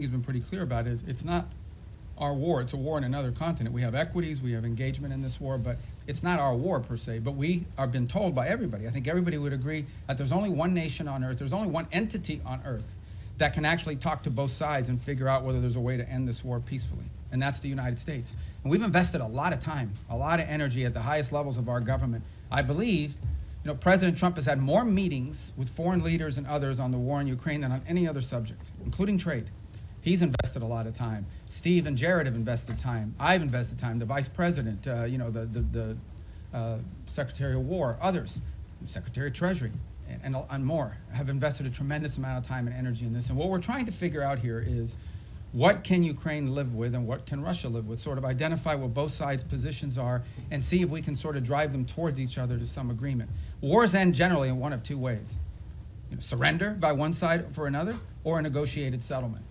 he's been pretty clear about is it's not our war, it's a war in another continent. We have equities, we have engagement in this war, but it's not our war per se. But we are been told by everybody, I think everybody would agree, that there's only one nation on earth, there's only one entity on earth that can actually talk to both sides and figure out whether there's a way to end this war peacefully, and that's the United States. And we've invested a lot of time, a lot of energy at the highest levels of our government. I believe, President Trump has had more meetings with foreign leaders and others on the war in Ukraine than on any other subject, including trade. He's invested a lot of time. Steve and Jared have invested time. I've invested time. The Vice President, the Secretary of War, others, Secretary of Treasury, and more have invested a tremendous amount of time and energy in this. And what we're trying to figure out here is what can Ukraine live with and what can Russia live with, sort of identify what both sides' positions are and see if we can sort of drive them towards each other to some agreement. Wars end generally in one of two ways. Surrender by one side for another, or a negotiated settlement.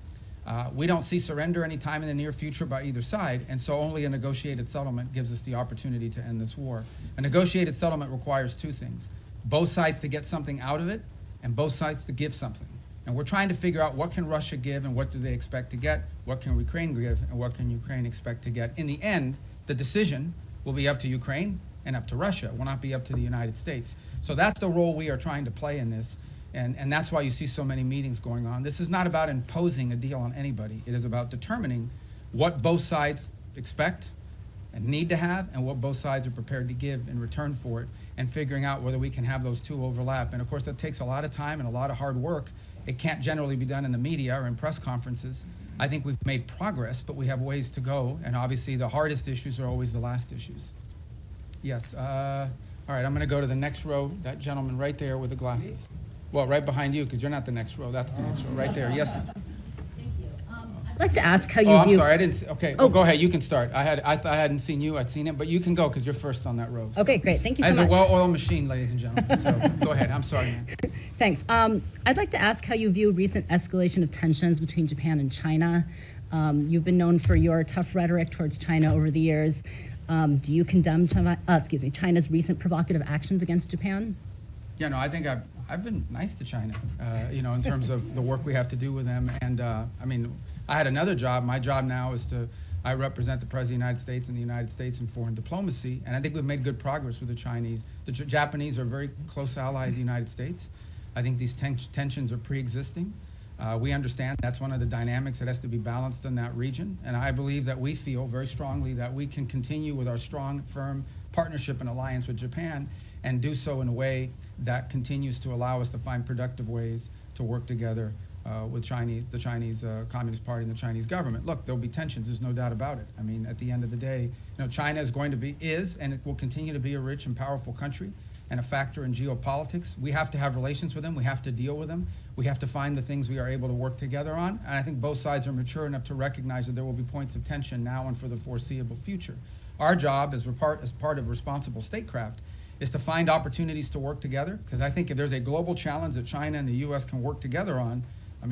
We don't see surrender anytime in the near future by either side, and so only a negotiated settlement gives us the opportunity to end this war. A negotiated settlement requires two things: both sides to get something out of it, and both sides to give something. And we're trying to figure out what can Russia give and what do they expect to get, what can Ukraine give and what can Ukraine expect to get. In the end, the decision will be up to Ukraine and up to Russia. It will not be up to the United States. So that's the role we are trying to play in this. And that's why you see so many meetings going on. This is not about imposing a deal on anybody. It is about determining what both sides expect and need to have and what both sides are prepared to give in return for it, and figuring out whether we can have those two overlap. And of course, that takes a lot of time and a lot of hard work. It can't generally be done in the media or in press conferences. I think we've made progress, but we have ways to go. And obviously, the hardest issues are always the last issues. Yes. All right, I'm going to go to the next row. That gentleman right there with the glasses. Well, right behind you, because you're not the next row. That's the next row, right there. Yes. Thank you. I'd like to ask how you I'm view... sorry, I didn't see. Okay, go ahead. You can start. I hadn't seen you. I'd seen him, but you can go because you're first on that row. So. Okay, great. Thank you so much. As a well-oiled machine, ladies and gentlemen. So go ahead. I'm sorry, man. Thanks. I'd like to ask how you view recent escalation of tensions between Japan and China. You've been known for your tough rhetoric towards China over the years. Do you condemn China's recent provocative actions against Japan? Yeah, no, I think I've been nice to China, in terms of the work we have to do with them. And I had another job. My job now is I represent the President of the United States and the United States in foreign diplomacy. And I think we've made good progress with the Chinese. The Japanese are a very close ally of the United States. I think these tensions are pre-existing. We understand that's one of the dynamics that has to be balanced in that region. And I believe that we feel very strongly that we can continue with our strong, firm partnership and alliance with Japan and do so in a way that continues to allow us to find productive ways to work together with the Chinese Communist Party and the Chinese government. Look, there'll be tensions, there's no doubt about it. I mean, at the end of the day, China is and it will continue to be a rich and powerful country and a factor in geopolitics. We have to have relations with them, we have to deal with them, we have to find the things we are able to work together on, and I think both sides are mature enough to recognize that there will be points of tension now and for the foreseeable future. Our job as part of responsible statecraft is to find opportunities to work together, because I think if there's a global challenge that China and the U.S. can work together on, I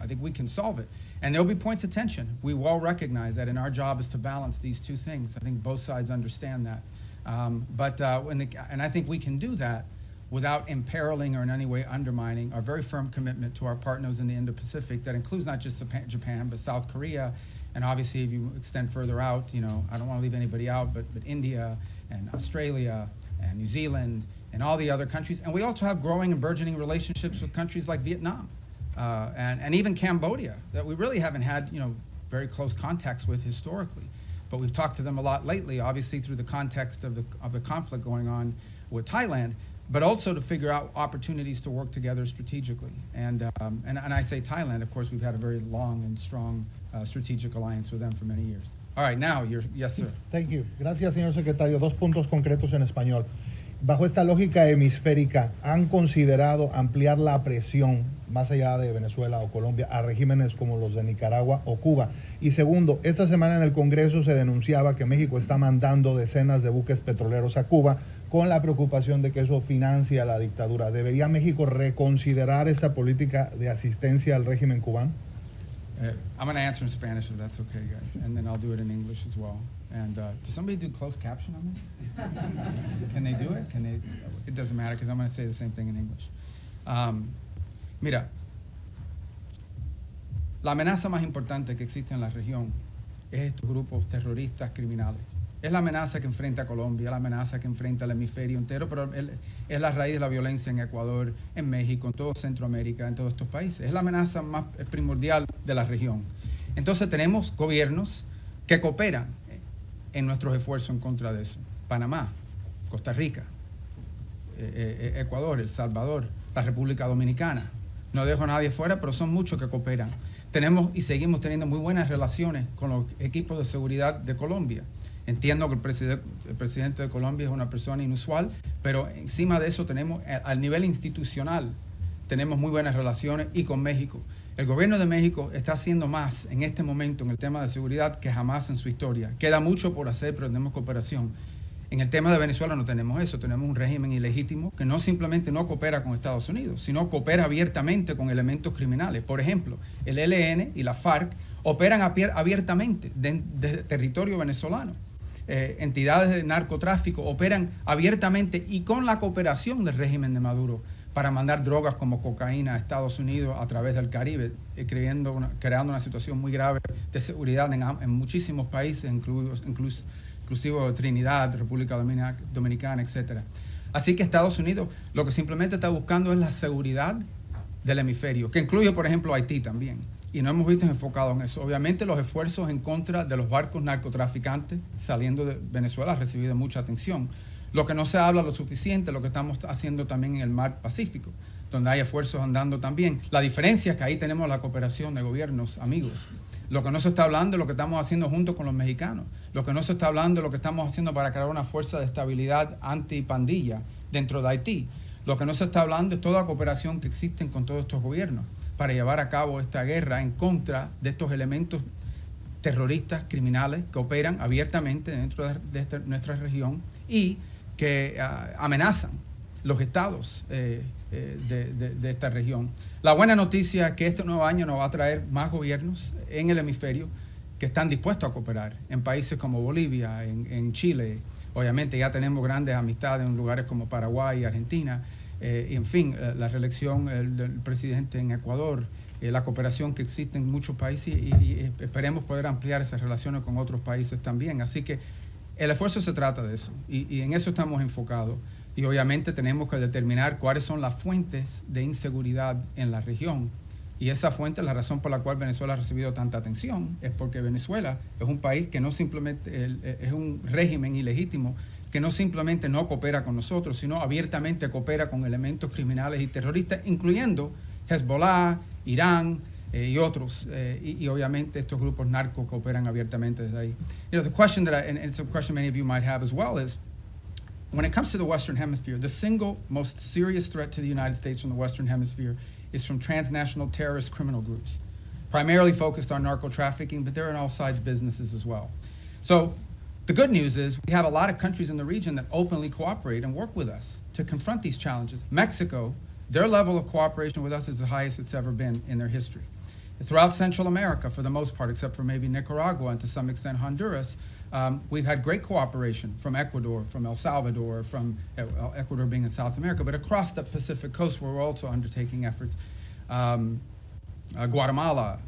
think we can solve it. And there'll be points of tension. We well recognize that, and our job is to balance these two things. I think both sides understand that. And I think we can do that without imperiling or in any way undermining our very firm commitment to our partners in the Indo-Pacific. That includes not just Japan, but South Korea, and obviously if you extend further out, I don't want to leave anybody out, but India and Australia and New Zealand and all the other countries. And we also have growing and burgeoning relationships with countries like Vietnam and even Cambodia that we really haven't had very close contacts with historically. But we've talked to them a lot lately, obviously through the context of the conflict going on with Thailand, but also to figure out opportunities to work together strategically. And I say Thailand, of course, we've had a very long and strong strategic alliance with them for many years. All right, now, yes, sir. Thank you. Gracias, señor secretario. Dos puntos concretos en español. Bajo esta lógica hemisférica, ¿han considerado ampliar la presión más allá de Venezuela o Colombia a regímenes como los de Nicaragua o Cuba? Y segundo, esta semana en el Congreso se denunciaba que México está mandando decenas de buques petroleros a Cuba con la preocupación de que eso financia la dictadura. ¿Debería México reconsiderar esta política de asistencia al régimen cubano? I'm going to answer in Spanish if that's okay, guys, and then I'll do it in English as well. And does somebody do closed caption on this? Can they do it? It doesn't matter because I'm going to say the same thing in English. Mira, la amenaza más importante que existe en la región es estos grupos terroristas criminales. Es la amenaza que enfrenta a Colombia, la amenaza que enfrenta al hemisferio entero, pero es la raíz de la violencia en Ecuador, en México, en toda Centroamérica, en todos estos países. Es la amenaza más primordial de la región. Entonces tenemos gobiernos que cooperan en nuestros esfuerzos en contra de eso. Panamá, Costa Rica, Ecuador, El Salvador, la República Dominicana. No dejo a nadie fuera, pero son muchos que cooperan. Tenemos y seguimos teniendo muy buenas relaciones con los equipos de seguridad de Colombia. Entiendo que el presidente de Colombia es una persona inusual, pero encima de eso tenemos, al nivel institucional, tenemos muy buenas relaciones y con México. El gobierno de México está haciendo más en este momento en el tema de seguridad que jamás en su historia. Queda mucho por hacer, pero tenemos cooperación. En el tema de Venezuela no tenemos eso, tenemos un régimen ilegítimo que no simplemente no coopera con Estados Unidos, sino coopera abiertamente con elementos criminales. Por ejemplo, el ELN y la FARC operan abiertamente desde territorio venezolano. Entidades de narcotráfico operan abiertamente y con la cooperación del régimen de Maduro para mandar drogas como cocaína a Estados Unidos a través del Caribe, creando una situación muy grave de seguridad en muchísimos países, inclusive Trinidad, República Dominicana, etc. Así que Estados Unidos lo que simplemente está buscando es la seguridad del hemisferio, que incluye, por ejemplo, Haití también. Y no hemos visto enfocado en eso. Obviamente los esfuerzos en contra de los barcos narcotraficantes saliendo de Venezuela han recibido mucha atención. Lo que no se habla lo suficiente, lo que estamos haciendo también en el mar Pacífico, donde hay esfuerzos andando también. La diferencia es que ahí tenemos la cooperación de gobiernos amigos. Lo que no se está hablando es lo que estamos haciendo junto con los mexicanos. Lo que no se está hablando es lo que estamos haciendo para crear una fuerza de estabilidad antipandilla dentro de Haití. Lo que no se está hablando es toda la cooperación que existen con todos estos gobiernos para llevar a cabo esta guerra en contra de estos elementos terroristas, criminales, que operan abiertamente dentro de nuestra región y que amenazan los estados de esta región. La buena noticia es que este nuevo año nos va a traer más gobiernos en el hemisferio que están dispuestos a cooperar en países como Bolivia, en Chile. Obviamente ya tenemos grandes amistades en lugares como Paraguay y Argentina. Y en fin, la reelección del presidente en Ecuador, la cooperación que existe en muchos países y esperemos poder ampliar esas relaciones con otros países también. Así que el esfuerzo se trata de eso y en eso estamos enfocados. Y obviamente tenemos que determinar cuáles son las fuentes de inseguridad en la región. Y esa fuente, la razón por la cual Venezuela ha recibido tanta atención, es porque Venezuela es un país que no simplemente, es un régimen ilegítimo, que no simplemente no coopera con nosotros, sino abiertamente coopera con elementos criminales y terroristas, incluyendo Hezbollah, Irán y otros. Y obviamente estos grupos narcos cooperan abiertamente desde ahí. You know, the question and it's a question many of you might have as well, is when it comes to the Western Hemisphere, the single most serious threat to the United States from the Western Hemisphere is from transnational terrorist criminal groups, primarily focused on narco trafficking, but they're in all sides businesses as well. So the good news is we have a lot of countries in the region that openly cooperate and work with us to confront these challenges. Mexico, their level of cooperation with us is the highest it's ever been in their history. Throughout Central America, for the most part, except for maybe Nicaragua and to some extent Honduras, we've had great cooperation from Ecuador, from El Salvador, from Ecuador being in South America, but across the Pacific coast where we're also undertaking efforts. Guatemala,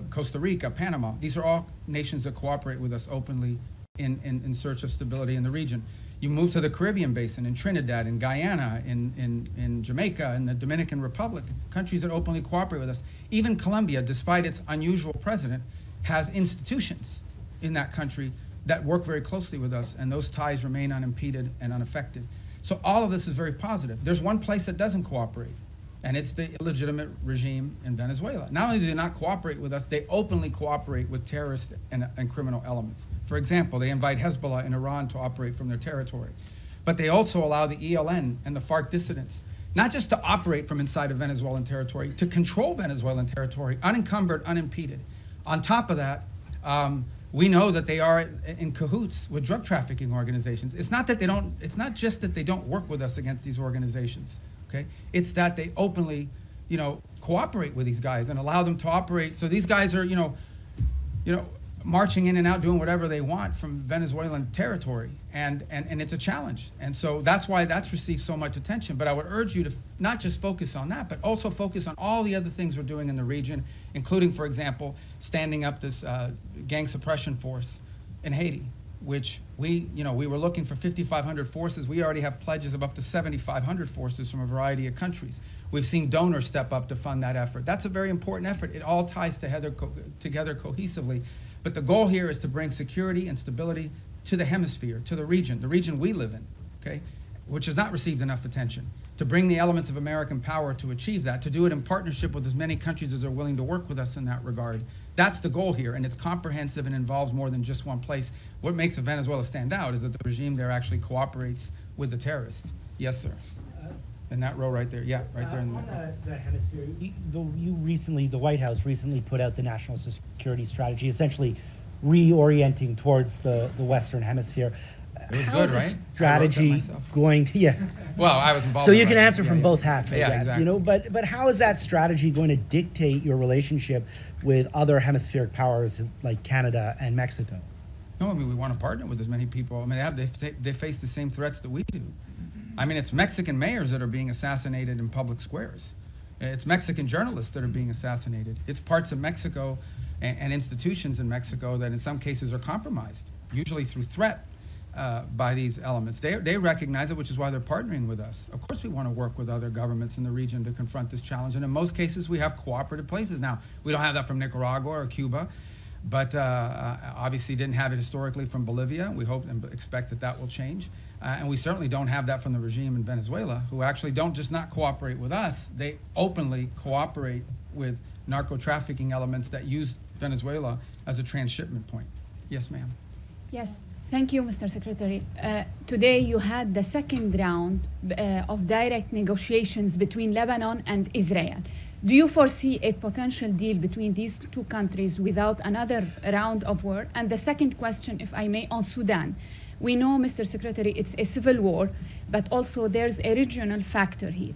Costa Rica, Panama, these are all nations that cooperate with us openly in search of stability in the region. You move to the Caribbean basin, in Trinidad, in Guyana, in Jamaica, in the Dominican Republic, countries that openly cooperate with us. Even Colombia, despite its unusual president, has institutions in that country that work very closely with us, and those ties remain unimpeded and unaffected. So all of this is very positive. There's one place that doesn't cooperate, and it's the illegitimate regime in Venezuela. Not only do they not cooperate with us, they openly cooperate with terrorist and criminal elements. For example, they invite Hezbollah in Iran to operate from their territory. But they also allow the ELN and the FARC dissidents not just to operate from inside of Venezuelan territory, to control Venezuelan territory, unencumbered, unimpeded. On top of that, we know that they are in cahoots with drug trafficking organizations. It's not just that they don't work with us against these organizations. Okay? It's that they openly, cooperate with these guys and allow them to operate. So these guys are, marching in and out, doing whatever they want from Venezuelan territory, and it's a challenge. And so that's why that's received so much attention. But I would urge you to not just focus on that, but also focus on all the other things we're doing in the region, including, for example, standing up this gang suppression force in Haiti, which we were looking for 5,500 forces. We already have pledges of up to 7,500 forces from a variety of countries. We've seen donors step up to fund that effort. That's a very important effort. It all ties together cohesively. But the goal here is to bring security and stability to the hemisphere, to the region we live in, okay, which has not received enough attention. To bring the elements of American power to achieve that, to do it in partnership with as many countries as are willing to work with us in that regard. That's the goal here, and it's comprehensive and involves more than just one place. What makes Venezuela stand out is that the regime there actually cooperates with the terrorists. Yes, sir. In that row right there. Yeah, right there in the middle. The hemisphere, the White House recently put out the national security strategy, essentially reorienting towards the Western Hemisphere. It was How good, is this right? strategy going to, yeah. Well, I was involved So in you it, can right? answer from both hats, I guess, exactly. but how is that strategy going to dictate your relationship with other hemispheric powers like Canada and Mexico? No, I mean, we want to partner with as many people. I mean, they face the same threats that we do. I mean, it's Mexican mayors that are being assassinated in public squares. It's Mexican journalists that are being assassinated. It's parts of Mexico and institutions in Mexico that in some cases are compromised, usually through threat by these elements. They recognize it, which is why they're partnering with us. Of course we want to work with other governments in the region to confront this challenge, and in most cases we have cooperative places. Now, we don't have that from Nicaragua or Cuba, but obviously didn't have it historically from Bolivia. We hope and expect that that will change. And we certainly don't have that from the regime in Venezuela, who actually don't just not cooperate with us, they openly cooperate with narco-trafficking elements that use Venezuela as a transshipment point. Yes, ma'am. Yes, thank you, Mr. Secretary. Today you had the second round of direct negotiations between Lebanon and Israel. Do you foresee a potential deal between these two countries without another round of war? And the second question, if I may, on Sudan. We know, Mr. Secretary, it's a civil war, but also there's a regional factor here.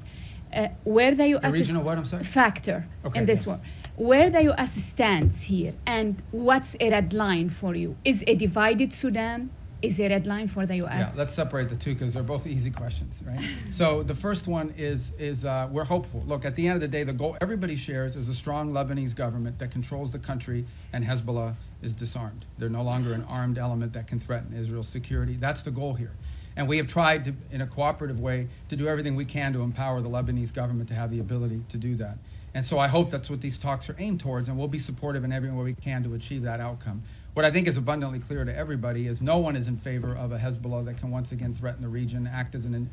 Where the U.S. A regional what, I'm sorry? Factor in this war. Where the U.S. stands here, and what's a red line for you? Is a divided Sudan is a red line for the U.S.? Yeah, let's separate the two because they're both easy questions, right? So the first one is we're hopeful. Look, at the end of the day, the goal everybody shares is a strong Lebanese government that controls the country, and Hezbollah is disarmed. They're no longer an armed element that can threaten Israel's security. That's the goal here. And we have tried to, in a cooperative way, to do everything we can to empower the Lebanese government to have the ability to do that. And so I hope that's what these talks are aimed towards, and we'll be supportive in every way we can to achieve that outcome. What I think is abundantly clear to everybody is no one is in favor of a Hezbollah that can once again threaten the region, act as a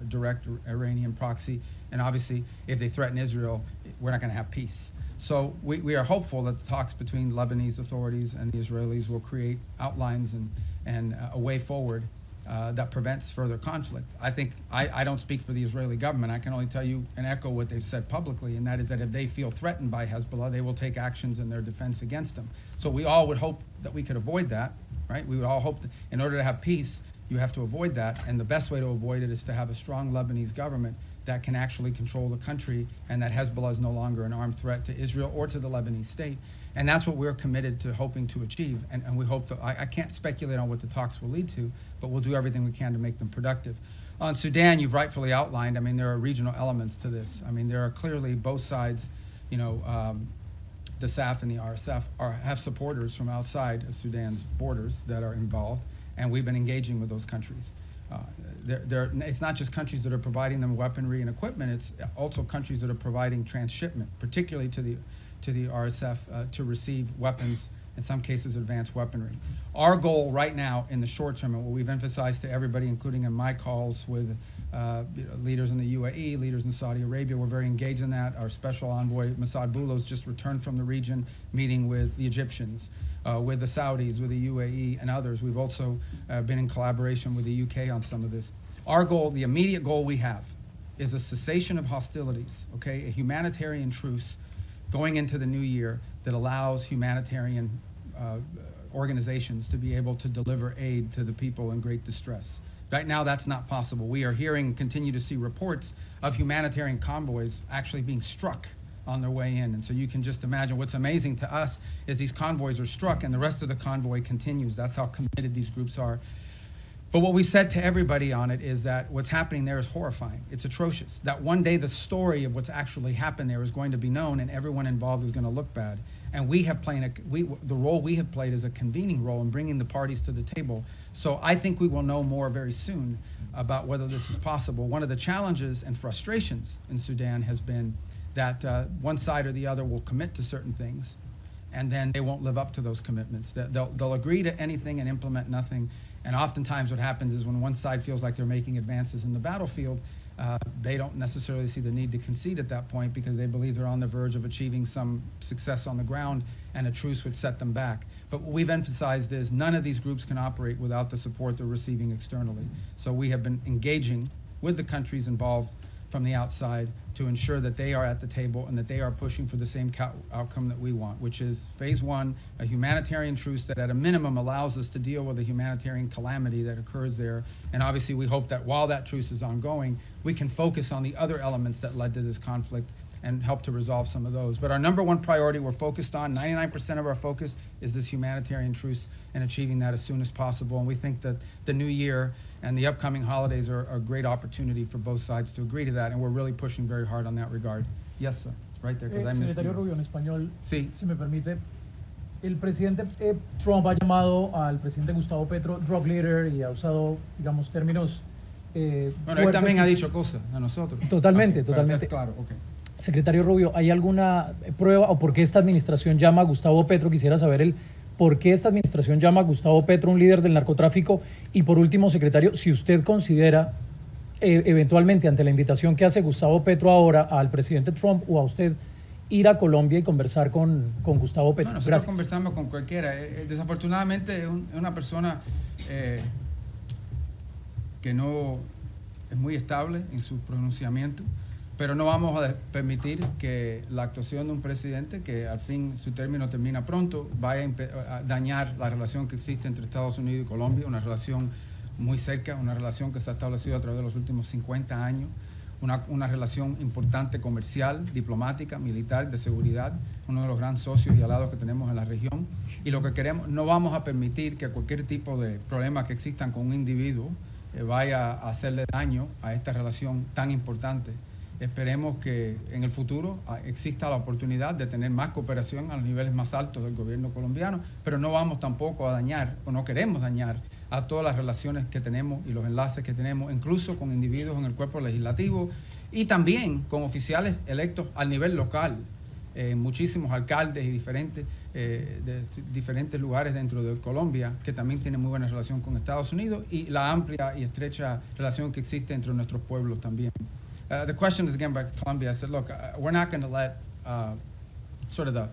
direct Iranian proxy, and obviously if they threaten Israel, we're not going to have peace. So we are hopeful that the talks between Lebanese authorities and the Israelis will create outlines and a way forward that prevents further conflict. I think I don't speak for the Israeli government. I can only tell you and echo what they've said publicly, and that is that if they feel threatened by Hezbollah, they will take actions in their defense against them. So we all would hope that we could avoid that, right? We would all hope that in order to have peace, you have to avoid that, and the best way to avoid it is to have a strong Lebanese government that can actually control the country, and that Hezbollah is no longer an armed threat to Israel or to the Lebanese state. And that's what we're committed to hoping to achieve. And we hope that, I can't speculate on what the talks will lead to, but we'll do everything we can to make them productive. On Sudan, you've rightfully outlined, I mean, there are regional elements to this. I mean, there are clearly both sides, you know, the SAF and the RSF have supporters from outside of Sudan's borders that are involved, and we've been engaging with those countries. It's not just countries that are providing them weaponry and equipment, it's also countries that are providing transshipment, particularly to the RSF to receive weapons, in some cases advanced weaponry. Our goal right now in the short term, and what we've emphasized to everybody, including in my calls with leaders in the UAE, leaders in Saudi Arabia, we're very engaged in that. Our special envoy, Massad Boulos, just returned from the region, meeting with the Egyptians, with the Saudis, with the UAE, and others. We've also been in collaboration with the UK on some of this. Our goal, the immediate goal we have, is a cessation of hostilities, okay, a humanitarian truce going into the new year that allows humanitarian organizations to be able to deliver aid to the people in great distress. Right now, that's not possible. We are hearing, continue to see reports of humanitarian convoys actually being struck on their way in. And so you can just imagine what's amazing to us is these convoys are struck and the rest of the convoy continues. That's how committed these groups are. But what we said to everybody on it is that what's happening there is horrifying. It's atrocious. That one day the story of what's actually happened there is going to be known and everyone involved is going to look bad. And we have played the role we have played is a convening role in bringing the parties to the table. So I think we will know more very soon about whether this is possible. One of the challenges and frustrations in Sudan has been that one side or the other will commit to certain things and then they won't live up to those commitments. They'll agree to anything and implement nothing. And oftentimes what happens is when one side feels like they're making advances in the battlefield, they don't necessarily see the need to concede at that point because they believe they're on the verge of achieving some success on the ground and a truce would set them back. But what we've emphasized is none of these groups can operate without the support they're receiving externally. So we have been engaging with the countries involved from the outside to ensure that they are at the table and that they are pushing for the same outcome that we want, which is phase one, a humanitarian truce that at a minimum allows us to deal with the humanitarian calamity that occurs there. And obviously we hope that while that truce is ongoing, we can focus on the other elements that led to this conflict and help to resolve some of those. But our number one priority we're focused on, 99% of our focus is this humanitarian truce and achieving that as soon as possible. And we think that the new year and the upcoming holidays are a great opportunity for both sides to agree to that. And we're really pushing very hard on that regard. Yes, sir. Right there, because I missed Secretario you. Rubio, en español, Sí. si me permite. El presidente Trump ha llamado al presidente Gustavo Petro drug leader y ha usado, digamos, términos Bueno, él también ha dicho cosas a nosotros. Totalmente, Okay, totalmente. Claro, ok. Secretario Rubio, ¿hay alguna prueba o por qué esta administración llama a Gustavo Petro? Quisiera saber por qué esta administración llama a Gustavo Petro un líder del narcotráfico. Y por último, secretario, si usted considera eventualmente ante la invitación que hace Gustavo Petro ahora al presidente Trump o a usted ir a Colombia y conversar con Gustavo Petro. No, nosotros Gracias. conversamos con cualquiera. Desafortunadamente es una persona que no es muy estable en su pronunciamiento. Pero no vamos a permitir que la actuación de un presidente que al fin su término termina pronto vaya a dañar la relación que existe entre Estados Unidos y Colombia, una relación muy cerca, una relación que se ha establecido a través de los últimos 50 años, una relación importante comercial, diplomática, militar, de seguridad, uno de los grandes socios y aliados que tenemos en la región. Y lo que queremos, no vamos a permitir que cualquier tipo de problema que existan con un individuo vaya a hacerle daño a esta relación tan importante. Esperemos que en el futuro exista la oportunidad de tener más cooperación a los niveles más altos del gobierno colombiano, pero no vamos tampoco a dañar, o no queremos dañar, a todas las relaciones que tenemos y los enlaces que tenemos, incluso con individuos en el cuerpo legislativo y también con oficiales electos al nivel local, muchísimos alcaldes y de diferentes lugares dentro de Colombia que también tienen muy buena relación con Estados Unidos y la amplia y estrecha relación que existe entre nuestros pueblos también. The question is again by Colombia. I said, look, we're not going to let sort of the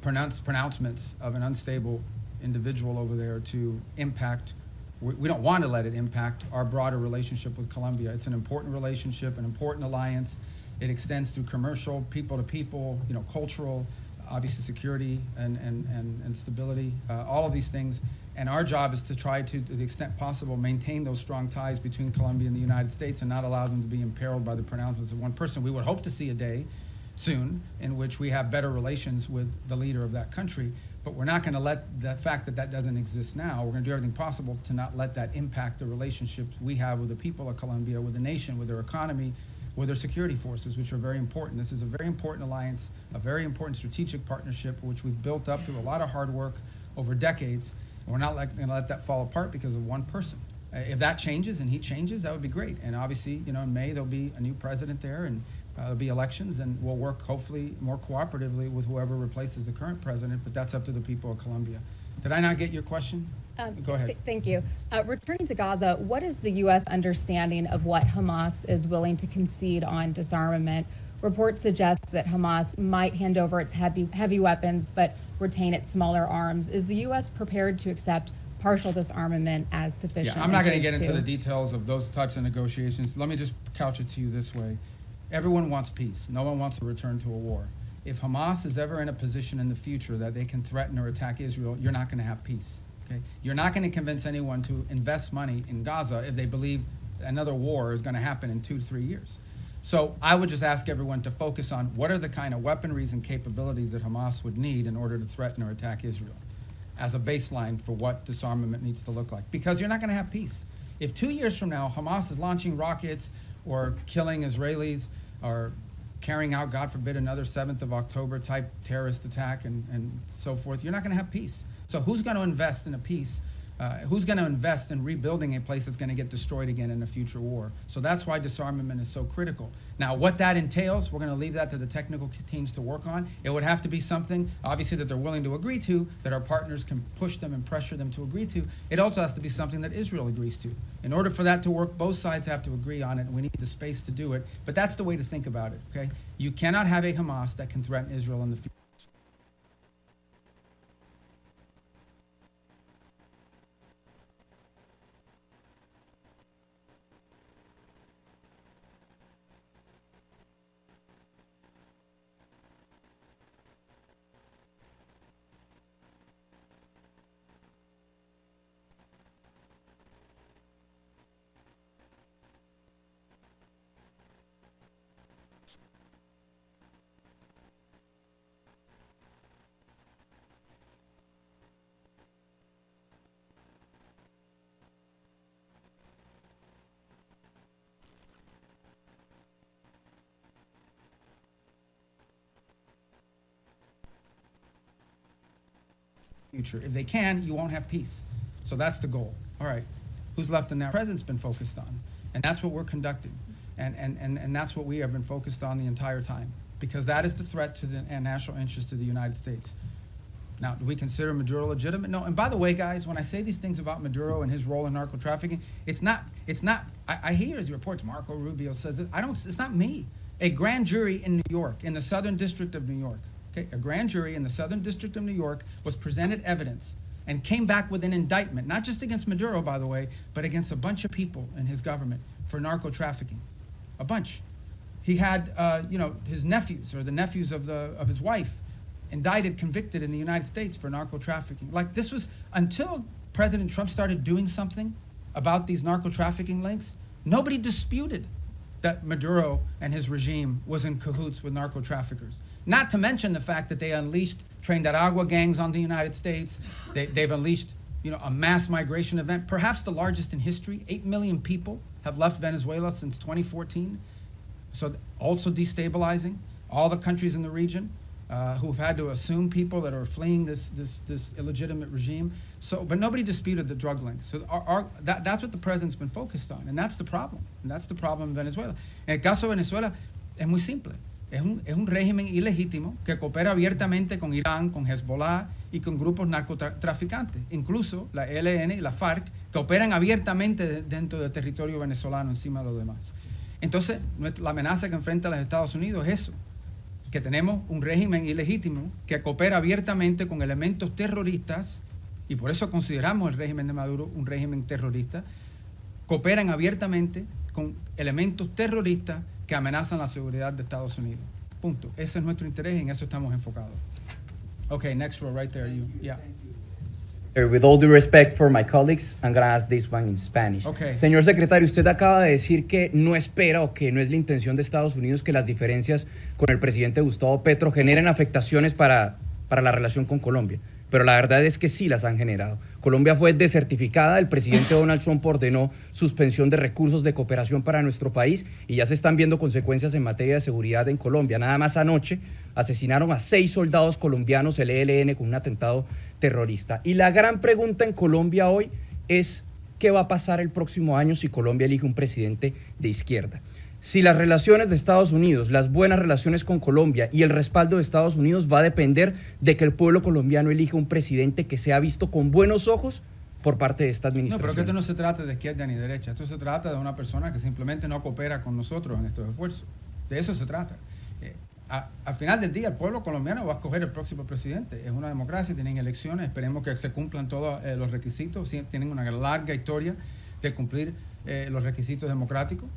pronouncements of an unstable individual over there to impact. We don't want to let it impact our broader relationship with Colombia. It's an important relationship, an important alliance. It extends through commercial, people to people, cultural, obviously security and stability, all of these things. And our job is to try to the extent possible, maintain those strong ties between Colombia and the United States and not allow them to be imperiled by the pronouncements of one person. We would hope to see a day soon in which we have better relations with the leader of that country, but we're not going to let the fact that doesn't exist now, we're going to do everything possible to not let that impact the relationships we have with the people of Colombia, with the nation, with their economy, with their security forces, which are very important. This is a very important alliance, a very important strategic partnership, which we've built up through a lot of hard work over decades. We're not going to let that fall apart because of one person. If that changes and he changes, that would be great. And obviously, in May there'll be a new president there, and there'll be elections, and we'll work hopefully more cooperatively with whoever replaces the current president. But that's up to the people of Colombia. Did I not get your question? Go ahead. Thank you. Returning to Gaza, what is the U.S. understanding of what Hamas is willing to concede on disarmament? Reports suggest that Hamas might hand over its heavy weapons, but retain its smaller arms. Is the U.S. prepared to accept partial disarmament as sufficient? Yeah, I'm not going to get into the details of those types of negotiations. Let me just couch it to you this way. Everyone wants peace. No one wants to return to a war. If Hamas is ever in a position in the future that they can threaten or attack Israel, you're not going to have peace. Okay? You're not going to convince anyone to invest money in Gaza if they believe another war is going to happen in 2 to 3 years. So I would just ask everyone to focus on what are the kind of weaponries and capabilities that Hamas would need in order to threaten or attack Israel as a baseline for what disarmament needs to look like. Because you're not going to have peace. If 2 years from now Hamas is launching rockets or killing Israelis or carrying out, God forbid, another 7th of October type terrorist attack and so forth, you're not going to have peace. So who's going to invest in a peace? Who's going to invest in rebuilding a place that's going to get destroyed again in a future war? So that's why disarmament is so critical. Now, what that entails, we're going to leave that to the technical teams to work on. It would have to be something, obviously, that they're willing to agree to, that our partners can push them and pressure them to agree to. It also has to be something that Israel agrees to. In order for that to work, both sides have to agree on it, and we need the space to do it. But that's the way to think about it, okay? You cannot have a Hamas that can threaten Israel in the future. Future. If they can, you won't have peace. So that's the goal. All right. Who's left in there? The president's been focused on. And that's what we're conducting. And that's what we have been focused on the entire time. Because that is the threat to the national interest of the United States. Now, do we consider Maduro legitimate? No. And by the way, guys, when I say these things about Maduro and his role in narco trafficking, I hear his reports. Marco Rubio says it. It's not me. A grand jury in New York, in the Southern District of New York, okay, a grand jury in the Southern District of New York was presented evidence and came back with an indictment, not just against Maduro, by the way, but against a bunch of people in his government for narco trafficking. A bunch. He had, his nephews or the nephews of his wife indicted, convicted in the United States for narco trafficking. Like, this was, until President Trump started doing something about these narco trafficking links, nobody disputed that Maduro and his regime was in cahoots with narco traffickers. Not to mention the fact that they unleashed Trinidad gangs on the United States. They've unleashed, a mass migration event, perhaps the largest in history. 8 million people have left Venezuela since 2014. So also destabilizing all the countries in the region who've had to assume people that are fleeing this illegitimate regime. So, but nobody disputed the drug links. So that's what the president's been focused on, and that's the problem. And that's the problem in Venezuela. En el caso de Venezuela es muy simple. Es un régimen ilegítimo que coopera abiertamente con Irán, con Hezbollah y con grupos narcotraficantes. Incluso la ELN y la FARC que operan abiertamente dentro del territorio venezolano encima de los demás. Entonces, la amenaza que enfrenta los Estados Unidos es eso, que tenemos un régimen ilegítimo que coopera abiertamente con elementos terroristas, y por eso consideramos el régimen de Maduro un régimen terrorista, cooperan abiertamente con elementos terroristas que amenazan la seguridad de Estados Unidos. Punto. Ese es nuestro interés y en eso estamos enfocados. Okay, next row right there. Yeah. With all due respect for my colleagues, I'm going to ask this one in Spanish. Okay. Señor secretario, usted acaba de decir que no espera o que no es la intención de Estados Unidos que las diferencias con el presidente Gustavo Petro generen afectaciones para la relación con Colombia. Pero la verdad es que sí las han generado. Colombia fue desertificada, el presidente Donald Trump ordenó suspensión de recursos de cooperación para nuestro país y ya se están viendo consecuencias en materia de seguridad en Colombia. Nada más anoche asesinaron a 6 soldados colombianos, el ELN, con un atentado terrorista. Y la gran pregunta en Colombia hoy es ¿qué va a pasar el próximo año si Colombia elige un presidente de izquierda? Si las relaciones de Estados Unidos, las buenas relaciones con Colombia y el respaldo de Estados Unidos va a depender de que el pueblo colombiano elija un presidente que sea visto con buenos ojos por parte de esta administración. No, pero que esto no se trata de izquierda ni derecha. Esto se trata de una persona que simplemente no coopera con nosotros en estos esfuerzos. De eso se trata. Al final del día, el pueblo colombiano va a escoger el próximo presidente. Es una democracia, tienen elecciones, esperemos que se cumplan todos los requisitos. Tienen una larga historia de cumplir los requisitos democráticos.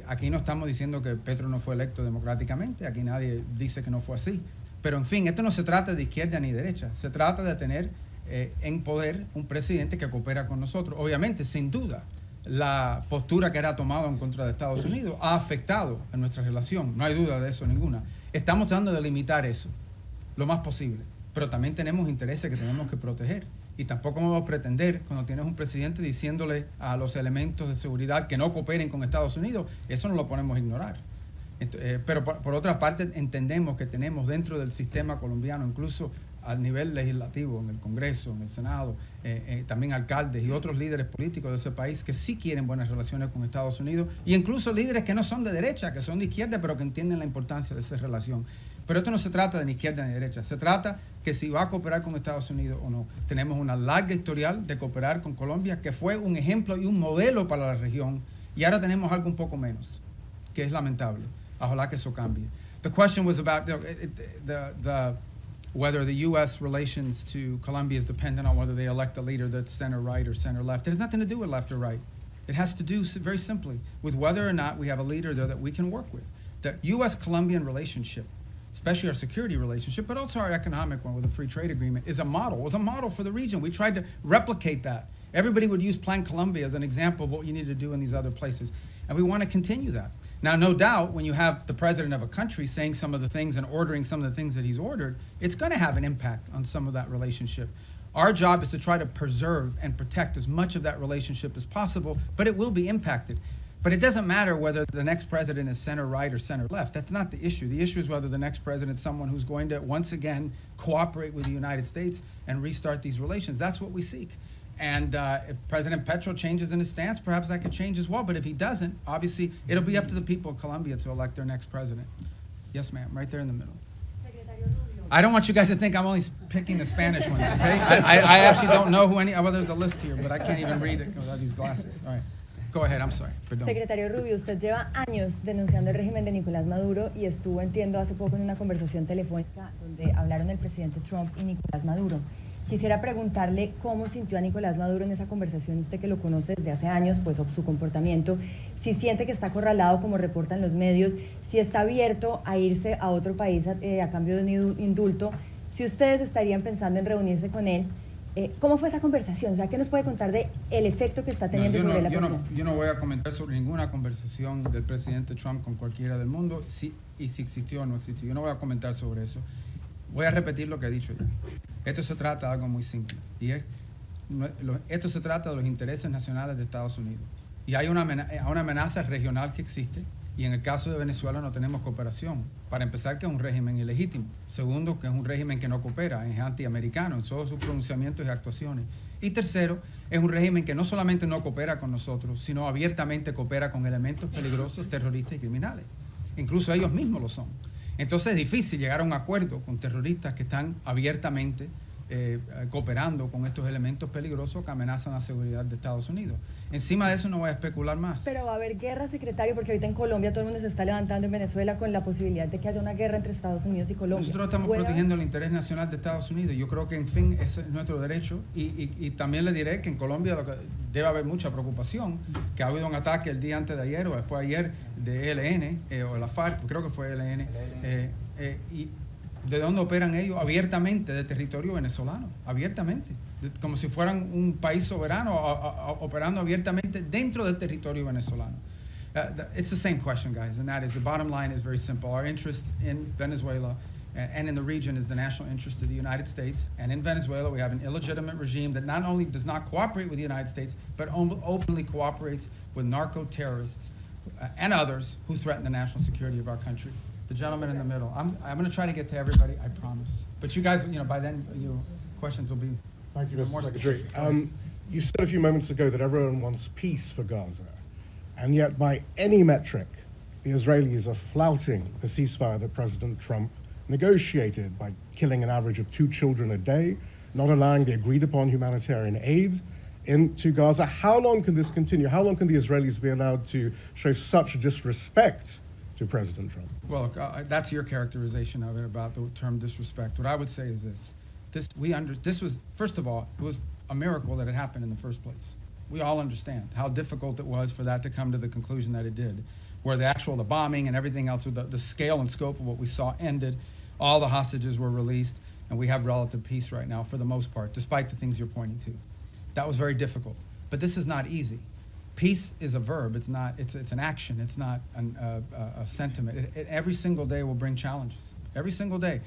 Aquí no estamos diciendo que Petro no fue electo democráticamente, aquí nadie dice que no fue así. Pero en fin, esto no se trata de izquierda ni derecha, se trata de tener en poder un presidente que coopera con nosotros. Obviamente, sin duda, la postura que era tomada en contra de Estados Unidos ha afectado a nuestra relación, no hay duda de eso ninguna. Estamos tratando de limitar eso lo más posible, pero también tenemos intereses que tenemos que proteger. Y tampoco podemos pretender, cuando tienes un presidente diciéndole a los elementos de seguridad que no cooperen con Estados Unidos, eso no lo podemos ignorar. Pero por otra parte entendemos que tenemos dentro del sistema colombiano, incluso al nivel legislativo, en el Congreso, en el Senado, también alcaldes y otros líderes políticos de ese país que sí quieren buenas relaciones con Estados Unidos, y incluso líderes que no son de derecha, que son de izquierda, pero que entienden la importancia de esa relación. Pero esto no se trata de ni izquierda ni derecha, se trata que si va a cooperar con Estados Unidos o no. Tenemos una larga historial de cooperar con Colombia, que fue un ejemplo y un modelo para la región, y ahora tenemos algo un poco menos, que es lamentable. Ojalá que eso cambie. The question was about whether the U.S. relations to Colombia is dependent on whether they elect a leader that's center-right or center-left. It has nothing to do with left or right. It has to do very simply with whether or not we have a leader there that we can work with. The U.S.-Colombian relationship, especially our security relationship, but also our economic one with a free trade agreement, is a model. It was a model for the region. We tried to replicate that. Everybody would use Plan Colombia as an example of what you need to do in these other places. And we want to continue that. Now, no doubt, when you have the president of a country saying some of the things and ordering some of the things that he's ordered, it's going to have an impact on some of that relationship. Our job is to try to preserve and protect as much of that relationship as possible, but it will be impacted. But it doesn't matter whether the next president is center-right or center-left. That's not the issue. The issue is whether the next president is someone who's going to, once again, cooperate with the United States and restart these relations. That's what we seek. And if President Petro changes in his stance, perhaps that could change as well. But if he doesn't, obviously, it'll be up to the people of Colombia to elect their next president. Yes, ma'am, right there in the middle. I don't want you guys to think I'm only picking the Spanish ones, okay? I actually don't know who any, well, there's a list here, but I can't even read it without these glasses. All right, go ahead, I'm sorry. Perdón. Secretario Rubio, usted lleva años denunciando el régimen de Nicolás Maduro y estuvo, entiendo, hace poco en una conversación telefónica donde hablaron el presidente Trump y Nicolás Maduro. Quisiera preguntarle cómo sintió a Nicolás Maduro en esa conversación, usted que lo conoce desde hace años, pues su comportamiento, si siente que está acorralado como reportan los medios, si está abierto a irse a otro país a cambio de un indulto, si ustedes estarían pensando en reunirse con él. ¿Cómo fue esa conversación? O sea, ¿qué nos puede contar de el efecto que está teniendo sobre la presión? Yo no voy a comentar sobre ninguna conversación del presidente Trump con cualquiera del mundo, si existió o no existió. Yo no voy a comentar sobre eso. Voy a repetir lo que he dicho ya. Esto se trata de algo muy simple. Y esto se trata de los intereses nacionales de Estados Unidos. Y hay una amenaza regional que existe. Y en el caso de Venezuela no tenemos cooperación. Para empezar, que es un régimen ilegítimo. Segundo, que es un régimen que no coopera, es antiamericano en todos sus pronunciamientos y actuaciones. Y tercero, es un régimen que no solamente no coopera con nosotros, sino abiertamente coopera con elementos peligrosos, terroristas y criminales. Incluso ellos mismos lo son. Entonces es difícil llegar a un acuerdo con terroristas que están abiertamente cooperando con estos elementos peligrosos que amenazan la seguridad de Estados Unidos. Encima de eso no voy a especular más. Pero va a haber guerra, secretario, porque ahorita en Colombia todo el mundo se está levantando, en Venezuela, con la posibilidad de que haya una guerra entre Estados Unidos y Colombia. Nosotros estamos protegiendo el interés nacional de Estados Unidos. Yo creo que, en fin, ese es nuestro derecho. Y también le diré que en Colombia debe haber mucha preocupación, que ha habido un ataque el día antes de ayer, o fue ayer, de ELN, o la FARC, creo que fue ELN, y ¿de dónde operan ellos? Abiertamente, de territorio venezolano, abiertamente, como si fueran un país soberano, operando abiertamente dentro del territorio venezolano. It's the same question, guys, and that is, the bottom line is very simple. Our interest in Venezuela and in the region is the national interest of the United States, and in Venezuela we have an illegitimate regime that not only does not cooperate with the United States, but openly cooperates with narco-terrorists and others who threaten the national security of our country. The gentleman in the middle. I'm going to try to get to everybody, I promise. But you guys, by then, your questions will be Thank you, more Mr. Secretary. specific. You said a few moments ago that everyone wants peace for Gaza, and yet by any metric, the Israelis are flouting the ceasefire that President Trump negotiated by killing an average of 2 children a day, not allowing the agreed-upon humanitarian aid into Gaza. How long can this continue? How long can the Israelis be allowed to show such disrespect to President Trump? Well, look, that's your characterization of it about the term disrespect. What I would say is this. This was, first of all, it was a miracle that it happened in the first place. We all understand how difficult it was for that to come to the conclusion that it did, where the bombing and everything else, the scale and scope of what we saw ended, all the hostages were released, and we have relative peace right now for the most part, despite the things you're pointing to. That was very difficult. But this is not easy. Peace is a verb. It's not. It's an action. It's not a sentiment. Every single day will bring challenges. Every single day.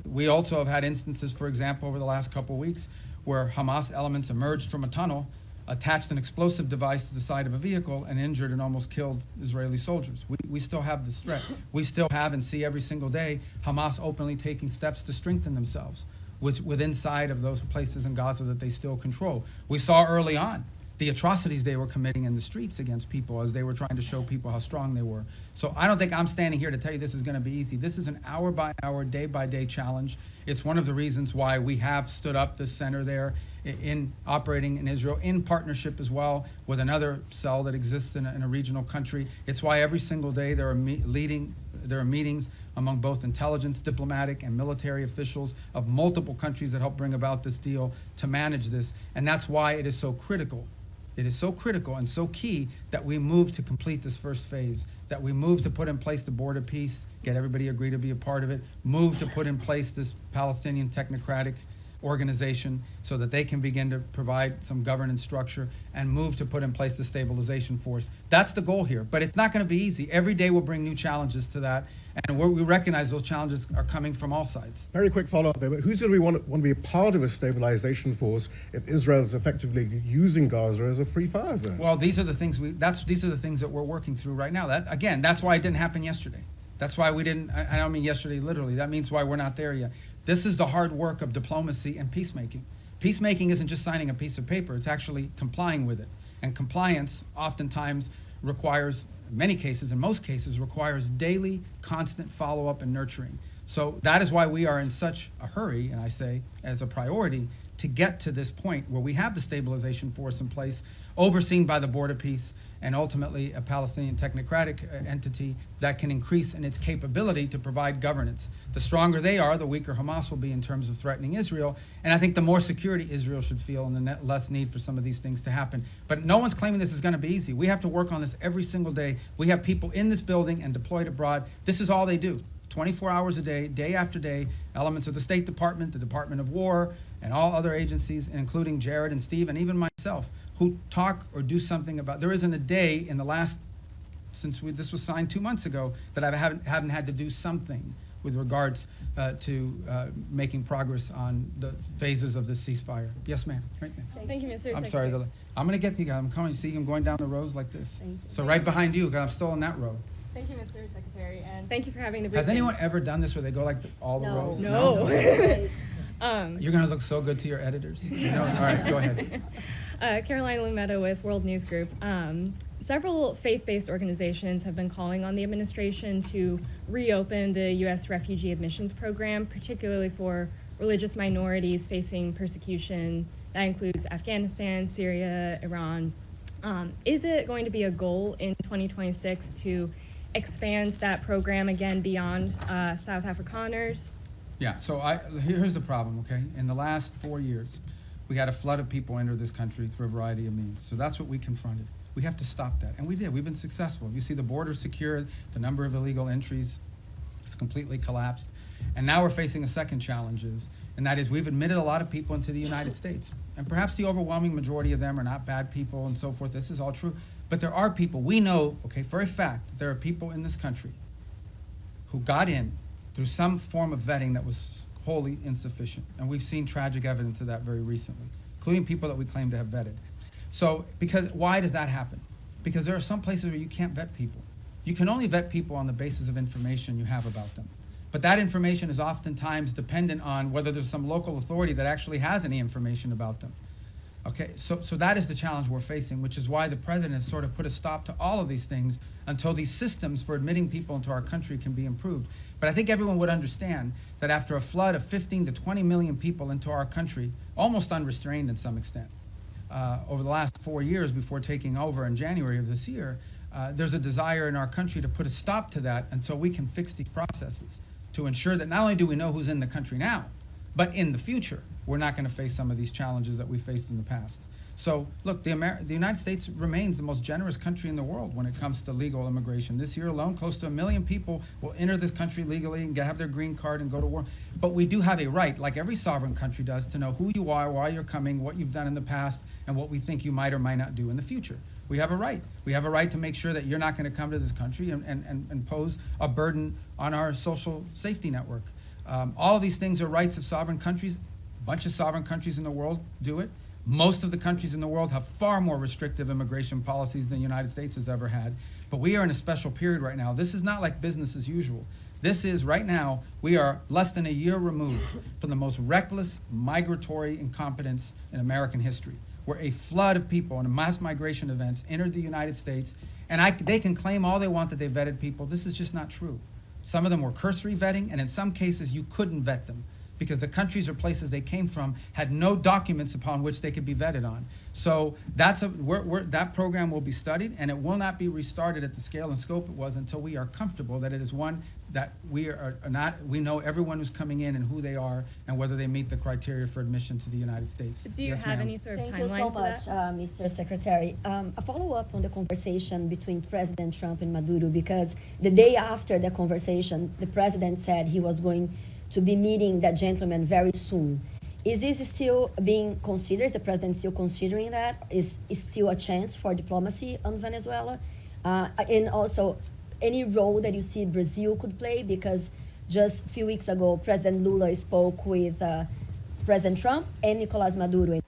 We also have had instances, for example, over the last couple of weeks, where Hamas elements emerged from a tunnel, attached an explosive device to the side of a vehicle, and injured and almost killed Israeli soldiers. We still have this threat. We still have and see every single day Hamas openly taking steps to strengthen themselves within inside of those places in Gaza that they still control. We saw early on the atrocities they were committing in the streets against people as they were trying to show people how strong they were. So I don't think I'm standing here to tell you this is going to be easy. This is an hour-by-hour, day-by-day challenge. It's one of the reasons why we have stood up this center there in operating in Israel, in partnership as well with another cell that exists in a regional country. It's why every single day there are meetings among both intelligence, diplomatic, and military officials of multiple countries that help bring about this deal to manage this. And that's why it is so critical. It is so critical and so key that we move to complete this first phase, that we move to put in place the board of peace, get everybody agree to be a part of it, move to put in place this Palestinian technocratic organization so that they can begin to provide some governance structure, and move to put in place the stabilization force. That's the goal here, but it's not going to be easy. Every day will bring new challenges to that, and we recognize those challenges are coming from all sides. Very quick follow-up there, but who's going to want to be a part of a stabilization force if Israel is effectively using Gaza as a free fire zone? Well, these are the things these are the things that we're working through right now. That's why it didn't happen yesterday. That's why we didn't, I don't mean yesterday literally, that means why we're not there yet. This is the hard work of diplomacy and peacemaking. Peacemaking isn't just signing a piece of paper, it's actually complying with it. And compliance oftentimes requires, in many cases, in most cases, requires daily, constant follow-up and nurturing. So that is why we are in such a hurry, and I say as a priority, to get to this point where we have the stabilization force in place, overseen by the Board of Peace, and ultimately a Palestinian technocratic entity that can increase in its capability to provide governance. The stronger they are, the weaker Hamas will be in terms of threatening Israel. And I think the more security Israel should feel and the less need for some of these things to happen. But no one's claiming this is going to be easy. We have to work on this every single day. We have people in this building and deployed abroad. This is all they do. 24 hours a day, day after day, elements of the State Department, the Department of War, and all other agencies, including Jared and Steve, and even myself, who talk or do something about. There isn't a day in the last, since this was signed 2 months ago, that I haven't had to do something with regards to making progress on the phases of this ceasefire. Yes, ma'am. Right next. Thank you, Mr. Secretary. I'm sorry. I'm going to get to you guys. I'm coming. See, I'm going down the rows like this. Thank you. So right behind you, because I'm still on that row. Thank you, Mr. Secretary, and thank you for having the Has briefing. anyone ever done this where they go like all the rows? No. You're going to look so good to your editors. You know? All right, go ahead. Caroline Lumetta with World News Group. Several faith-based organizations have been calling on the administration to reopen the U.S. refugee admissions program, particularly for religious minorities facing persecution. That includes Afghanistan, Syria, Iran. Is it going to be a goal in 2026 to expand that program again beyond South Afrikaners? Yeah, so here's the problem, okay? In the last 4 years, we had a flood of people enter this country through a variety of means. So that's what we confronted. We have to stop that, and we did. We've been successful. You see the border secured, the number of illegal entries has completely collapsed. And now we're facing a second challenge, and that is we've admitted a lot of people into the United States. And perhaps the overwhelming majority of them are not bad people and so forth. This is all true. But there are people, we know, okay, for a fact, that there are people in this country who got in through some form of vetting that was wholly insufficient. And we've seen tragic evidence of that very recently, including people that we claim to have vetted. So, why does that happen? Because there are some places where you can't vet people. You can only vet people on the basis of information you have about them. But that information is oftentimes dependent on whether there's some local authority that actually has any information about them. Okay, so that is the challenge we're facing, which is why the president has sort of put a stop to all of these things until these systems for admitting people into our country can be improved. But I think everyone would understand that after a flood of 15 to 20 million people into our country, almost unrestrained in some extent, over the last 4 years before taking over in January of this year, there's a desire in our country to put a stop to that until we can fix these processes to ensure that not only do we know who's in the country now, but in the future, we're not going to face some of these challenges that we faced in the past. So, look, the United States remains the most generous country in the world when it comes to legal immigration. This year alone, close to 1 million people will enter this country legally and have their green card and go to war. But we do have a right, like every sovereign country does, to know who you are, why you're coming, what you've done in the past, and what we think you might or might not do in the future. We have a right. We have a right to make sure that you're not going to come to this country and pose a burden on our social safety network. All of these things are rights of sovereign countries. A bunch of sovereign countries in the world do it. Most of the countries in the world have far more restrictive immigration policies than the United States has ever had. But we are in a special period right now. This is not like business as usual. This is, right now, we are less than a year removed from the most reckless migratory incompetence in American history, where a flood of people and mass migration events entered the United States, and they can claim all they want that they vetted people. This is just not true. Some of them were cursory vetting, and in some cases you couldn't vet them because the countries or places they came from had no documents upon which they could be vetted on. So that program will be studied, and it will not be restarted at the scale and scope it was until we are comfortable that it is one that we know everyone who's coming in and who they are and whether they meet the criteria for admission to the United States. Do you have any sort of Thank you so much, Mr. Secretary. A follow-up on the conversation between President Trump and Maduro, because the day after the conversation, the president said he was going to be meeting that gentleman very soon. Is this still being considered? Is the president still considering that? Is still a chance for diplomacy on Venezuela? And also, any role that you see Brazil could play? Because just a few weeks ago, President Lula spoke with President Trump and Nicolás Maduro.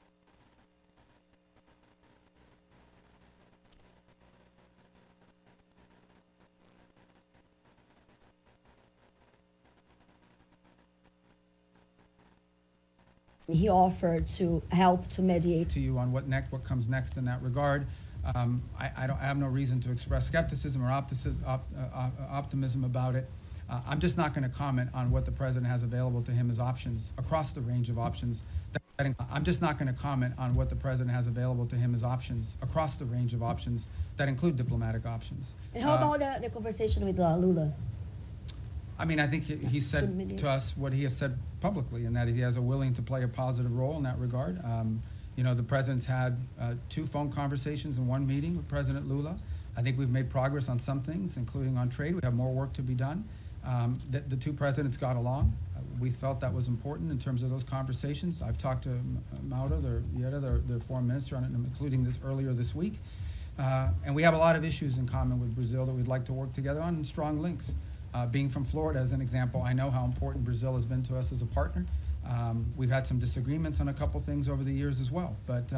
He offered to help to mediate. To you on what comes next in that regard. I have no reason to express skepticism or optimism about it. I'm just not going to comment on what the president has available to him as options across the range of options. I'm just not going to comment on what the president has available to him as options across the range of options that include diplomatic options. And how about the conversation with Lula? I mean, I think he said to us what he has said publicly, and that he has a willing to play a positive role in that regard. You know, the president's had 2 phone conversations and 1 meeting with President Lula. I think we've made progress on some things, including on trade. We have more work to be done. The 2 presidents got along. We felt that was important in terms of those conversations. I've talked to Mauro, their foreign minister, on it, including this earlier this week. And we have a lot of issues in common with Brazil that we'd like to work together on, and strong links. Being from Florida, as an example, I know how important Brazil has been to us as a partner. We've had some disagreements on a couple things over the years as well, but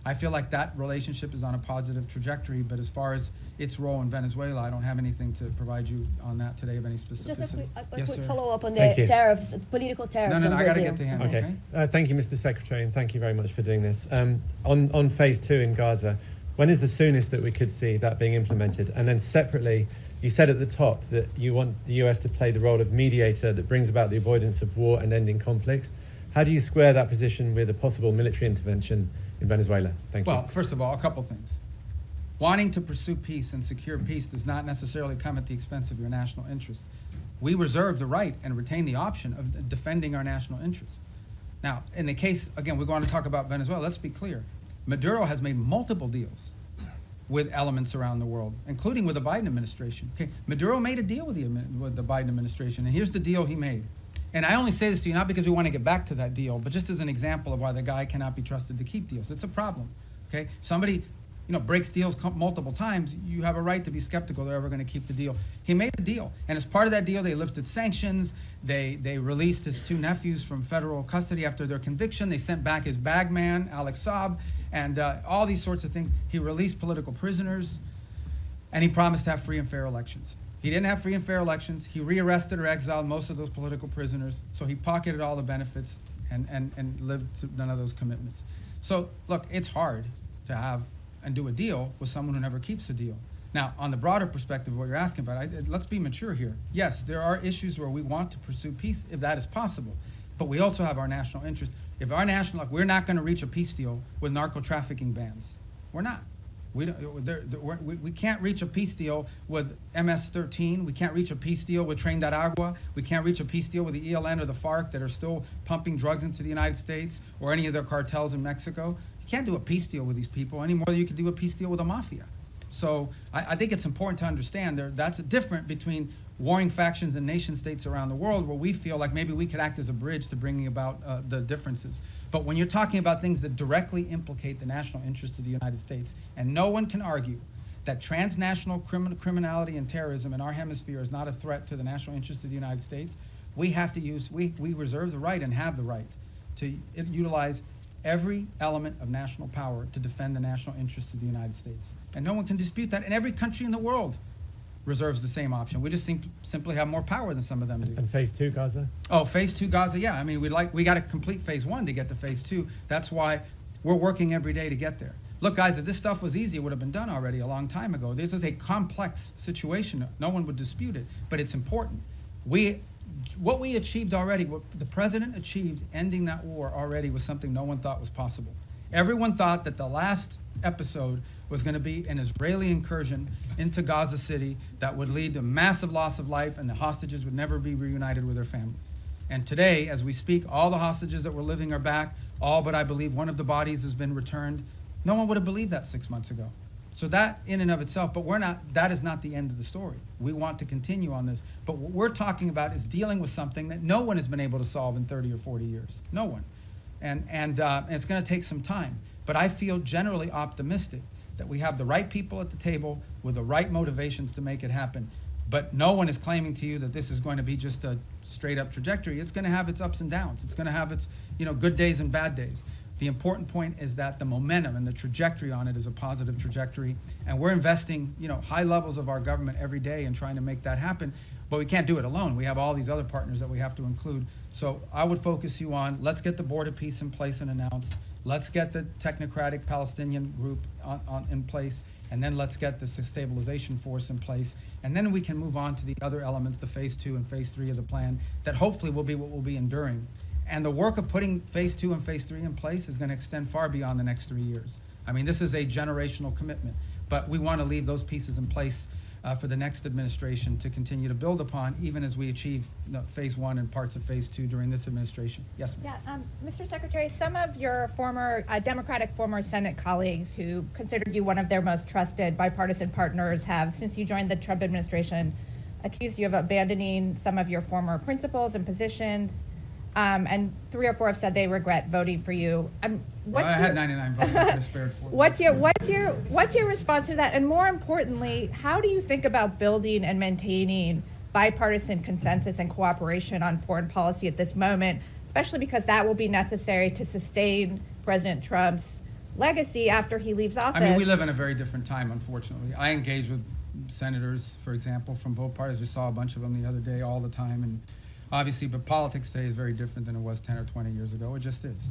I feel like that relationship is on a positive trajectory. But as far as its role in Venezuela, I don't have anything to provide you on that today of any specificity. Just a quick sir. follow-up on the tariffs, political tariffs. No, on I got to Brazil. get to him. Okay. Thank you, Mr. Secretary, and thank you very much for doing this. On phase 2 in Gaza, when is the soonest that we could see that being implemented? And then separately, you said at the top that you want the US to play the role of mediator that brings about the avoidance of war and ending conflicts. How do you square that position with a possible military intervention in Venezuela? Thank you. Well, first of all, a couple things. Wanting to pursue peace and secure peace does not necessarily come at the expense of your national interest. We reserve the right and retain the option of defending our national interest. Now, in the case, again, we're going to talk about Venezuela. Let's be clear. Maduro has made multiple deals with elements around the world, including with the Biden administration. Okay, Maduro made a deal with the Biden administration, and here's the deal he made. And I only say this to you not because we want to get back to that deal, but just as an example of why the guy cannot be trusted to keep deals. It's a problem. Okay, somebody breaks deals multiple times. You have a right to be skeptical they're ever going to keep the deal. He made a deal, and as part of that deal, they lifted sanctions. They released his 2 nephews from federal custody after their conviction. They sent back his bagman, Alex Saab, and all these sorts of things. He released political prisoners, and he promised to have free and fair elections. He didn't have free and fair elections. He rearrested or exiled most of those political prisoners, so he pocketed all the benefits and lived to none of those commitments. So, look, it's hard to have and do a deal with someone who never keeps a deal. Now, on the broader perspective of what you're asking about, let's be mature here. Yes, there are issues where we want to pursue peace if that is possible, but we also have our national interest. If our we're not going to reach a peace deal with narco-trafficking bans. We're not. We can't reach a peace deal with MS-13. We can't reach a peace deal with Tren de Aragua. We can't reach a peace deal with the ELN or the FARC that are still pumping drugs into the United States or any of their cartels in Mexico. You can't do a peace deal with these people any more than you can do a peace deal with the mafia. So I think it's important to understand that's different between warring factions and nation states around the world where we feel like maybe we could act as a bridge to bringing about the differences. But when you're talking about things that directly implicate the national interest of the United States, and no one can argue that transnational criminality and terrorism in our hemisphere is not a threat to the national interest of the United States, we have to use, we reserve the right and have the right to utilize every element of national power to defend the national interest of the United States. And no one can dispute that. And every country in the world reserves the same option. We just simply have more power than some of them do. And phase 2 Gaza? Oh, phase 2 Gaza, yeah. I mean, we got to complete phase 1 to get to phase 2. That's why we're working every day to get there. Look, guys, if this stuff was easy, it would have been done already a long time ago. This is a complex situation. No one would dispute it, but it's important. What we achieved already, what the president achieved ending that war already was something no one thought was possible. Everyone thought that the last episode was going to be an Israeli incursion into Gaza City that would lead to massive loss of life and the hostages would never be reunited with their families. And today, as we speak, all the hostages that were living are back, all but I believe one of the bodies has been returned. No one would have believed that 6 months ago. So that in and of itself, but that is not the end of the story. We want to continue on this. But what we're talking about is dealing with something that no one has been able to solve in 30 or 40 years. No one. And it's going to take some time. But I feel generally optimistic that we have the right people at the table with the right motivations to make it happen. But no one is claiming to you that this is going to be just a straight up trajectory. It's going to have its ups and downs. It's going to have its good days and bad days. The important point is that the momentum and the trajectory on it is a positive trajectory, and we're investing, high levels of our government every day in trying to make that happen. But we can't do it alone. We have all these other partners that we have to include. So I would focus you on, let's get the board of peace in place and announced. Let's get the technocratic Palestinian group in place, and then let's get the stabilization force in place, and then we can move on to the other elements, the phase 2 and phase 3 of the plan, that hopefully will be what will be enduring. And the work of putting phase 2 and phase 3 in place is going to extend far beyond the next 3 years. I mean, this is a generational commitment, but we want to leave those pieces in place for the next administration to continue to build upon, even as we achieve phase 1 and parts of phase 2 during this administration. Yes, ma'am. Yeah, Mr. Secretary, some of your former Democratic former Senate colleagues who considered you one of their most trusted bipartisan partners have, since you joined the Trump administration, accused you of abandoning some of your former principles and positions. And 3 or 4 have said they regret voting for you. Well, I had 99 votes. I could have spared 4. What's your response to that? And more importantly, how do you think about building and maintaining bipartisan consensus and cooperation on foreign policy at this moment, especially because that will be necessary to sustain President Trump's legacy after he leaves office? I mean, we live in a very different time, unfortunately. I engage with senators, for example, from both parties. Just saw a bunch of them the other day all the time, and obviously, but politics today is very different than it was 10 or 20 years ago. It just is.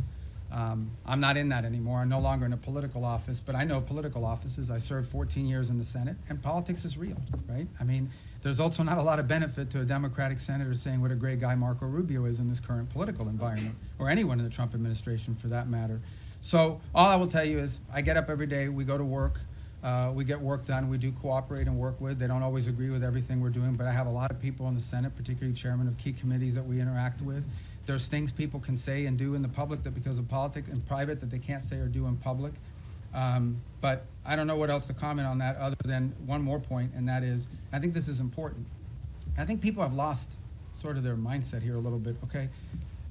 I'm not in that anymore. I'm no longer in a political office, but I know political offices. I served 14 years in the Senate, and politics is real, right? I mean, there's also not a lot of benefit to a Democratic senator saying what a great guy Marco Rubio is in this current political environment, or anyone in the Trump administration for that matter. So all I will tell you is I get up every day, we go to work, we get work done, we do cooperate and work with. They don't always agree with everything we're doing, but I have a lot of people in the Senate, particularly chairmen of key committees that we interact with. There's things people can say and do in the public that because of politics in private that they can't say or do in public. But I don't know what else to comment on that other than one more point, and that is, I think this is important. I think people have lost sort of their mindset here a little bit, okay?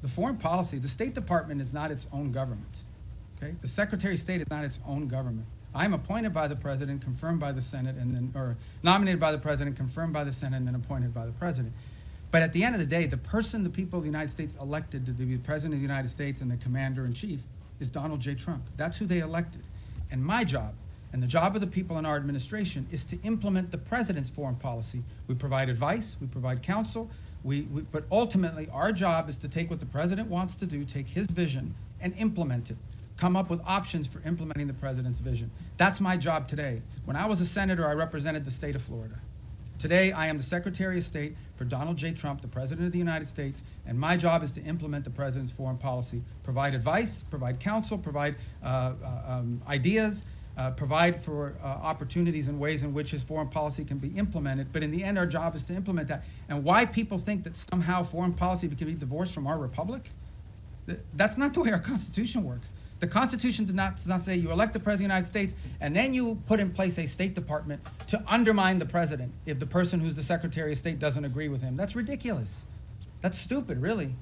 The foreign policy, the State Department is not its own government, okay? The Secretary of State is not its own government. I'm appointed by the president, confirmed by the Senate, and then, or nominated by the president, confirmed by the Senate, and then appointed by the president. But at the end of the day, the person the people of the United States elected to be the president of the United States and the commander-in-chief is Donald J. Trump. That's who they elected. And my job, and the job of the people in our administration, is to implement the president's foreign policy. We provide advice, we provide counsel, but ultimately our job is to take what the president wants to do, take his vision, and implement it. Come up with options for implementing the president's vision. That's my job today. When I was a senator, I represented the state of Florida. Today, I am the Secretary of State for Donald J. Trump, the President of the United States, and my job is to implement the president's foreign policy, provide advice, provide counsel, provide ideas, provide for opportunities and ways in which his foreign policy can be implemented. But in the end, our job is to implement that. And why people think that somehow foreign policy can be divorced from our republic? That's not the way our Constitution works. The Constitution does not say you elect the President of the United States and then you put in place a State Department to undermine the President if the person who's the Secretary of State doesn't agree with him. That's ridiculous. That's stupid, really.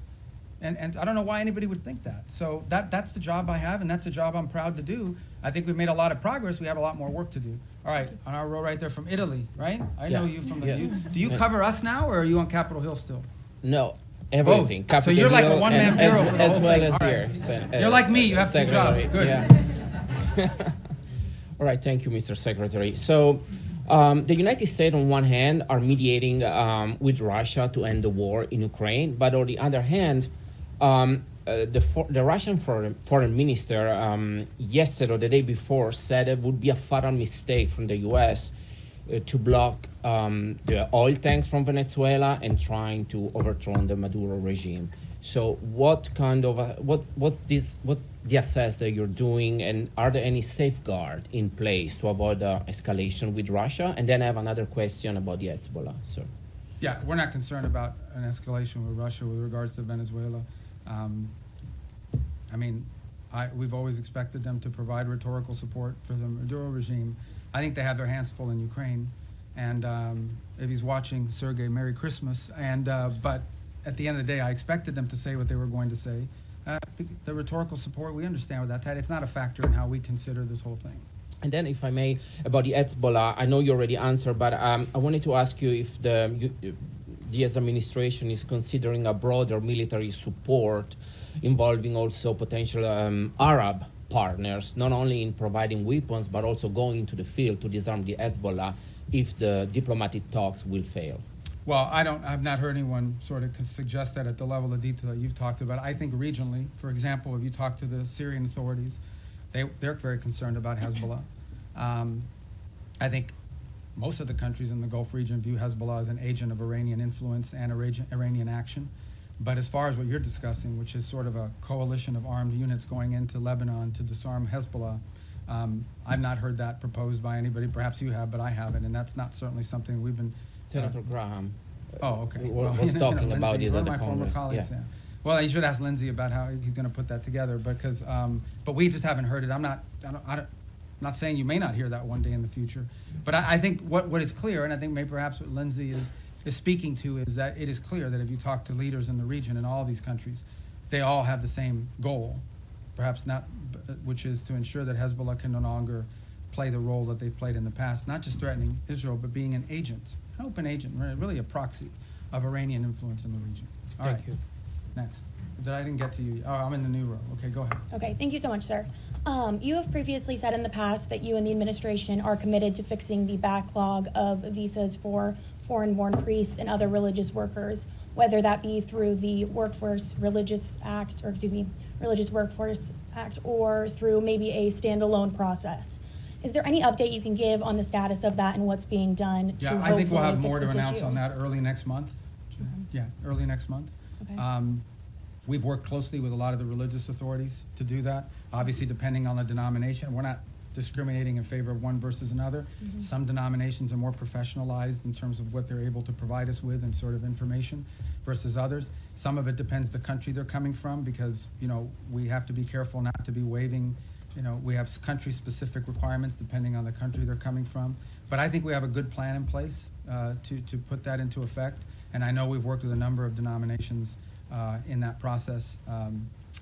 And I don't know why anybody would think that. So that's the job I have, and that's the job I'm proud to do. I think we've made a lot of progress. We have a lot more work to do. All right, on our row right there from Italy, right? I know you from the... Yes. Do you cover us now, or are you on Capitol Hill still? No, everything. Both. So you're like a one-man bureau for the whole well thing. as All here. right. You're like me. You have two jobs. Good. Yeah. All right. Thank you, Mr. Secretary. So the United States, on one hand, are mediating with Russia to end the war in Ukraine, but on the other hand, the Russian foreign minister yesterday or the day before said it would be a fatal mistake from the U.S. To block the oil tanks from Venezuela and trying to overthrow the Maduro regime. So what kind of what's the assess that you're doing, and are there any safeguards in place to avoid escalation with Russia? And then I have another question about the Hezbollah, sir. Yeah, we're not concerned about an escalation with Russia with regards to Venezuela. I mean, we've always expected them to provide rhetorical support for the Maduro regime. I think they have their hands full in Ukraine. And if he's watching, Sergey, Merry Christmas. And but at the end of the day, I expected them to say what they were going to say. The rhetorical support, we understand what that's at. It's not a factor in how we consider this whole thing. And then, if I may, about the Hezbollah, I know you already answered, but I wanted to ask you if the US administration is considering a broader military support involving also potential Arab partners, not only in providing weapons, but also going into the field to disarm the Hezbollah if the diplomatic talks will fail. Well, I've not heard anyone sort of suggest that at the level of detail that you've talked about. I think regionally, for example, if you talk to the Syrian authorities, they're very concerned about Hezbollah. I think most of the countries in the Gulf region view Hezbollah as an agent of Iranian influence and Iranian action. But as far as what you're discussing, which is sort of a coalition of armed units going into Lebanon to disarm Hezbollah, I've not heard that proposed by anybody. Perhaps you have, but I haven't, and that's not certainly something we've been... Senator Graham okay. was talking about this one at the of my former Congress. colleagues, yeah. Well, you should ask Lindsey about how he's going to put that together, because, but we just haven't heard it. I'm not saying you may not hear that one day in the future, but I think what is clear, and I think maybe perhaps what Lindsey is speaking to, is that it is clear that if you talk to leaders in the region in all these countries, they all have the same goal, perhaps not, which is to ensure that Hezbollah can no longer play the role that they've played in the past, not just threatening Israel, but being an agent, an open agent, really a proxy of Iranian influence in the region. Thank you. Next. I didn't get to you. Oh, I'm in the new row. Okay, go ahead. Okay, thank you so much, sir. You have previously said in the past that you and the administration are committed to fixing the backlog of visas for foreign-born priests and other religious workers, whether that be through the Religious Workforce Act, or through maybe a standalone process. Is there any update you can give on the status of that and what's being done to I think we'll have hopefully more to fix this announce issue? on that early next month. Yeah, early next month. Okay. We've worked closely with a lot of the religious authorities to do that. Obviously, depending on the denomination, we're not discriminating in favor of one versus another. Mhm. Some denominations are more professionalized in terms of what they're able to provide us with and sort of information versus others. Some of it depends the country they're coming from, because, we have to be careful not to be waiving, we have country-specific requirements depending on the country they're coming from. But I think we have a good plan in place to put that into effect. And I know we've worked with a number of denominations in that process.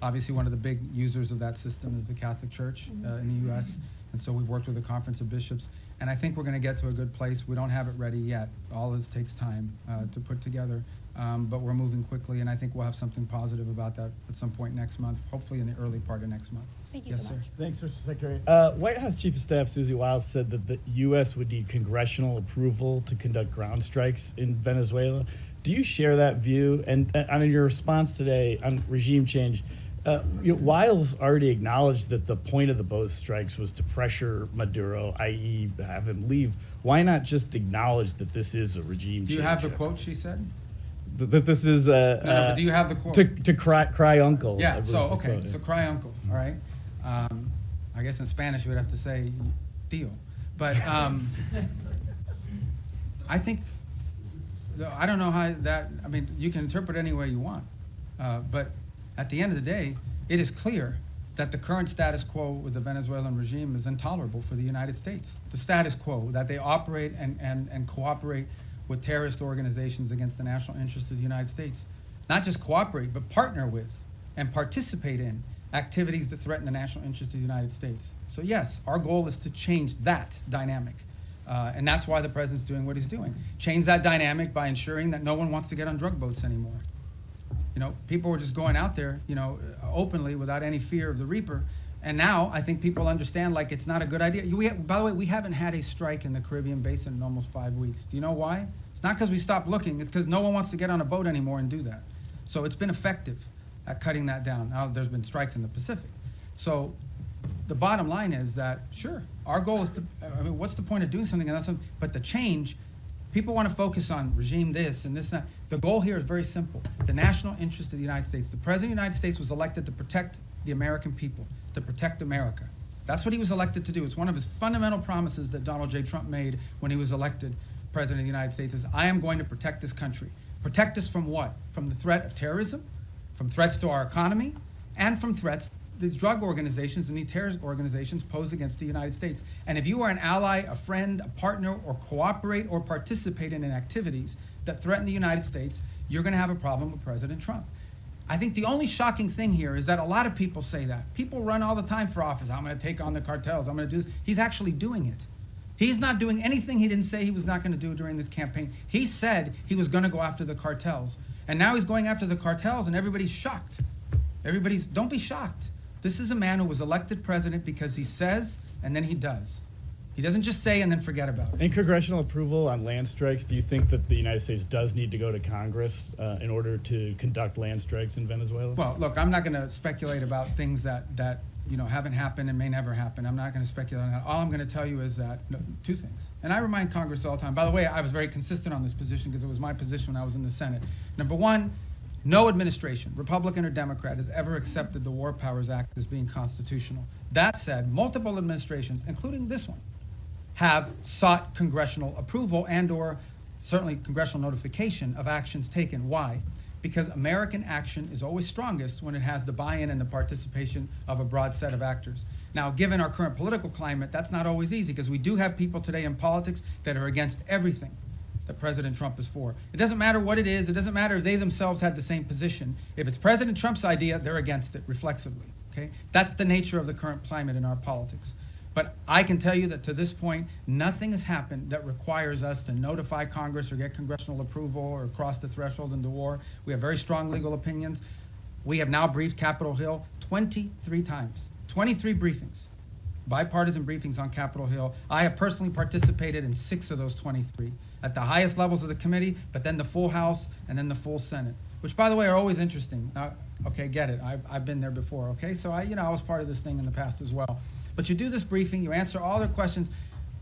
Obviously, one of the big users of that system is the Catholic Church in the U.S., and so we've worked with the Conference of Bishops. And I think we're going to get to a good place. We don't have it ready yet. All this takes time to put together, but we're moving quickly, and I think we'll have something positive about that at some point next month, hopefully in the early part of next month. Thank you yes, so much. sir. Thanks, Mr. Secretary. White House Chief of Staff Susie Wiles said that the U.S. would need congressional approval to conduct ground strikes in Venezuela. Do you share that view? And on your response today on regime change, Wiles already acknowledged that the point of those strikes was to pressure Maduro, i.e. have him leave. Why not just acknowledge that this is a regime change? Do you have the quote she said? That this is no, but do you have the quote? To cry uncle. Yeah, so, the quote. so cry uncle, all right? I guess in Spanish you would have to say tío. But I think, I don't know how that, you can interpret any way you want. But at the end of the day, it is clear that the current status quo with the Venezuelan regime is intolerable for the United States. The status quo, that they operate and cooperate with terrorist organizations against the national interest of the United States. Not just cooperate, but partner with and participate in activities that threaten the national interest of the United States. So yes, our goal is to change that dynamic. And that's why the president's doing what he's doing. Change that dynamic by ensuring that no one wants to get on drug boats anymore. You know, people were just going out there, you know, openly without any fear of the reaper. And now I think people understand, like, it's not a good idea. By the way, we haven't had a strike in the Caribbean basin in almost 5 weeks. Do you know why? It's not because we stopped looking. It's because no one wants to get on a boat anymore and do that. So it's been effective at cutting that down. Now there's been strikes in the Pacific. So the bottom line is that, sure, our goal is to, I mean, what's the point of doing something else? But the change, people want to focus on regime this and this and that. The goal here is very simple. The national interest of the United States. The President of the United States was elected to protect the American people, to protect America. That's what he was elected to do. It's one of his fundamental promises that Donald J. Trump made when he was elected President of the United States is, I am going to protect this country. Protect us from what? From the threat of terrorism, from threats to our economy, and from threats the drug organizations and the terrorist organizations pose against the United States. And if you are an ally, a friend, a partner, or cooperate or participate in activities that threaten the United States, you're going to have a problem with President Trump. I think the only shocking thing here is that a lot of people say that. People run all the time for office. I'm going to take on the cartels. I'm going to do this. He's actually doing it. He's not doing anything he didn't say he was not going to do during this campaign. He said he was going to go after the cartels. And now he's going after the cartels, and everybody's shocked. Don't be shocked. This is a man who was elected president because he says and then he does. He doesn't just say and then forget about it. In congressional approval on land strikes, do you think that the United States does need to go to Congress in order to conduct land strikes in Venezuela? Well, look, I'm not going to speculate about things that you know haven't happened and may never happen. I'm not going to speculate on that. All I'm going to tell you is that two things. And I remind Congress all the time. By the way, I was very consistent on this position because it was my position when I was in the Senate. Number one, no administration, Republican or Democrat, has ever accepted the War Powers Act as being constitutional. That said, multiple administrations, including this one, have sought congressional approval and or certainly congressional notification of actions taken. Why? Because American action is always strongest when it has the buy-in and the participation of a broad set of actors. Now, given our current political climate, that's not always easy because we do have people today in politics that are against everything that President Trump is for. It doesn't matter what it is. It doesn't matter if they themselves had the same position. If it's President Trump's idea, they're against it reflexively, okay? That's the nature of the current climate in our politics. But I can tell you that to this point, nothing has happened that requires us to notify Congress or get congressional approval or cross the threshold into war. We have very strong legal opinions. We have now briefed Capitol Hill 23 times, 23 briefings, bipartisan briefings on Capitol Hill. I have personally participated in 6 of those 23 at the highest levels of the committee, but then the full House and then the full Senate, which, by the way, are always interesting. Now, okay, get it. I've been there before, okay? So I was part of this thing in the past as well. But you do this briefing, you answer all their questions,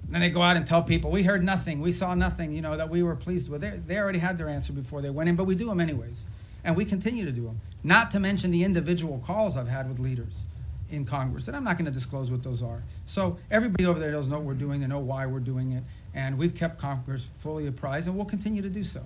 and then they go out and tell people, we heard nothing, we saw nothing, you know, that we were pleased with. They already had their answer before they went in, but we do them anyways. And we continue to do them. Not to mention the individual calls I've had with leaders in Congress, and I'm not going to disclose what those are. So everybody over there does know what we're doing, they know why we're doing it, and we've kept Congress fully apprised, and we'll continue to do so.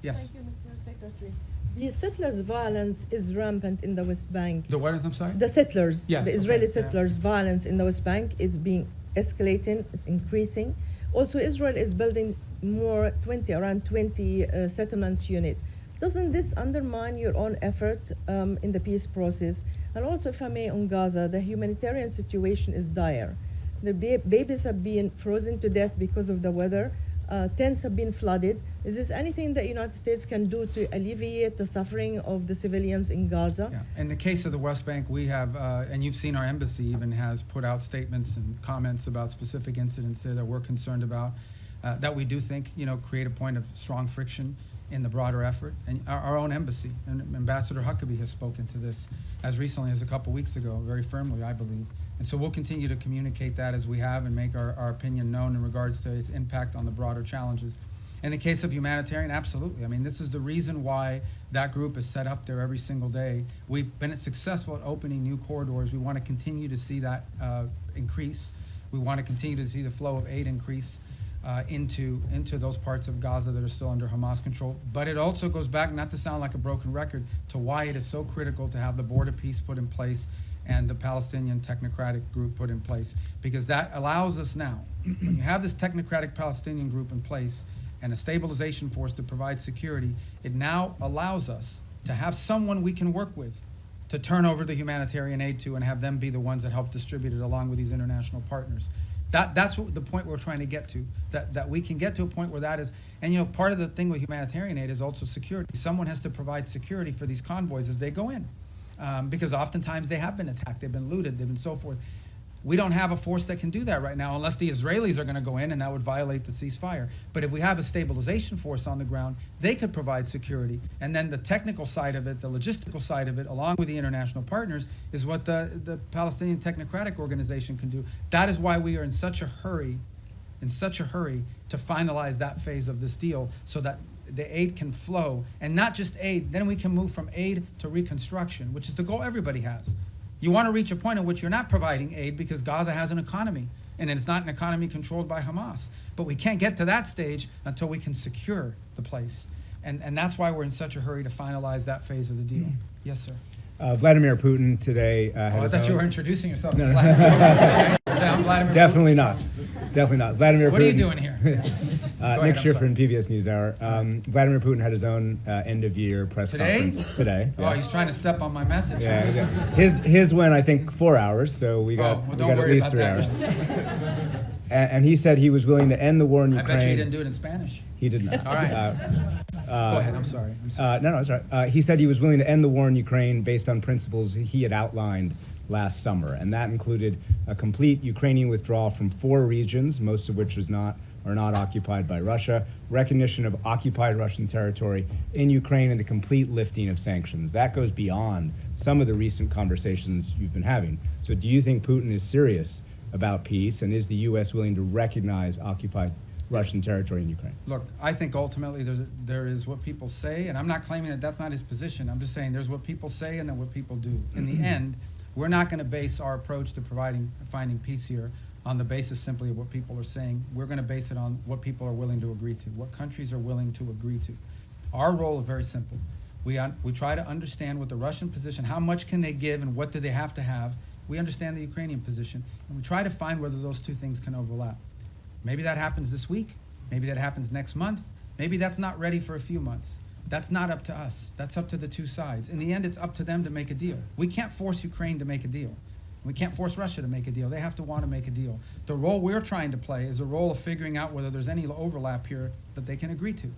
Yes? Thank you, Mr. Secretary. The settlers' violence is rampant in the West Bank. The what is, I'm sorry? The settlers, yes, the Israeli okay, settlers' violence in the West Bank is being escalating, is increasing. Also, Israel is building around 20 settlements unit. Doesn't this undermine your own effort in the peace process? And also, if I may, on Gaza, the humanitarian situation is dire. The babies have been frozen to death because of the weather. Tents have been flooded. Is this anything that the United States can do to alleviate the suffering of the civilians in Gaza? Yeah. In the case of the West Bank, we have, and you've seen our embassy even has put out statements and comments about specific incidents there that we're concerned about, that we do think, create a point of strong friction in the broader effort. And our own embassy, and Ambassador Huckabee has spoken to this as recently as a couple weeks ago, very firmly, I believe. And so we'll continue to communicate that as we have and make our opinion known in regards to its impact on the broader challenges. In the case of humanitarian, absolutely. I mean, this is the reason why that group is set up there every single day. We've been successful at opening new corridors. We want to continue to see that increase. We want to continue to see the flow of aid increase into those parts of Gaza that are still under Hamas control. But it also goes back, not to sound like a broken record, to why it is so critical to have the border peace put in place and the Palestinian technocratic group put in place, because that allows us now, when you have this technocratic Palestinian group in place and a stabilization force to provide security, it now allows us to have someone we can work with to turn over the humanitarian aid to and have them be the ones that help distribute it along with these international partners. That's what the point we're trying to get to, that we can get to a point where that is, and you know, part of the thing with humanitarian aid is also security. Someone has to provide security for these convoys as they go in, because oftentimes they have been attacked, they've been looted, they've been so forth. We don't have a force that can do that right now unless the Israelis are going to go in, and that would violate the ceasefire. But if we have a stabilization force on the ground, they could provide security. And then the technical side of it, the logistical side of it, along with the international partners, is what the Palestinian Technocratic Organization can do. That is why we are in such a hurry to finalize that phase of this deal, so that the aid can flow. And not just aid, then we can move from aid to reconstruction, which is the goal everybody has. You want to reach a point in which you're not providing aid because Gaza has an economy, and it's not an economy controlled by Hamas. But we can't get to that stage until we can secure the place. And that's why we're in such a hurry to finalize that phase of the deal. Yes, sir. Vladimir Putin today I thought you were introducing yourself. No, no. Vladimir. Okay, I'm Vladimir Definitely Putin. not. Definitely not. Vladimir So what Putin. are you doing here? Nick Schiffer in PBS NewsHour. Vladimir Putin had his own end-of-year press conference today. Oh, he's trying to step on my message. Yeah, his went, I think, 4 hours, so we got at least 3 hours. And he said he was willing to end the war in Ukraine. I bet you he didn't do it in Spanish. He did not. All right. Go ahead. I'm sorry. No, it's all right. He said he was willing to end the war in Ukraine based on principles he had outlined last summer, and that included a complete Ukrainian withdrawal from 4 regions, most of which are not occupied by Russia, recognition of occupied Russian territory in Ukraine, and the complete lifting of sanctions. That goes beyond some of the recent conversations you've been having. So do you think Putin is serious about peace, and is the U.S. willing to recognize occupied Russian territory in Ukraine? Look, I think ultimately there is what people say, and I'm not claiming that that's not his position. I'm just saying there's what people say and then what people do. In the end, we're not going to base our approach to finding peace here on the basis simply of what people are saying. We're going to base it on what people are willing to agree to, what countries are willing to agree to. Our role is very simple. We try to understand what the Russian position, how much can they give and what do they have to have. We understand the Ukrainian position, and we try to find whether those two things can overlap. Maybe that happens this week, maybe that happens next month, maybe that's not ready for a few months. That's not up to us. That's up to the two sides. In the end, it's up to them to make a deal. We can't force Ukraine to make a deal. We can't force Russia to make a deal. They have to want to make a deal. The role we're trying to play is a role of figuring out whether there's any overlap here that they can agree to.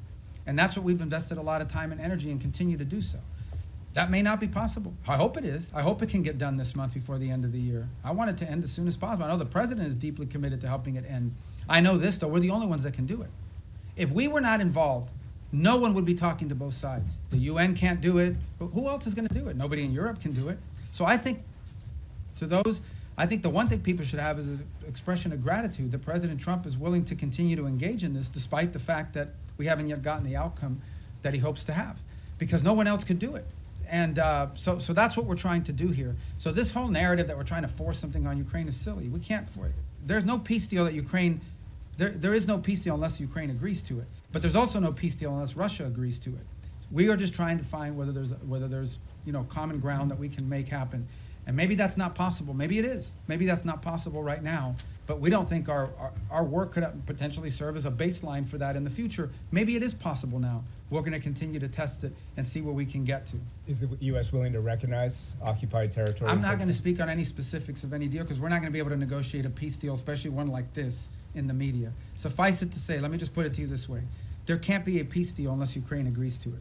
And that's what we've invested a lot of time and energy and continue to do so. That may not be possible. I hope it is. I hope it can get done this month before the end of the year. I want it to end as soon as possible. I know the president is deeply committed to helping it end. I know this, though, we're the only ones that can do it. If we were not involved, no one would be talking to both sides. The UN can't do it, but who else is going to do it? Nobody in Europe can do it. So I think I think the one thing people should have is an expression of gratitude that President Trump is willing to continue to engage in this despite the fact that we haven't yet gotten the outcome that he hopes to have, because no one else could do it. And so that's what we're trying to do here. So this whole narrative that we're trying to force something on Ukraine is silly. We can't force it. There's no peace deal that Ukraine, there is no peace deal unless Ukraine agrees to it. But there's also no peace deal unless Russia agrees to it. We are just trying to find whether there's common ground that we can make happen. And maybe that's not possible. Maybe it is. Maybe that's not possible right now. But we don't think our work could potentially serve as a baseline for that in the future. Maybe it is possible now. We're going to continue to test it and see where we can get to. Is the U.S. willing to recognize occupied territory? I'm not going to speak on any specifics of any deal because we're not going to be able to negotiate a peace deal, especially one like this, in the media. Suffice it to say, let me just put it to you this way. There can't be a peace deal unless Ukraine agrees to it.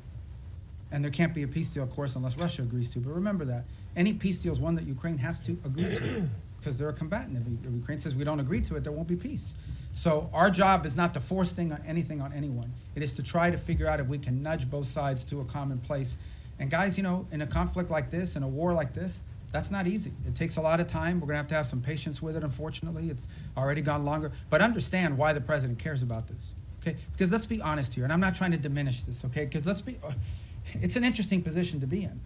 And there can't be a peace deal, of course, unless Russia agrees to it. But remember that. Any peace deal is one that Ukraine has to agree to because they're a combatant. If Ukraine says we don't agree to it, there won't be peace. So our job is not to force anything on anyone. It is to try to figure out if we can nudge both sides to a common place. And guys, in a conflict like this, in a war like this, that's not easy. It takes a lot of time. We're going to have some patience with it, unfortunately. It's already gone longer. But understand why the president cares about this, okay? Because let's be honest here, and I'm not trying to diminish this, okay? Because it's an interesting position to be in.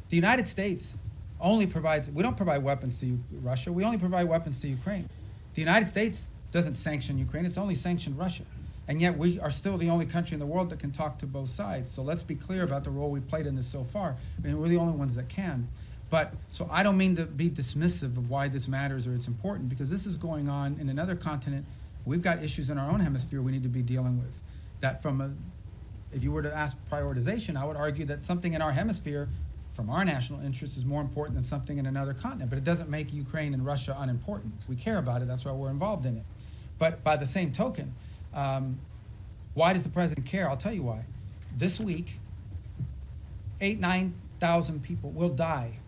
The United States only provides, we don't provide weapons to Russia, we only provide weapons to Ukraine. The United States doesn't sanction Ukraine, it's only sanctioned Russia. And yet we are still the only country in the world that can talk to both sides. So let's be clear about the role we've played in this so far. I mean, we're the only ones that can. But, so I don't mean to be dismissive of why this matters or it's important, because this is going on in another continent. We've got issues in our own hemisphere we need to be dealing with. That if you were to ask prioritization, I would argue that something in our hemisphere from our national interest is more important than something in another continent, but it doesn't make Ukraine and Russia unimportant. We care about it, that's why we're involved in it. But by the same token, why does the president care? I'll tell you why. This week, 9,000 people will die,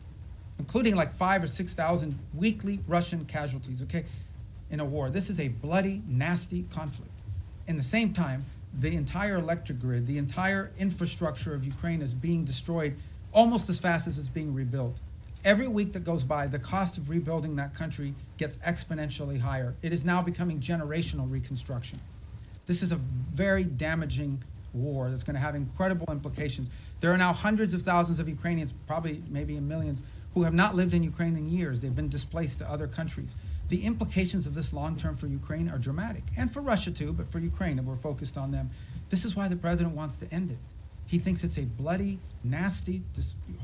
including like 5,000 or 6,000 weekly Russian casualties, okay, in a war. This is a bloody, nasty conflict. In the same time, the entire electric grid, the entire infrastructure of Ukraine is being destroyed almost as fast as it's being rebuilt. Every week that goes by, the cost of rebuilding that country gets exponentially higher. It is now becoming generational reconstruction. This is a very damaging war that's going to have incredible implications. There are now hundreds of thousands of Ukrainians, probably maybe in millions, who have not lived in Ukraine in years. They've been displaced to other countries. The implications of this long term for Ukraine are dramatic, and for Russia too, but for Ukraine, and we're focused on them. This is why the president wants to end it. He thinks it's a bloody, nasty,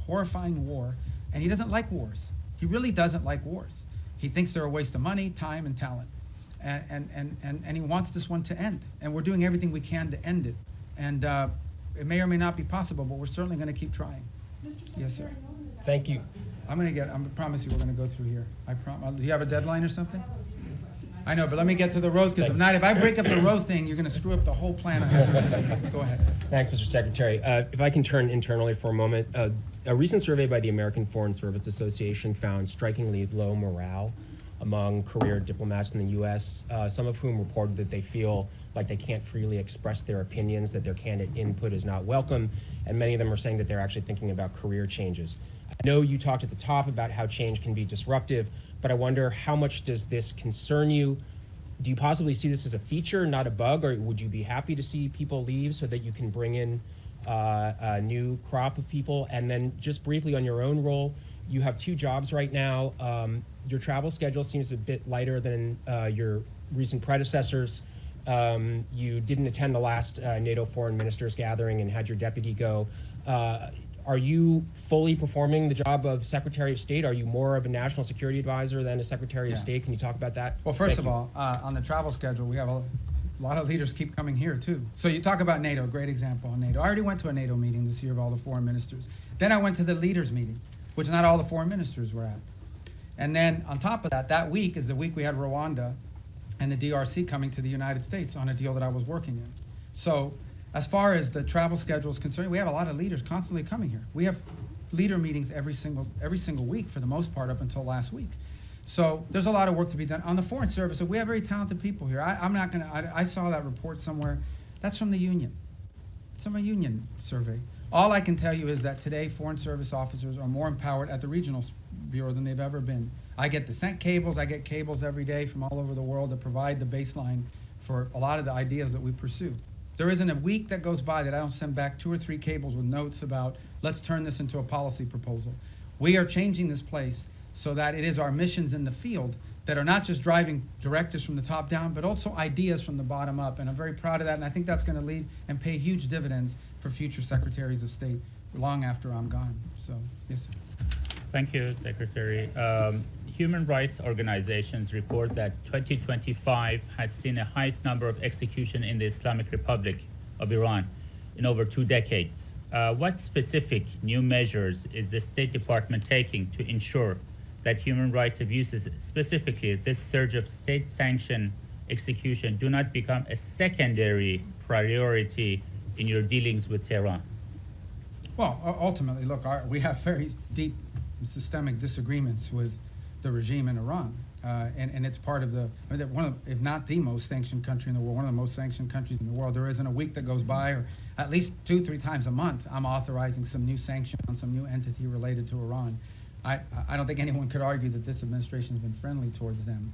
horrifying war, and he doesn't like wars. He really doesn't like wars. He thinks they're a waste of money, time, and talent. And he wants this one to end. And we're doing everything we can to end it. And it may or may not be possible, but we're certainly going to keep trying. Yes, sir. Thank you. I promise you we're going to go through here. I promise. Do you have a deadline or something? I know, but let me get to the roads, because if not, if I break up the road thing, you're going to screw up the whole plan I have for today. Go ahead. Thanks, Mr. Secretary. If I can turn internally for a moment, a recent survey by the American Foreign Service Association found strikingly low morale among career diplomats in the U.S., some of whom reported that they feel like they can't freely express their opinions, that their candidate input is not welcome, and many of them are saying that they're actually thinking about career changes. I know you talked at the top about how change can be disruptive, but I wonder, how much does this concern you? Do you possibly see this as a feature, not a bug, or would you be happy to see people leave so that you can bring in a new crop of people? And then just briefly on your own role, you have 2 jobs right now. Your travel schedule seems a bit lighter than your recent predecessors. You didn't attend the last NATO foreign ministers gathering and had your deputy go. Are you fully performing the job of Secretary of State? Are you more of a national security advisor than a Secretary of State? Can you talk about that? Well, first of all, on the travel schedule, we have a lot of leaders keep coming here too. So you talk about NATO, great example on NATO. I already went to a NATO meeting this year of all the foreign ministers. Then I went to the leaders meeting, which not all the foreign ministers were at. And then on top of that, that week is the week we had Rwanda and the DRC coming to the United States on a deal that I was working in. So as far as the travel schedule is concerned, we have a lot of leaders constantly coming here. We have leader meetings every single week for the most part up until last week. So there's a lot of work to be done. On the Foreign Service, we have very talented people here. I saw that report somewhere. That's from the union. It's from a union survey. All I can tell you is that today Foreign Service officers are more empowered at the regional bureau than they've ever been. I get descent cables. I get cables every day from all over the world that provide the baseline for a lot of the ideas that we pursue. There isn't a week that goes by that I don't send back 2 or 3 cables with notes about, let's turn this into a policy proposal. We are changing this place so that it is our missions in the field that are not just driving directives from the top down, but also ideas from the bottom up. And I'm very proud of that, and I think that's going to lead and pay huge dividends for future secretaries of state long after I'm gone. So, yes, sir. Thank you, Secretary. Human rights organizations report that 2025 has seen the highest number of executions in the Islamic Republic of Iran in over 2 decades. What specific new measures is the State Department taking to ensure that human rights abuses, specifically this surge of state-sanctioned execution, do not become a secondary priority in your dealings with Tehran? Well, ultimately, look, we have very deep systemic disagreements with the regime in Iran, and it's part of one of, if not the most sanctioned country in the world, one of the most sanctioned countries in the world. There isn't a week that goes by, or at least 2-3 times a month, I'm authorizing some new sanction on some new entity related to Iran. I don't think anyone could argue that this administration has been friendly towards them.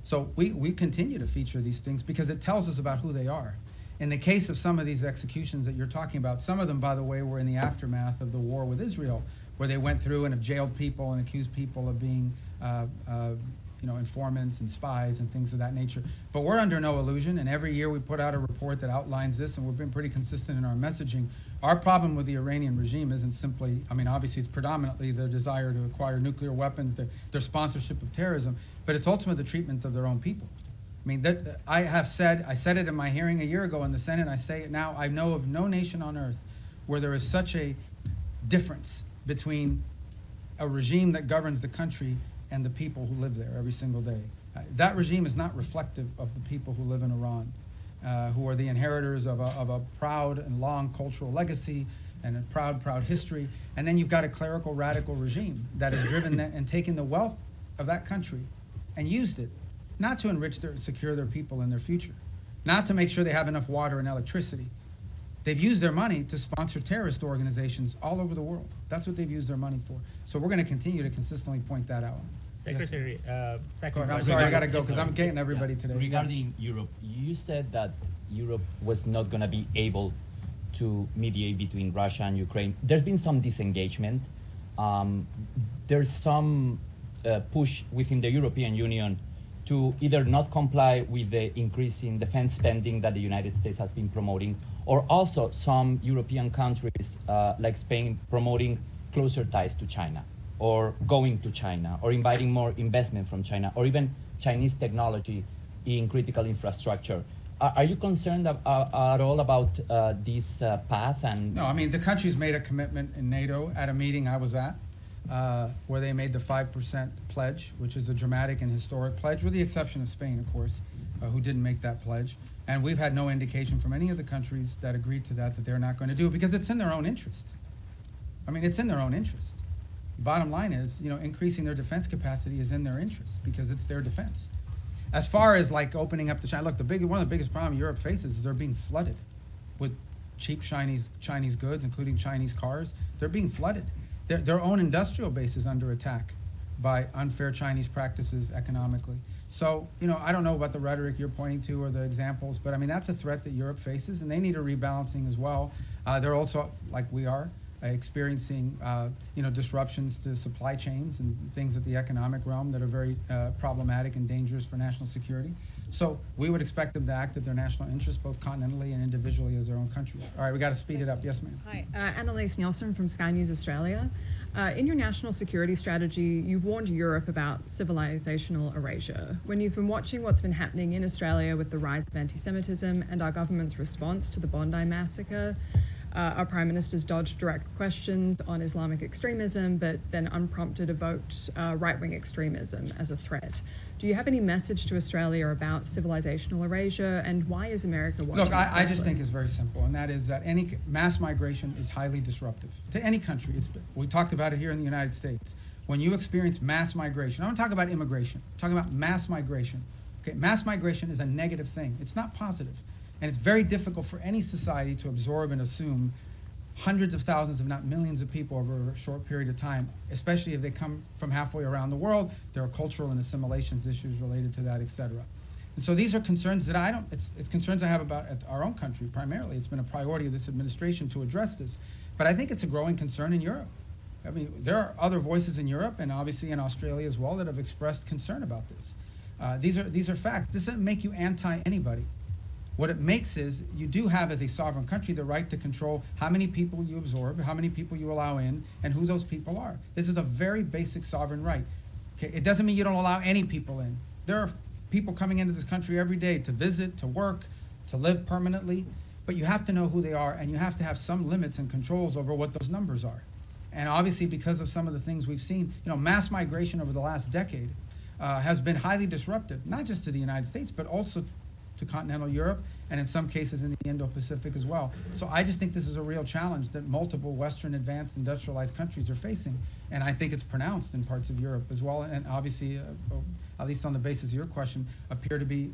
So we continue to feature these things because it tells us about who they are. In the case of some of these executions that you're talking about, some of them, by the way, were in the aftermath of the war with Israel, where they went through and have jailed people and accused people of being, informants and spies and things of that nature. But we're under no illusion, and every year we put out a report that outlines this, and we've been pretty consistent in our messaging. Our problem with the Iranian regime isn't simply, obviously it's predominantly their desire to acquire nuclear weapons, their sponsorship of terrorism, but it's ultimately the treatment of their own people. I said it in my hearing a year ago in the Senate, I say it now, I know of no nation on earth where there is such a difference between a regime that governs the country and the people who live there every single day. That regime is not reflective of the people who live in Iran, who are the inheritors of a proud and long cultural legacy and a proud history. And then you've got a clerical radical regime that has driven and taken the wealth of that country and used it not to enrich secure their people and their future, not to make sure they have enough water and electricity. They've used their money to sponsor terrorist organizations all over the world. That's what they've used their money for. So we're going to continue to consistently point that out. Secretary, second. I'm sorry, I got to go because I'm getting everybody today. Regarding Europe, you said that Europe was not going to be able to mediate between Russia and Ukraine. There's been some disengagement. There's some push within the European Union to either not comply with the increase in defense spending that the United States has been promoting, or also some European countries like Spain promoting closer ties to China, or going to China, or inviting more investment from China, or even Chinese technology in critical infrastructure. Are you concerned at all about this path? And no, the countries made a commitment in NATO at a meeting I was at, where they made the 5% pledge, which is a dramatic and historic pledge, with the exception of Spain, of course, who didn't make that pledge. And we've had no indication from any of the countries that agreed to that they're not going to do it, because it's in their own interest. It's in their own interest. Bottom line is, increasing their defense capacity is in their interest because it's their defense. As far as opening up to China, look, one of the biggest problems Europe faces is they're being flooded with cheap Chinese goods, including Chinese cars. They're being flooded. Their own industrial base is under attack by unfair Chinese practices economically. So, I don't know about the rhetoric you're pointing to or the examples, but that's a threat that Europe faces, and they need a rebalancing as well. They're also, like we are, experiencing disruptions to supply chains and things at the economic realm that are very problematic and dangerous for national security. So we would expect them to act at their national interests, both continentally and individually as their own countries. All right, we got to speed it up. Yes, ma'am. Hi, Annalise Nielsen from Sky News Australia. In your national security strategy, you've warned Europe about civilizational erasure. When you've been watching what's been happening in Australia with the rise of anti-Semitism and our government's response to the Bondi massacre, our Prime Minister's dodged direct questions on Islamic extremism, but then unprompted evoked right-wing extremism as a threat. Do you have any message to Australia about civilizational erasure, and why is America watching? Look, I just think it's very simple, and that is that any mass migration is highly disruptive to any country. We talked about it here in the United States. When you experience mass migration, I don't talk about immigration, I'm talking about mass migration. Okay, mass migration is a negative thing. It's not positive. And it's very difficult for any society to absorb and assume hundreds of thousands, if not millions of people over a short period of time, especially if they come from halfway around the world. There are cultural and assimilations issues related to that, et cetera. And so these are concerns that it's concerns I have about our own country primarily. It's been a priority of this administration to address this. But I think it's a growing concern in Europe. There are other voices in Europe and obviously in Australia as well that have expressed concern about this. These are facts. This doesn't make you anti-anybody. What it makes is you do have, as a sovereign country, the right to control how many people you absorb, how many people you allow in, and who those people are. This is a very basic sovereign right. Okay? It doesn't mean you don't allow any people in. There are people coming into this country every day to visit, to work, to live permanently, but you have to know who they are, and you have to have some limits and controls over what those numbers are. And obviously, because of some of the things we've seen, mass migration over the last decade has been highly disruptive, not just to the United States, but also to continental Europe, and in some cases in the Indo-Pacific as well. So I just think this is a real challenge that multiple Western advanced industrialized countries are facing, and I think it's pronounced in parts of Europe as well, and obviously, at least on the basis of your question, appear to be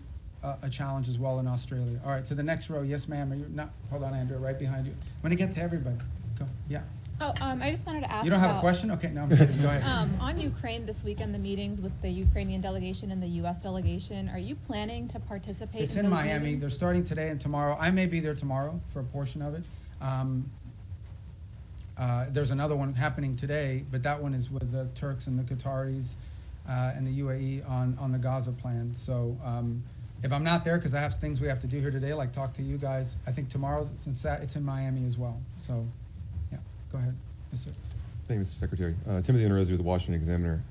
a challenge as well in Australia. All right, to the next row. Yes, ma'am. Hold on, Andrea, right behind you. I'm going to get to everybody. Go. Yeah. Oh, I just wanted to ask. You don't have a question? Okay, no, I'm kidding. Go ahead. On Ukraine this weekend, the meetings with the Ukrainian delegation and the U.S. delegation, are you planning to participate? It's in in those Miami. meetings? They're starting today and tomorrow. I may be there tomorrow for a portion of it. There's another one happening today, but that one is with the Turks and the Qataris and the UAE on the Gaza plan. So if I'm not there, because I have things we have to do here today, like talk to you guys, I think tomorrow, since that, it's in Miami as well. So, yeah, go ahead. Yes, sir. Thank you, Mr. Secretary. Timothy Unrose with the Washington Examiner.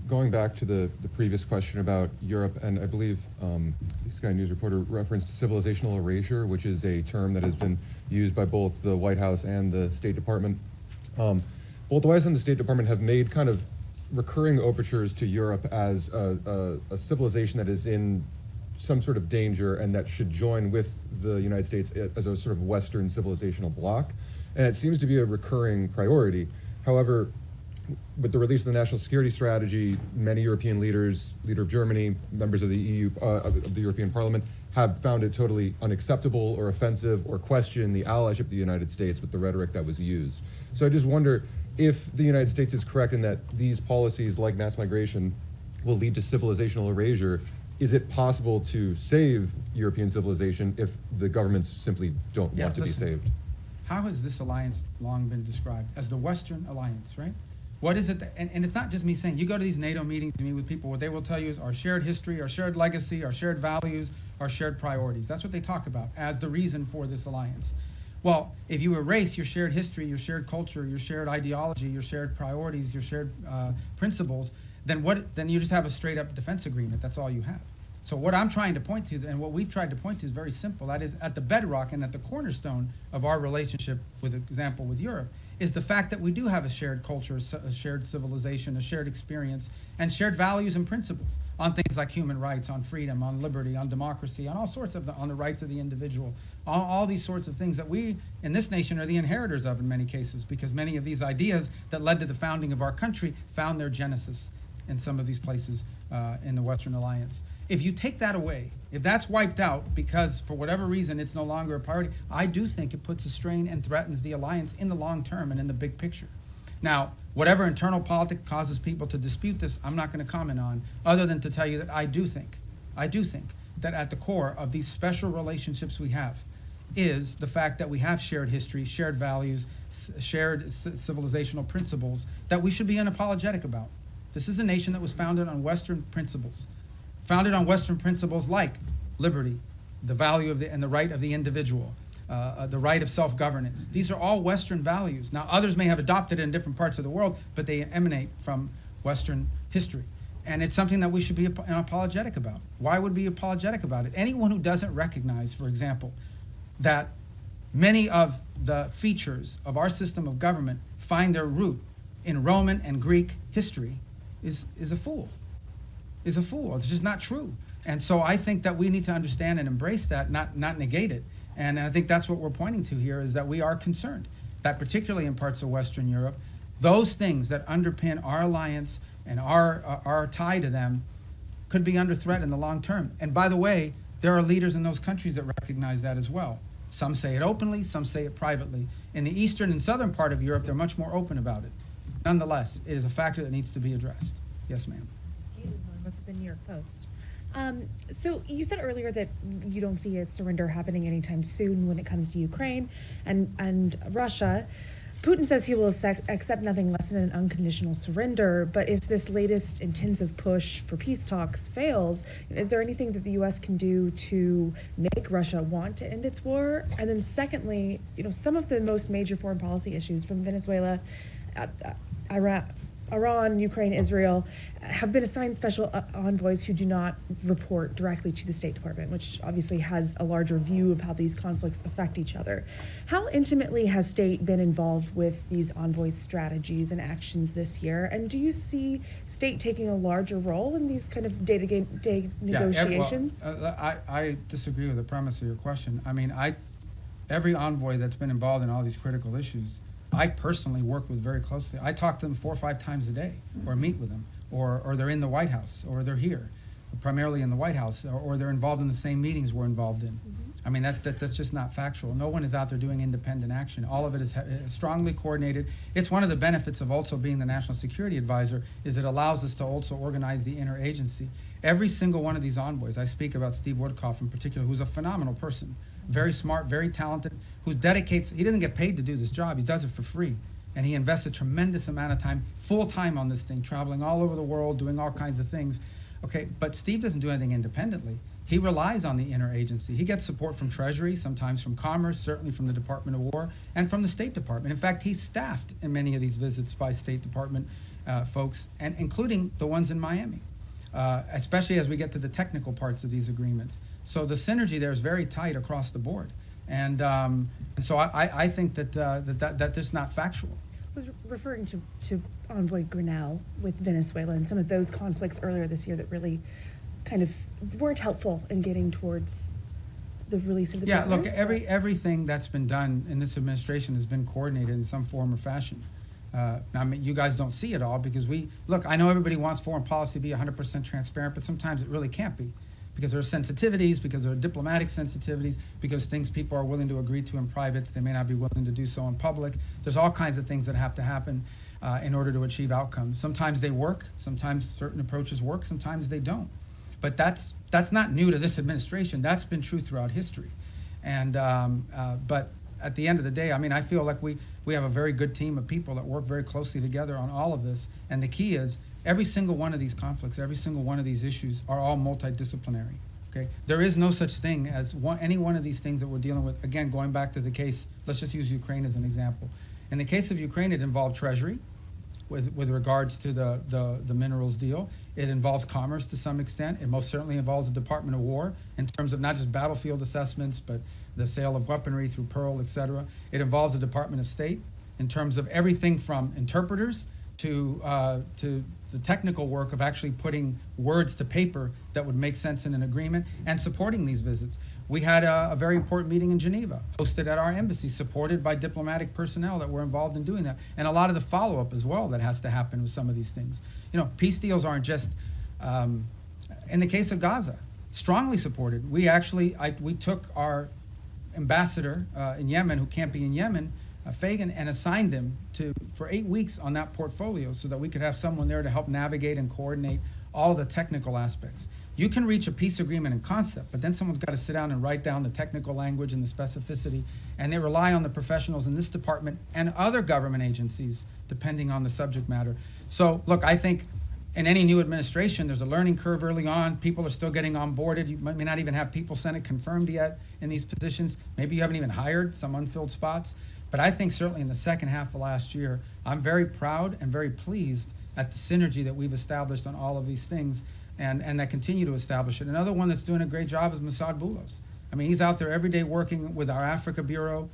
Going back to the previous question about Europe, and I believe the Sky News reporter referenced civilizational erasure, which is a term that has been used by both the White House and the State Department. Both the White House and the State Department have made kind of recurring overtures to Europe as a civilization that is in some sort of danger and that should join with the United States as a sort of Western civilizational bloc. And it seems to be a recurring priority. However, with the release of the National Security Strategy, many European leaders, leader of Germany, members of the EU, of the European Parliament, have found it totally unacceptable or offensive or question the allyship of the United States with the rhetoric that was used. So I just wonder if the United States is correct in that these policies like mass migration will lead to civilizational erasure. Is it possible to save European civilization if the governments simply don't want to be saved? How has this alliance long been described? As the Western alliance, right? What is it that, and it's not just me saying, you go to these NATO meetings, you meet with people, what they will tell you is our shared history, our shared legacy, our shared values, our shared priorities. That's what they talk about as the reason for this alliance. Well, if you erase your shared history, your shared culture, your shared ideology, your shared priorities, your shared principles, then you just have a straight up defense agreement. That's all you have. So what I'm trying to point to, and what we've tried to point to, is very simple. That is, at the bedrock and at the cornerstone of our relationship, for example, with Europe, is the fact that we do have a shared culture, a shared civilization, a shared experience, and shared values and principles on things like human rights, on freedom, on liberty, on democracy, on all sorts of on the rights of the individual, on all these sorts of things that we in this nation are the inheritors of in many cases, because many of these ideas that led to the founding of our country found their genesis in some of these places in the Western Alliance. If you take that away, if that's wiped out because for whatever reason it's no longer a priority, I do think it puts a strain and threatens the alliance in the long term and in the big picture. Now, whatever internal politics causes people to dispute this, I'm not going to comment on, other than to tell you that I do think that at the core of these special relationships we have is the fact that we have shared history, shared values, shared civilizational principles that we should be unapologetic about. This is a nation that was founded on Western principles. Founded on Western principles like liberty, the value of and the right of the individual, the right of self-governance. These are all Western values. Now, others may have adopted it in different parts of the world, but they emanate from Western history. And it's something that we should be unapologetic about. Why would we be apologetic about it? Anyone who doesn't recognize, for example, that many of the features of our system of government find their root in Roman and Greek history is a fool. Is a fool. It's just not true. And so I think that we need to understand and embrace that, not negate it. And I think that's what we're pointing to here, is that we are concerned that particularly in parts of Western Europe, those things that underpin our alliance and our tie to them could be under threat in the long term. And by the way, there are leaders in those countries that recognize that as well. Some say it openly, some say it privately. In the eastern and southern part of Europe, they're much more open about it. Nonetheless, it is a factor that needs to be addressed. Yes, ma'am. Was the New York Post. So you said earlier that you don't see a surrender happening anytime soon when it comes to Ukraine and Russia. Putin says he will accept nothing less than an unconditional surrender, but if this latest intensive push for peace talks fails, is there anything that the U.S. can do to make Russia want to end its war? And then secondly, some of the most major foreign policy issues from Venezuela, Iran, Ukraine, Israel, have been assigned special envoys who do not report directly to the State Department, which obviously has a larger view of how these conflicts affect each other. How intimately has State been involved with these envoys' strategies and actions this year? And do you see State taking a larger role in these kind of day-to-day negotiations? I disagree with the premise of your question. I mean, every envoy that's been involved in all these critical issues, I personally work with very closely. I talk to them 4 or 5 times a day, or meet with them, or they're in the White House, or they're here, primarily in the White House, or they're involved in the same meetings we're involved in. I mean, that's just not factual. No one is out there doing independent action. All of it is strongly coordinated. It's one of the benefits of also being the National Security Advisor, is it allows us to also organize the interagency. Every single one of these envoys, I speak about Steve Woodcock in particular, who's a phenomenal person, very smart, very talented, who dedicates, he doesn't get paid to do this job, he does it for free. And he invested tremendous amount of time, full time on this thing, traveling all over the world, doing all kinds of things. Okay, but Steve doesn't do anything independently. He relies on the interagency. He gets support from Treasury, sometimes from Commerce, certainly from the Department of War, and from the State Department. In fact, he's staffed in many of these visits by State Department folks, and including the ones in Miami, especially as we get to the technical parts of these agreements. So the synergy there is very tight across the board. And so I think that is not factual. I was referring to Envoy Grinnell with Venezuela and some of those conflicts earlier this year that really kind of weren't helpful in getting towards the release of the prisoners. Yeah, look, everything that's been done in this administration has been coordinated in some form or fashion. I mean, you guys don't see it all because look, I know everybody wants foreign policy to be 100% transparent, but sometimes it really can't be because there are sensitivities, because there are diplomatic sensitivities, because things people are willing to agree to in private, they may not be willing to do so in public. There's all kinds of things that have to happen in order to achieve outcomes. Sometimes they work, sometimes certain approaches work, sometimes they don't. But that's not new to this administration. That's been true throughout history. And but at the end of the day, I mean, I feel like we have a very good team of people that work very closely together on all of this. And the key is every single one of these conflicts, every single one of these issues are all multidisciplinary. Okay, there is no such thing as any one of these things that we're dealing with. Again, going back to the case, let's just use Ukraine as an example. In the case of Ukraine, it involved Treasury with regards to the minerals deal. It involves Commerce to some extent. It most certainly involves the Department of War in terms of not just battlefield assessments, but the sale of weaponry through Pearl, et cetera. It involves the Department of State in terms of everything from interpreters to the technical work of actually putting words to paper that would make sense in an agreement and supporting these visits. We had a very important meeting in Geneva, hosted at our embassy, supported by diplomatic personnel that were involved in doing that, and a lot of the follow-up as well that has to happen with some of these things. You know, peace deals aren't just, in the case of Gaza, strongly supported. We actually, we took our ambassador in Yemen, who can't be in Yemen, Fagan, and assigned him for 8 weeks on that portfolio so that we could have someone there to help navigate and coordinate all of the technical aspects. You can reach a peace agreement in concept, but then someone's got to sit down and write down the technical language and the specificity, and they rely on the professionals in this department and other government agencies, depending on the subject matter. So, look, I think in any new administration, there's a learning curve early on. People are still getting onboarded. You may not even have people Senate confirmed yet in these positions. Maybe you haven't even hired some unfilled spots. But I think certainly in the second half of last year, I'm very proud and very pleased at the synergy that we've established on all of these things and that continue to establish it. Another one that's doing a great job is Mossad Boulos. I mean, he's out there every day working with our Africa Bureau.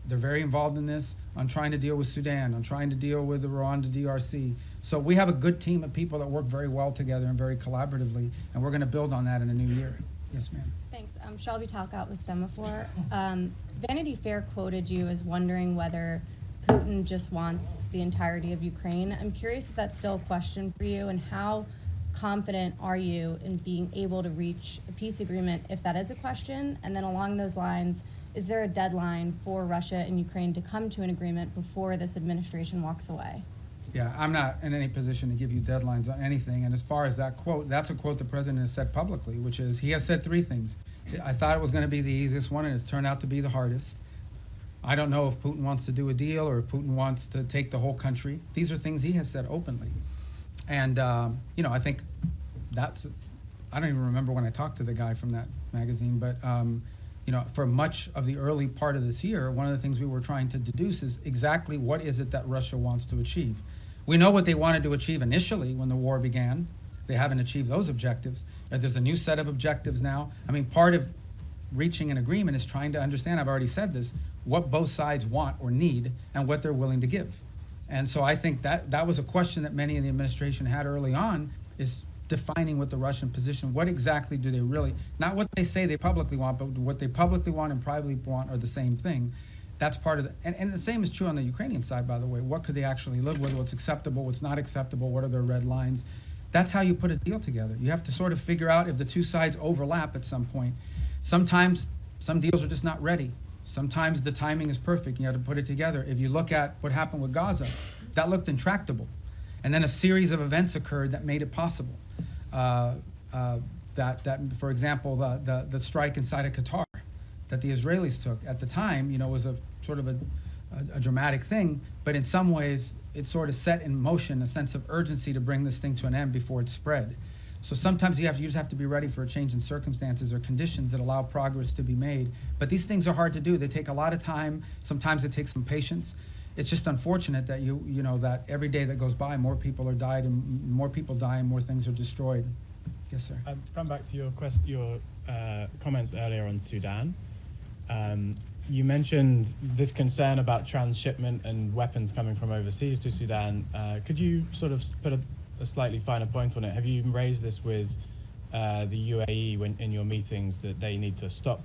They're very involved in this, on trying to deal with Sudan, on trying to deal with the Rwanda DRC. So we have a good team of people that work very well together and very collaboratively, and we're going to build on that in the new year. Yes, ma'am. Thanks. Shelby Talcott with Semaphore. Vanity Fair quoted you as wondering whether Putin just wants the entirety of Ukraine. I'm curious if that's still a question for you, and how confident are you in being able to reach a peace agreement if that is a question? And then along those lines, is there a deadline for Russia and Ukraine to come to an agreement before this administration walks away? Yeah, I'm not in any position to give you deadlines on anything. And as far as that quote, that's a quote the president has said publicly, which is, he has said 3 things. I thought it was going to be the easiest one, and it's turned out to be the hardest. I don't know if Putin wants to do a deal or if Putin wants to take the whole country. These are things he has said openly. And, you know, I think that's, I don't even remember when I talked to the guy from that magazine, but, you know, for much of the early part of this year, one of the things we were trying to deduce is exactly what is it that Russia wants to achieve. We know what they wanted to achieve initially when the war began. They haven't achieved those objectives. There's a new set of objectives now. I mean, part of reaching an agreement is trying to understand, I've already said this, what both sides want or need and what they're willing to give. And so I think that was a question that many in the administration had early on, is defining what the Russian position, what exactly do they really, not what they say they publicly want, but what they publicly want and privately want are the same thing. That's part of the, and the same is true on the Ukrainian side, by the way. What could they actually live with? What's acceptable? What's not acceptable? What are their red lines? That's how you put a deal together. You have to sort of figure out if the two sides overlap at some point. Sometimes some deals are just not ready. Sometimes the timing is perfect. You have to put it together. If you look at what happened with Gaza, that looked intractable. And then a series of events occurred that made it possible. For example, the strike inside of Qatar that the Israelis took at the time, you know, was a sort of a dramatic thing, but in some ways it sort of set in motion a sense of urgency to bring this thing to an end before it spread. So sometimes you just have to be ready for a change in circumstances or conditions that allow progress to be made. But these things are hard to do. They take a lot of time. Sometimes it takes some patience. It's just unfortunate that you know that every day that goes by, more people are died and more people die and more things are destroyed. Yes, sir. Come back to your comments earlier on Sudan. You mentioned this concern about transshipment and weapons coming from overseas to Sudan. Could you sort of put a slightly finer point on it? Have you raised this with the UAE in your meetings that they need to stop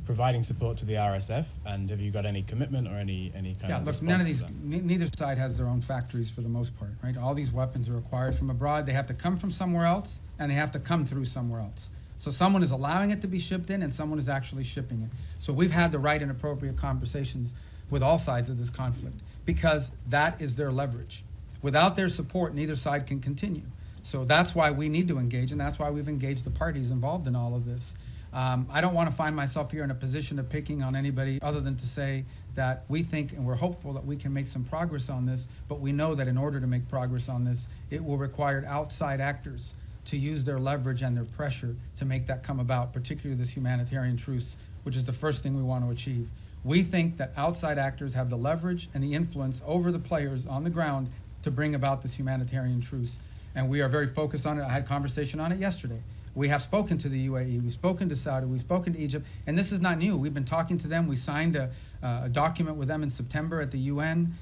providing support to the RSF? And have you got any commitment or any kind of look, response none of to these, that? neither side has their own factories for the most part, right? All these weapons are acquired from abroad. They have to come from somewhere else, and they have to come through somewhere else. So someone is allowing it to be shipped in, and someone is actually shipping it. So we've had the right and appropriate conversations with all sides of this conflict, because that is their leverage. Without their support, neither side can continue. So that's why we need to engage, and that's why we've engaged the parties involved in all of this. I don't want to find myself here in a position of picking on anybody other than to say that we think and we're hopeful that we can make some progress on this, but we know that in order to make progress on this, it will require outside actors to use their leverage and their pressure to make that come about, particularly this humanitarian truce, which is the first thing we want to achieve. We think that outside actors have the leverage and the influence over the players on the ground to bring about this humanitarian truce. And we are very focused on it. I had a conversation on it yesterday. We have spoken to the UAE, we've spoken to Saudi, we've spoken to Egypt, and this is not new. We've been talking to them. We signed a document with them in September at the UN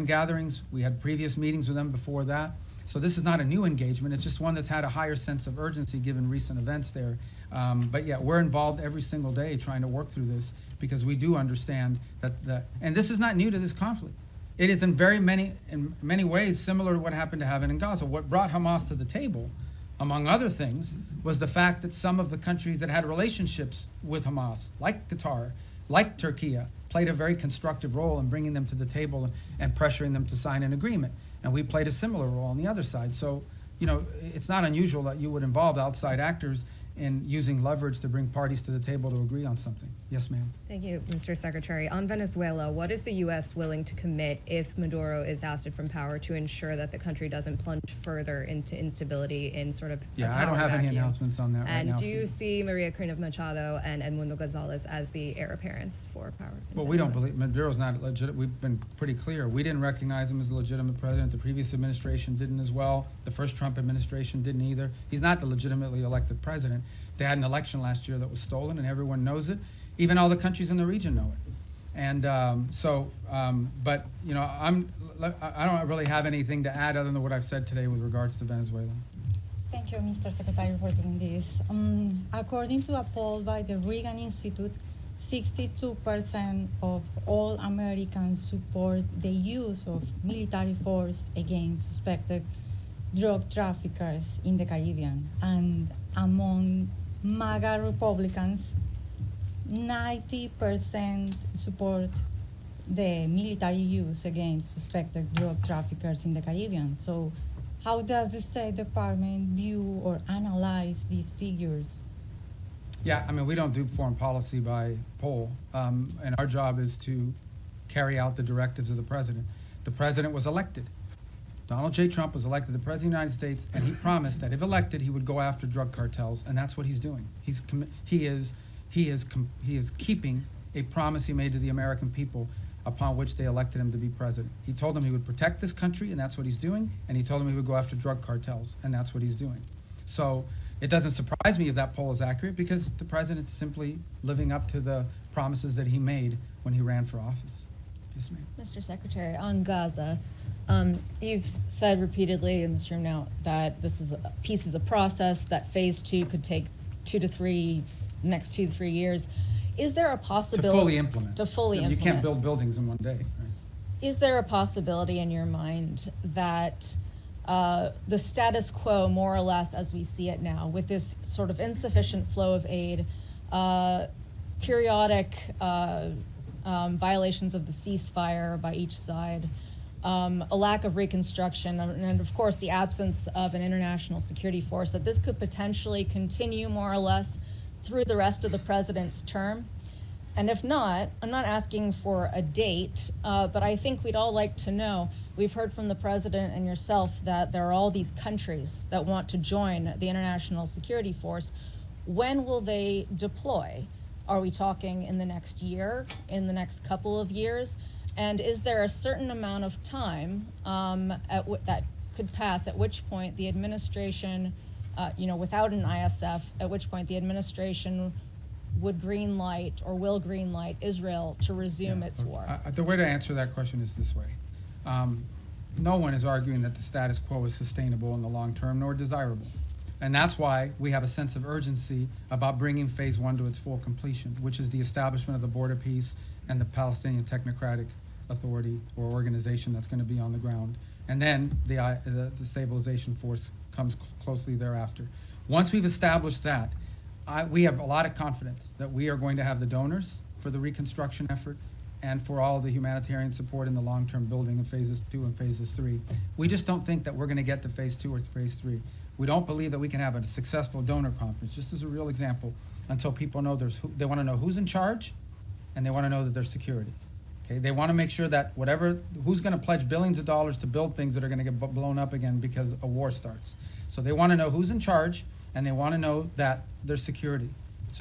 gatherings. We had previous meetings with them before that. So this is not a new engagement. It's just one that's had a higher sense of urgency given recent events there. But yeah, we're involved every single day trying to work through this because we do understand that, and this is not new to this conflict. It is in many ways similar to what happened to happen in Gaza. What brought Hamas to the table, among other things, was the fact that some of the countries that had relationships with Hamas, like Qatar, like Turkey, played a very constructive role in bringing them to the table and pressuring them to sign an agreement. And we played a similar role on the other side. So, you know, it's not unusual that you would involve outside actors in using leverage to bring parties to the table to agree on something. Yes, ma'am. Thank you, Mr. Secretary. On Venezuela, what is the U.S. willing to commit if Maduro is ousted from power to ensure that the country doesn't plunge further into instability in sort of Yeah, I don't have any announcements on that right now. And do you see Maria Corina Machado and Edmundo Gonzalez as the heir apparents for power? Well, we don't believe Maduro's not legit. We've been pretty clear. We didn't recognize him as a legitimate president. The previous administration didn't as well. The first Trump administration didn't either. He's not the legitimately elected president. They had an election last year that was stolen, and everyone knows it. Even all the countries in the region know it. And but you know, I don't really have anything to add other than what I've said today with regards to Venezuela. Thank you, Mr. Secretary, for doing this. According to a poll by the Reagan Institute, 62% of all Americans support the use of military force against suspected drug traffickers in the Caribbean. And among MAGA Republicans, 90% support the military use against suspected drug traffickers in the Caribbean. So how does the State Department view or analyze these figures? Yeah, I mean, we don't do foreign policy by poll, and our job is to carry out the directives of the president. The president was elected. Donald J. Trump was elected the President of the United States, and he promised that if elected, he would go after drug cartels, and that's what he's doing. He is keeping a promise he made to the American people upon which they elected him to be president. He told them he would protect this country, and that's what he's doing, and he told them he would go after drug cartels, and that's what he's doing. So it doesn't surprise me if that poll is accurate, because the president's simply living up to the promises that he made when he ran for office. Yes, ma'am. Mr. Secretary, on Gaza, you've said repeatedly in this room now that this is peace is a process, that phase 2 could take next 2 to 3 years. Is there a possibility to fully implement? To fully implement. You can't build buildings in one day. Right? Is there a possibility in your mind that the status quo, more or less as we see it now, with this sort of insufficient flow of aid, periodic violations of the ceasefire by each side, a lack of reconstruction, and of course the absence of an international security force, that this could potentially continue more or less through the rest of the president's term? And if not, I'm not asking for a date, but I think we'd all like to know. We've heard from the president and yourself that there are all these countries that want to join the International Security Force. When will they deploy? Are we talking in the next year, in the next couple of years? And is there a certain amount of time that could pass at which point the administration, without an ISF, at which point the administration would green light or will green light Israel to resume its war? The way to answer that question is this way. No one is arguing that the status quo is sustainable in the long term nor desirable. And that's why we have a sense of urgency about bringing phase one to its full completion, which is the establishment of the border peace and the Palestinian Technocratic Authority or organization that's going to be on the ground. And then the stabilization force comes closely thereafter. Once we've established that, we have a lot of confidence that we are going to have the donors for the reconstruction effort and for all the humanitarian support in the long-term building of phases 2 and phases 3. We just don't think that we're going to get to phase 2 or phase 3. We don't believe that we can have a successful donor conference, just as a real example, until people know they want to know who's in charge, and they want to know that there's security. Okay? They want to make sure that who's going to pledge billions of dollars to build things that are going to get blown up again because a war starts. So they want to know who's in charge, and they want to know that there's security,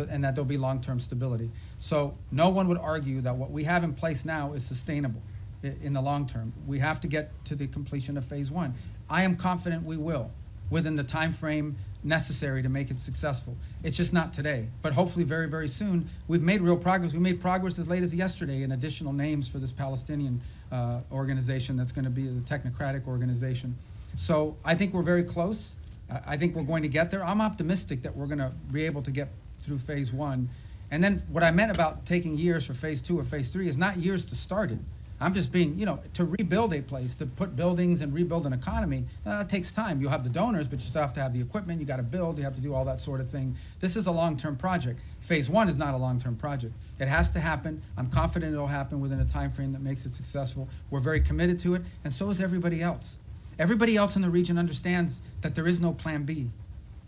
and that there'll be long-term stability. So no one would argue that what we have in place now is sustainable in the long term. We have to get to the completion of phase 1. I am confident we will, within the time frame necessary to make it successful. It's just not today, but hopefully very, very soon. We've made real progress. We made progress as late as yesterday in additional names for this Palestinian organization that's going to be the technocratic organization. So I think we're very close. I think we're going to get there. I'm optimistic that we're going to be able to get through phase 1. And then what I meant about taking years for phase 2 or phase 3 is not years to start it. I'm just being, to rebuild a place, to put buildings and rebuild an economy, it takes time. You'll have the donors, but you still have to have the equipment, you got to build, you have to do all that sort of thing. This is a long-term project. Phase 1 is not a long-term project. It has to happen. I'm confident it'll happen within a time frame that makes it successful. We're very committed to it, and so is everybody else. Everybody else in the region understands that there is no plan B.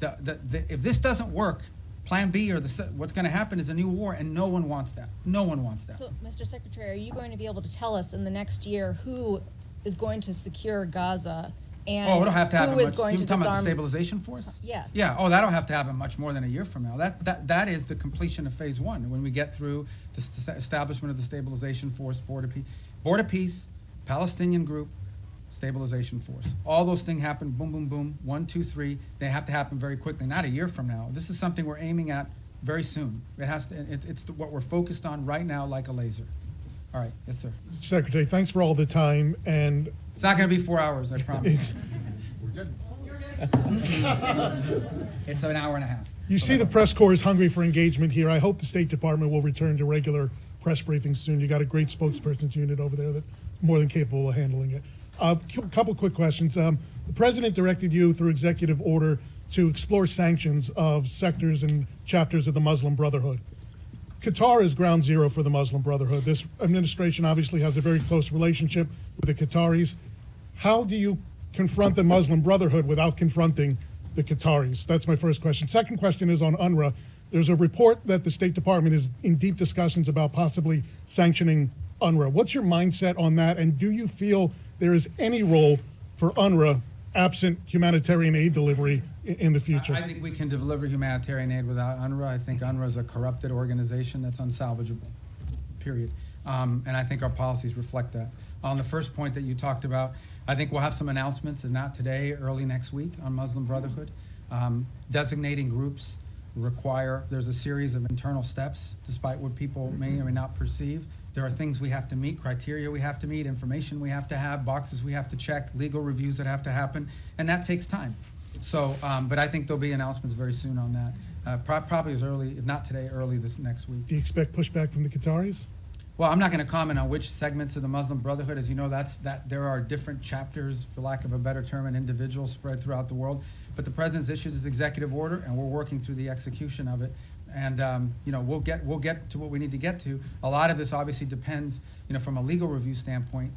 If this doesn't work, plan B or what's going to happen is a new war, and no one wants that. No one wants that. So, Mr. Secretary, are you going to be able to tell us in the next year who is going to secure Gaza and it'll have to happen who is much. going You're to talking disarm? about the stabilization force? Yes. Yeah. That'll have to happen much more than a year from now. That is the completion of phase 1 when we get through the establishment of the stabilization force, border peace, Palestinian group, stabilization force. All those things happen, boom, boom, boom, 1, 2, 3. They have to happen very quickly, not a year from now. This is something we're aiming at very soon. It has to. It's what we're focused on right now, like a laser. All right, yes, sir. Secretary, thanks for all the time, and it's not going to be 4 hours, I promise. It's an hour and a half. You see the press corps is hungry for engagement here. I hope the State Department will return to regular press briefings soon. You got a great spokesperson's unit over there that's more than capable of handling it. A couple quick questions. The President directed you through executive order to explore sanctions of sectors and chapters of the Muslim Brotherhood. Qatar is ground zero for the Muslim Brotherhood. This administration obviously has a very close relationship with the Qataris. How do you confront the Muslim Brotherhood without confronting the Qataris? That's my first question. Second question is on UNRWA. There's a report that the State Department is in deep discussions about possibly sanctioning UNRWA. What's your mindset on that, and do you feel there is any role for UNRWA absent humanitarian aid delivery in the future? I think we can deliver humanitarian aid without UNRWA. I think UNRWA is a corrupted organization that's unsalvageable, period. And I think our policies reflect that. On the first point that you talked about, I think we'll have some announcements, and not today, early next week, on Muslim Brotherhood. Designating groups there's a series of internal steps, despite what people may or may not perceive. There are things we have to meet, criteria we have to meet, information we have to have, boxes we have to check, legal reviews that have to happen, and that takes time. So, but I think there'll be announcements very soon on that, probably as early, if not today, early this next week. Do you expect pushback from the Qataris? Well, I'm not going to comment on which segments of the Muslim Brotherhood. As you know, there are different chapters, for lack of a better term, and individuals spread throughout the world. But the President's issued his executive order, and we're working through the execution of it. And we'll get to what we need to get to. A lot of this obviously depends, from a legal review standpoint.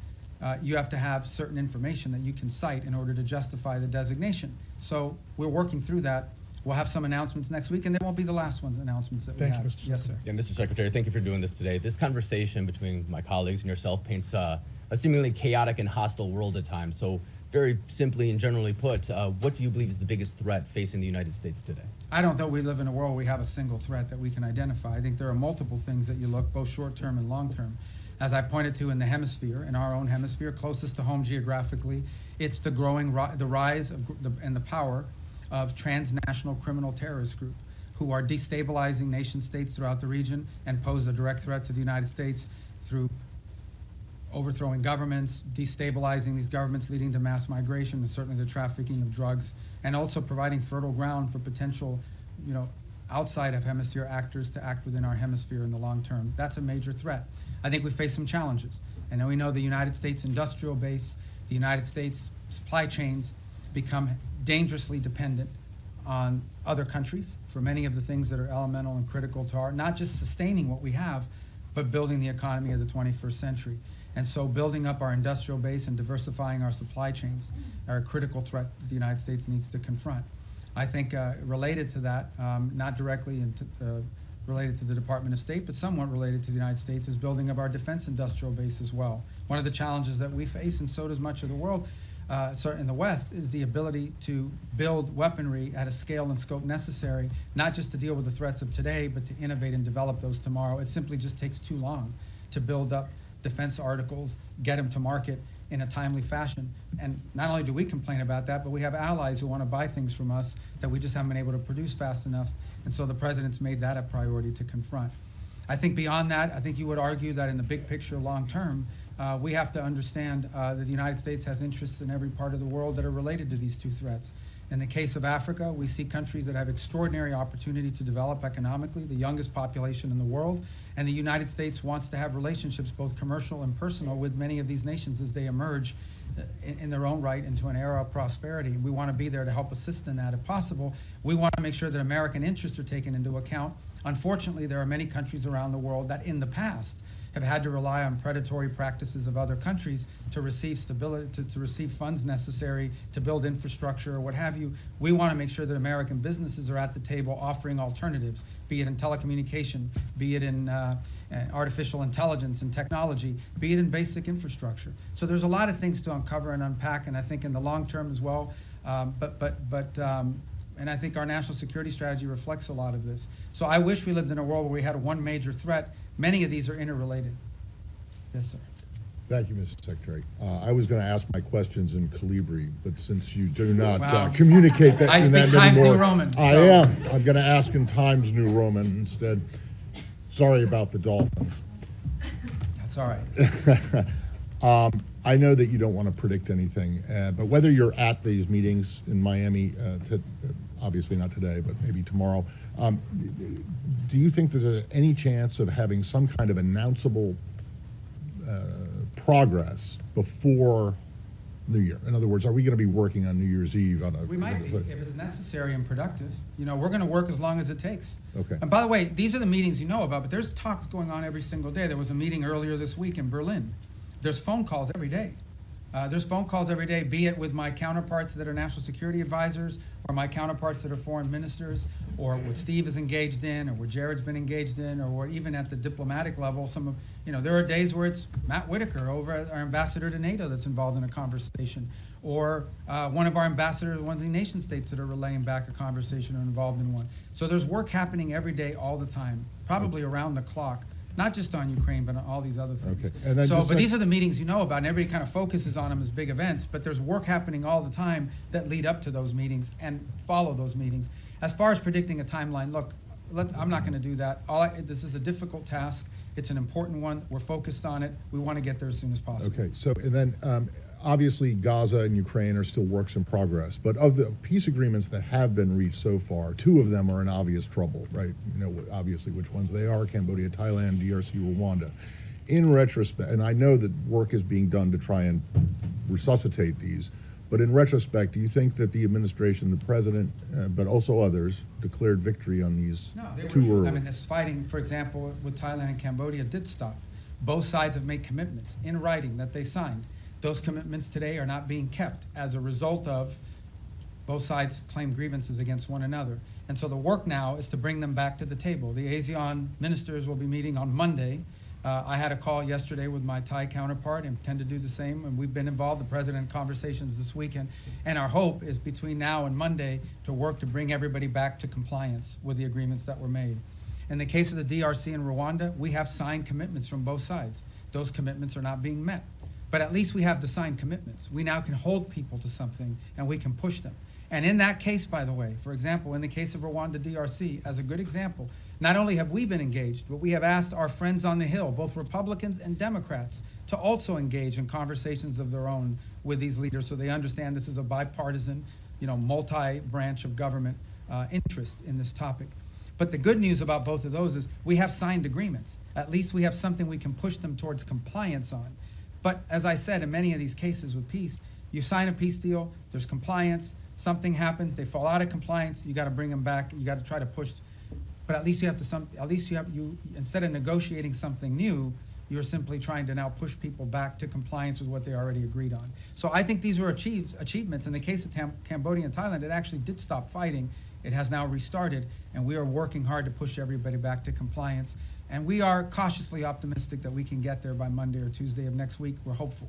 You have to have certain information that you can cite in order to justify the designation. So we're working through that. We'll have some announcements next week, and they won't be the last announcements that we Thank you, have. Mr. Yes, sir. Yeah, Mr. Secretary, thank you for doing this today. This conversation between my colleagues and yourself paints a seemingly chaotic and hostile world at times. So very simply and generally put, what do you believe is the biggest threat facing the United States today? I don't think we live in a world where we have a single threat that we can identify. I think there are multiple things that you look, both short-term and long-term. As I pointed to in the hemisphere, in our own hemisphere, closest to home geographically, it's the rise of and the power of transnational criminal terrorist group who are destabilizing nation states throughout the region and pose a direct threat to the United States through overthrowing governments, destabilizing these governments, leading to mass migration and certainly the trafficking of drugs, and also providing fertile ground for potential, outside of hemisphere actors to act within our hemisphere in the long term. That's a major threat. I think we face some challenges. And then we know the United States industrial base, the United States supply chains become dangerously dependent on other countries for many of the things that are elemental and critical to our, not just sustaining what we have, but building the economy of the 21st century. And so building up our industrial base and diversifying our supply chains are a critical threat that the United States needs to confront. I think related to that, not directly related to the Department of State, but somewhat related to the United States, is building up our defense industrial base as well. One of the challenges that we face, and so does much of the world, certainly in the West, is the ability to build weaponry at a scale and scope necessary, not just to deal with the threats of today, but to innovate and develop those tomorrow. It simply just takes too long to build up defense articles, get them to market in a timely fashion. And not only do we complain about that, but we have allies who want to buy things from us that we just haven't been able to produce fast enough. And so the president's made that a priority to confront. I think beyond that, I think you would argue that in the big picture, long term, we have to understand that the United States has interests in every part of the world that are related to these two threats. In the case of Africa, we see countries that have extraordinary opportunity to develop economically, the youngest population in the world, and the United States wants to have relationships, both commercial and personal, with many of these nations as they emerge in their own right into an era of prosperity. We want to be there to help assist in that if possible. We want to make sure that American interests are taken into account. Unfortunately, there are many countries around the world that in the past have had to rely on predatory practices of other countries to receive stability, to receive funds necessary to build infrastructure or what have you. We want to make sure that American businesses are at the table offering alternatives, be it in telecommunication, be it in artificial intelligence and technology, be it in basic infrastructure. So there's a lot of things to uncover and unpack, and I think in the long term as well. And I think our national security strategy reflects a lot of this. So I wish we lived in a world where we had one major threat. Many of these are interrelated. Yes, sir. Thank you, Mr. Secretary. I was going to ask my questions in Calibri, but since you do not Wow. communicate that I in speak that Times anymore, New Roman. I So. am. I'm going to ask in Times New Roman instead. Sorry about the Dolphins. That's all right. I know that you don't want to predict anything, but whether you're at these meetings in Miami, obviously not today, but maybe tomorrow, do you think there's any chance of having some kind of announceable progress before New Year? In other words, are we going to be working on New Year's Eve? We might be, if it's necessary and productive. We're going to work as long as it takes. Okay. And by the way, these are the meetings you know about, but there's talks going on every single day. There was a meeting earlier this week in Berlin. There's phone calls every day. There's phone calls every day, be it with my counterparts that are national security advisors, or my counterparts that are foreign ministers, or what Steve is engaged in, or what Jared's been engaged in, or what even at the diplomatic level, there are days where it's Matt Whitaker, our ambassador to NATO, that's involved in a conversation, or one of our ambassadors, one of the nation states that are relaying back a conversation or involved in one. So there's work happening every day, all the time, probably around the clock. Not just on Ukraine, but on all these other things. Okay. And then But these are the meetings you know about, and everybody kind of focuses on them as big events, but there's work happening all the time that lead up to those meetings and follow those meetings. As far as predicting a timeline, look, I'm not going to do that. This is a difficult task. It's an important one. We're focused on it. We want to get there as soon as possible. Okay, so and then obviously Gaza and Ukraine are still works in progress, but of the peace agreements that have been reached so far, two of them are in obvious trouble, right? Obviously which ones they are: Cambodia, Thailand, DRC, Rwanda. In retrospect, and I know that work is being done to try and resuscitate these, but in retrospect, do you think that the administration, the president, but also others, declared victory on these too early? I mean, this fighting, for example, with Thailand and Cambodia did stop. Both sides have made commitments in writing that they signed. Those commitments today are not being kept as a result of Both sides claim grievances against one another. And so the work now is to bring them back to the table. The ASEAN ministers will be meeting on Monday. I had a call yesterday with my Thai counterpart and intend to do the same, and we've been involved, the president, in conversations this weekend. And our hope is between now and Monday to work to bring everybody back to compliance with the agreements that were made. In the case of the DRC and Rwanda, we have signed commitments from both sides. Those commitments are not being met. But at least we have the signed commitments. We now can hold people to something and we can push them. And in that case, by the way, for example, in the case of Rwanda DRC, as a good example, not only have we been engaged, but we have asked our friends on the Hill, both Republicans and Democrats, to also engage in conversations of their own with these leaders so they understand this is a bipartisan, multi-branch of government interest in this topic. But the good news about both of those is we have signed agreements. At least we have something we can push them towards compliance on. But as I said, in many of these cases with peace, you sign a peace deal, there's compliance, something happens, they fall out of compliance, you got to bring them back, you got to try to push. But at least you have to, instead of negotiating something new, you're simply trying to now push people back to compliance with what they already agreed on. So I think these were achievements. In the case of Cambodia and Thailand, it actually did stop fighting. It has now restarted, and we are working hard to push everybody back to compliance. And we are cautiously optimistic that we can get there by Monday or Tuesday of next week. We're hopeful.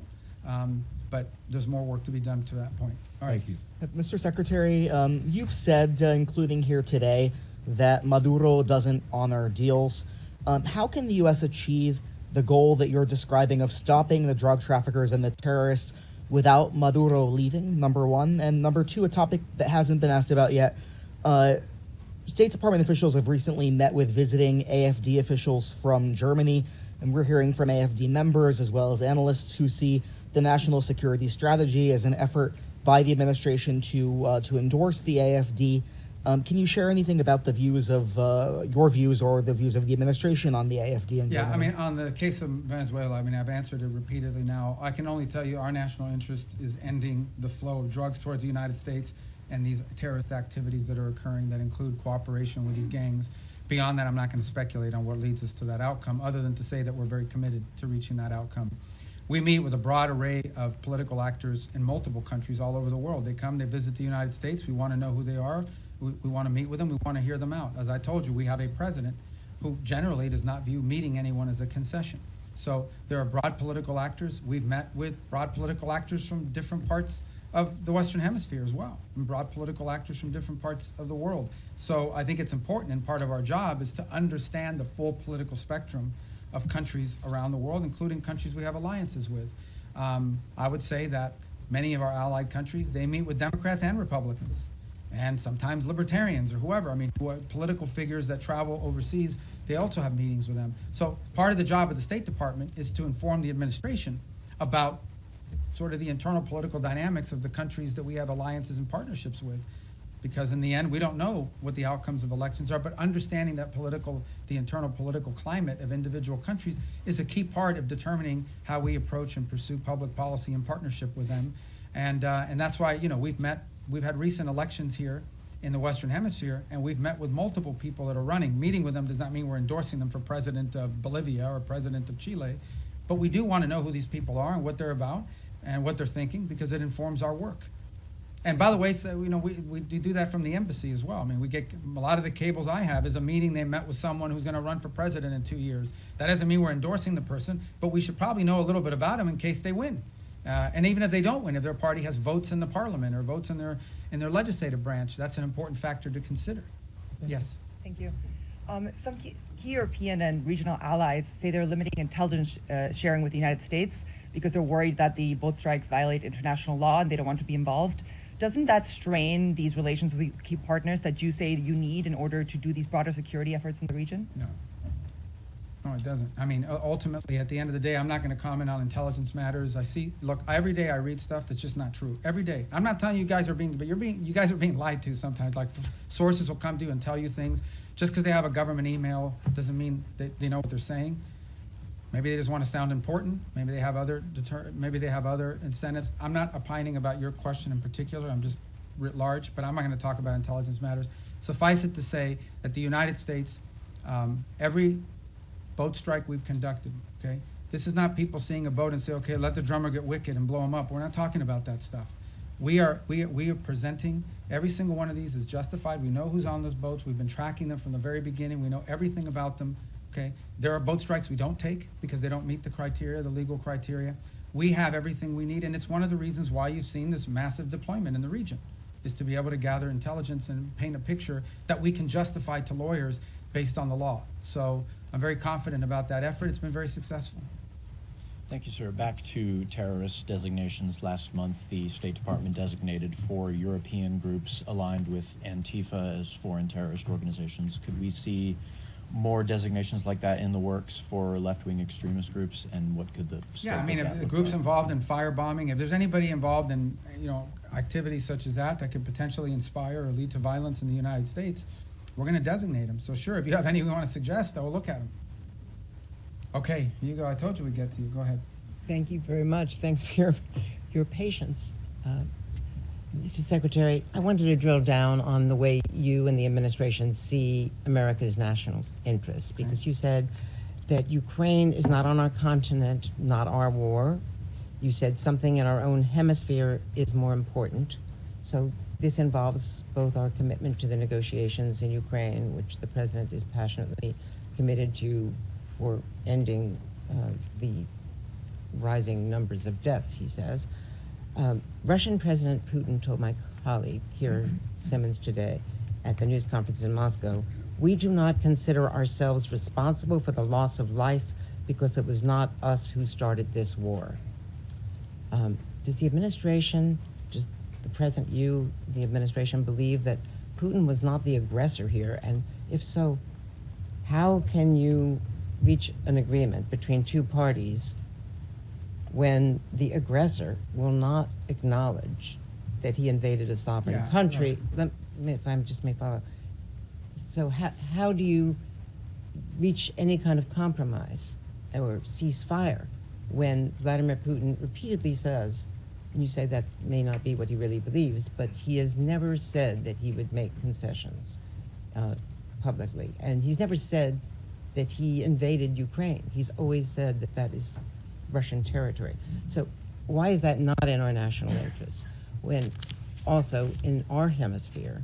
But there's more work to be done to that point. All right. Thank you. Mr. Secretary, you've said, including here today, that Maduro doesn't honor deals. How can the U.S. achieve the goal that you're describing of stopping the drug traffickers and the terrorists without Maduro leaving, number one? And number two, a topic that hasn't been asked about yet, State Department officials have recently met with visiting AFD officials from Germany, and we're hearing from AFD members as well as analysts who see the national security strategy as an effort by the administration to endorse the AFD. Can you share anything about the views of your views or the views of the administration on the AFD in Germany? Yeah, I mean, on the case of Venezuela, I mean, I've answered it repeatedly now. I can only tell you our national interest is ending the flow of drugs towards the United States and these terrorist activities that are occurring that include cooperation with these gangs. Beyond that, I'm not going to speculate on what leads us to that outcome, other than to say that we're very committed to reaching that outcome. We meet with a broad array of political actors in multiple countries all over the world. They come, they visit the United States. We want to know who they are. We want to meet with them. We want to hear them out. As I told you, we have a president who generally does not view meeting anyone as a concession. So there are broad political actors. We've met with broad political actors from different parts of the Western Hemisphere as well, and broad political actors from different parts of the world. So I think it's important, and part of our job is to understand the full political spectrum of countries around the world, including countries we have alliances with. I would say that many of our allied countries, they meet with Democrats and Republicans, and sometimes libertarians or whoever. I mean, political figures that travel overseas, they also have meetings with them. So part of the job of the State Department is to inform the administration about sort of the internal political dynamics of the countries that we have alliances and partnerships with. Because in the end, we don't know what the outcomes of elections are, but understanding that the internal political climate of individual countries is a key part of determining how we approach and pursue public policy in partnership with them. And that's why, we've had recent elections here in the Western Hemisphere, and we've met with multiple people that are running. Meeting with them does not mean we're endorsing them for president of Bolivia or president of Chile, but we do want to know who these people are and what they're about and what they're thinking, because it informs our work. And by the way, so, we do that from the embassy as well. I mean, we get a lot of the cables I have is a meeting they met with someone who's going to run for president in 2 years. That doesn't mean we're endorsing the person, but we should probably know a little bit about them in case they win. And even if they don't win, if their party has votes in the parliament or votes in their legislative branch, that's an important factor to consider. Yes. Thank you. Some key European and regional allies say they're limiting intelligence sharing with the United States because they're worried that the boat strikes violate international law and they don't want to be involved. Doesn't that strain these relations with key partners that you say you need in order to do these broader security efforts in the region? No, it doesn't. I mean, ultimately, at the end of the day, I'm not going to comment on intelligence matters. Look, every day I read stuff that's just not true. Every day. I'm not telling you guys you guys are being lied to sometimes. Like, sources will come to you and tell you things. Just because they have a government email doesn't mean they know what they're saying. Maybe they just want to sound important. Maybe they have other incentives. I'm not opining about your question in particular. I'm just writ large, but I'm not going to talk about intelligence matters. Suffice it to say that the United States, every boat strike we've conducted, okay? This is not people seeing a boat and say, okay, let the drummer get wicked and blow them up. We're not talking about that stuff. we are presenting every single one of these is justified. We know who's on those boats. We've been tracking them from the very beginning. We know everything about them. Okay, there are boat strikes we don't take because they don't meet the criteria, the legal criteria. We have everything we need, and it's one of the reasons why you've seen this massive deployment in the region, is to be able to gather intelligence and paint a picture that we can justify to lawyers based on the law. So I'm very confident about that effort. It's been very successful. Thank you, sir. Back to terrorist designations. Last month, the State Department designated 4 European groups aligned with Antifa as foreign terrorist organizations. Could we see more designations like that in the works for left-wing extremist groups, and what could the scope Yeah, I mean, of if that the look group's like? involved in firebombing, if there's anybody involved in, activities such as that could potentially inspire or lead to violence in the United States, we're going to designate them. So sure, if you have any we want to suggest, I will look at them. Okay, here you go. I told you we'd get to you. Go ahead. Thank you very much. Thanks for your patience. Mr. Secretary, I wanted to drill down on the way you and the administration see America's national interests, because you said that Ukraine is not on our continent, not our war. You said something in our own hemisphere is more important. So this involves both our commitment to the negotiations in Ukraine, which the president is passionately committed to, for ending the rising numbers of deaths, he says. Russian President Putin told my colleague, Kira Simmons, today at the news conference in Moscow, "We do not consider ourselves responsible for the loss of life because it was not us who started this war." Does the administration, does the president, you, the administration, believe that Putin was not the aggressor here? And if so, how can you reach an agreement between two parties when the aggressor will not acknowledge that he invaded a sovereign country? Let me, if I just may follow. So how do you reach any kind of compromise or ceasefire when Vladimir Putin repeatedly says, and you say that may not be what he really believes, but he has never said that he would make concessions publicly, and he's never said that he invaded Ukraine. He's always said that that is Russian territory. So why is that not in our national interest? When also in our hemisphere,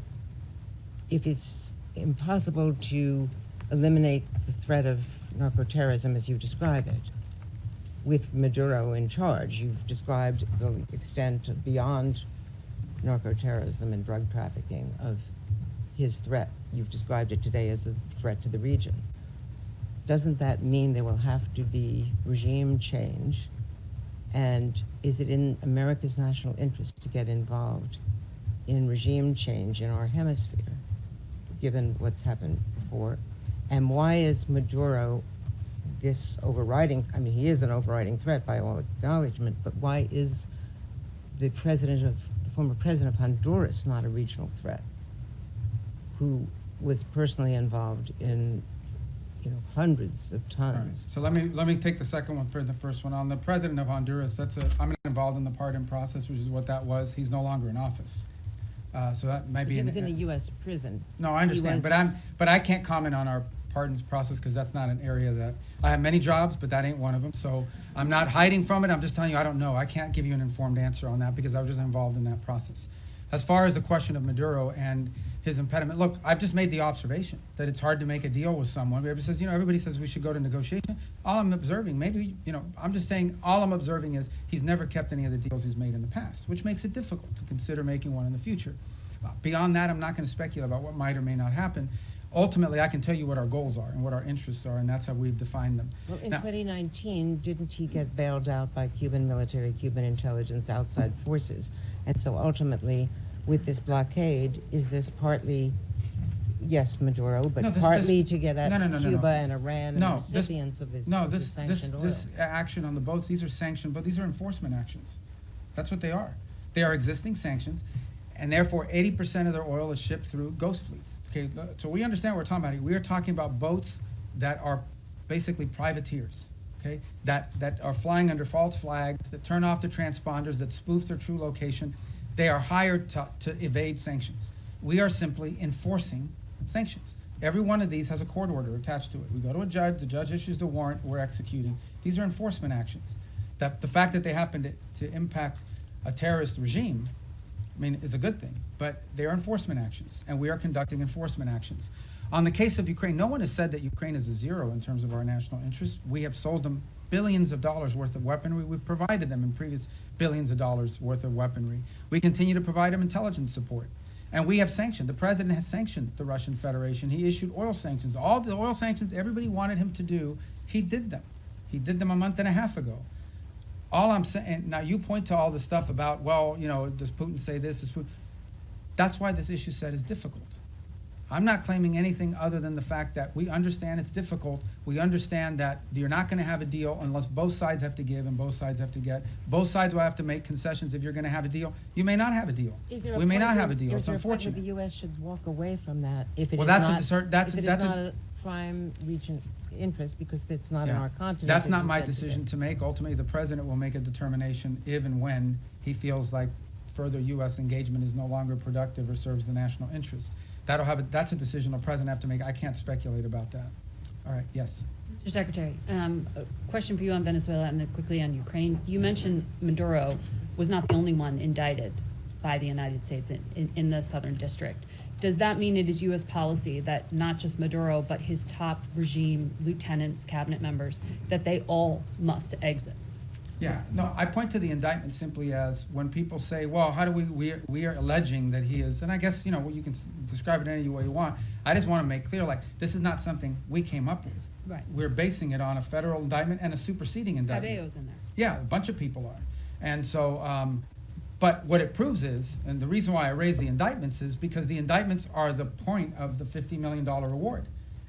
if it's impossible to eliminate the threat of narco-terrorism as you describe it, with Maduro in charge, you've described the extent beyond narco-terrorism and drug trafficking of his threat. You've described it today as a threat to the region. Doesn't that mean there will have to be regime change? And is it in America's national interest to get involved in regime change in our hemisphere, given what's happened before? And why is Maduro this overriding, I mean, he is an overriding threat by all acknowledgement, but why is the former president of Honduras not a regional threat, who was personally involved in hundreds of tons? So let me take the second one for the first one. On the president of Honduras, I'm not involved in the pardon process, which is what that was. He's no longer in office. So that might be. He was in a U.S. prison. No, I understand, but I can't comment on our pardons process because that's not an area that I have many jobs, but that ain't one of them. So I'm not hiding from it. I'm just telling you I don't know. I can't give you an informed answer on that because I was just involved in that process. As far as the question of Maduro and his impediment, look, I've just made the observation that it's hard to make a deal with someone. Everybody says, everybody says we should go to negotiation. All I'm observing, maybe, I'm just saying all I'm observing is he's never kept any of the deals he's made in the past, which makes it difficult to consider making one in the future. Beyond that, I'm not going to speculate about what might or may not happen. Ultimately, I can tell you what our goals are and what our interests are, and that's how we've defined them. Well, in 2019, didn't he get bailed out by Cuban military, Cuban intelligence, outside forces? And so ultimately, with this blockade, is this partly, yes, Maduro, but partly to get at Cuba and Iran and the recipients of this sanctioned oil? This action on the boats, these are sanctioned, but these are enforcement actions. That's what they are. They are existing sanctions, and therefore 80% of their oil is shipped through ghost fleets. Okay, so we understand what we're talking about here. We are talking about boats that are basically privateers, okay, that are flying under false flags, that turn off the transponders, that spoof their true location. They are hired to evade sanctions. We are simply enforcing sanctions. Every one of these has a court order attached to it. We go to a judge, the judge issues the warrant, we're executing. These are enforcement actions. The fact that they happen to impact a terrorist regime mean, is a good thing, but they are enforcement actions, and we are conducting enforcement actions. On the case of Ukraine, no one has said that Ukraine is a zero in terms of our national interest. We have sold them billions of dollars worth of weaponry. We've provided them in previous billions of dollars worth of weaponry. We continue to provide them intelligence support. And we have sanctioned. The president has sanctioned the Russian Federation. He issued oil sanctions. All the oil sanctions everybody wanted him to do, he did them. He did them a month and a half ago. All I'm saying, now you point to all the stuff about, well, you know, does Putin say this? Does Putin? That's why this issue set is difficult. I'm not claiming anything other than the fact that we understand it's difficult. We understand that you're not going to have a deal unless both sides have to give and both sides have to get. Both sides will have to make concessions if you're going to have a deal. You may not have a deal. We may not have a deal. It's unfortunate. The U.S. should walk away from that if it well, is that's not a prime region interest because it's not in our continent. That's not my decision to make. Ultimately, the president will make a determination if and when he feels like further U.S. engagement is no longer productive or serves the national interest. That's a decision the president have to make. I can't speculate about that. All right, yes. Mr. Secretary, a question for you on Venezuela and then quickly on Ukraine. You mentioned Maduro was not the only one indicted by the United States in the Southern District. Does that mean it is U.S. policy that not just Maduro, but his top regime, lieutenants, cabinet members, that they all must exit? Yeah, no, I point to the indictment simply as when people say, well, how do we are alleging that he is, and I guess, you know, you can describe it any way you want. I just want to make clear, like, this is not something we came up with. Right. We're basing it on a federal indictment and a superseding indictment. Cabello's in there. Yeah, a bunch of people are. And so, but what it proves is, and the reason why I raise the indictments is because the indictments are the point of the $50 million reward.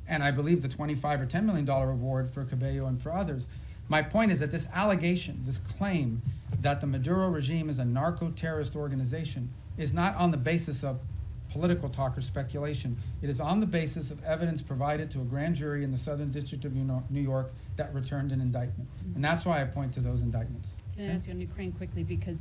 And I believe the $25 or $10 million reward for Cabello and for others. My point is that this allegation, this claim that the Maduro regime is a narco-terrorist organization is not on the basis of political talk or speculation. It is on the basis of evidence provided to a grand jury in the Southern District of New York that returned an indictment. And that's why I point to those indictments. Can I ask you on Ukraine quickly, because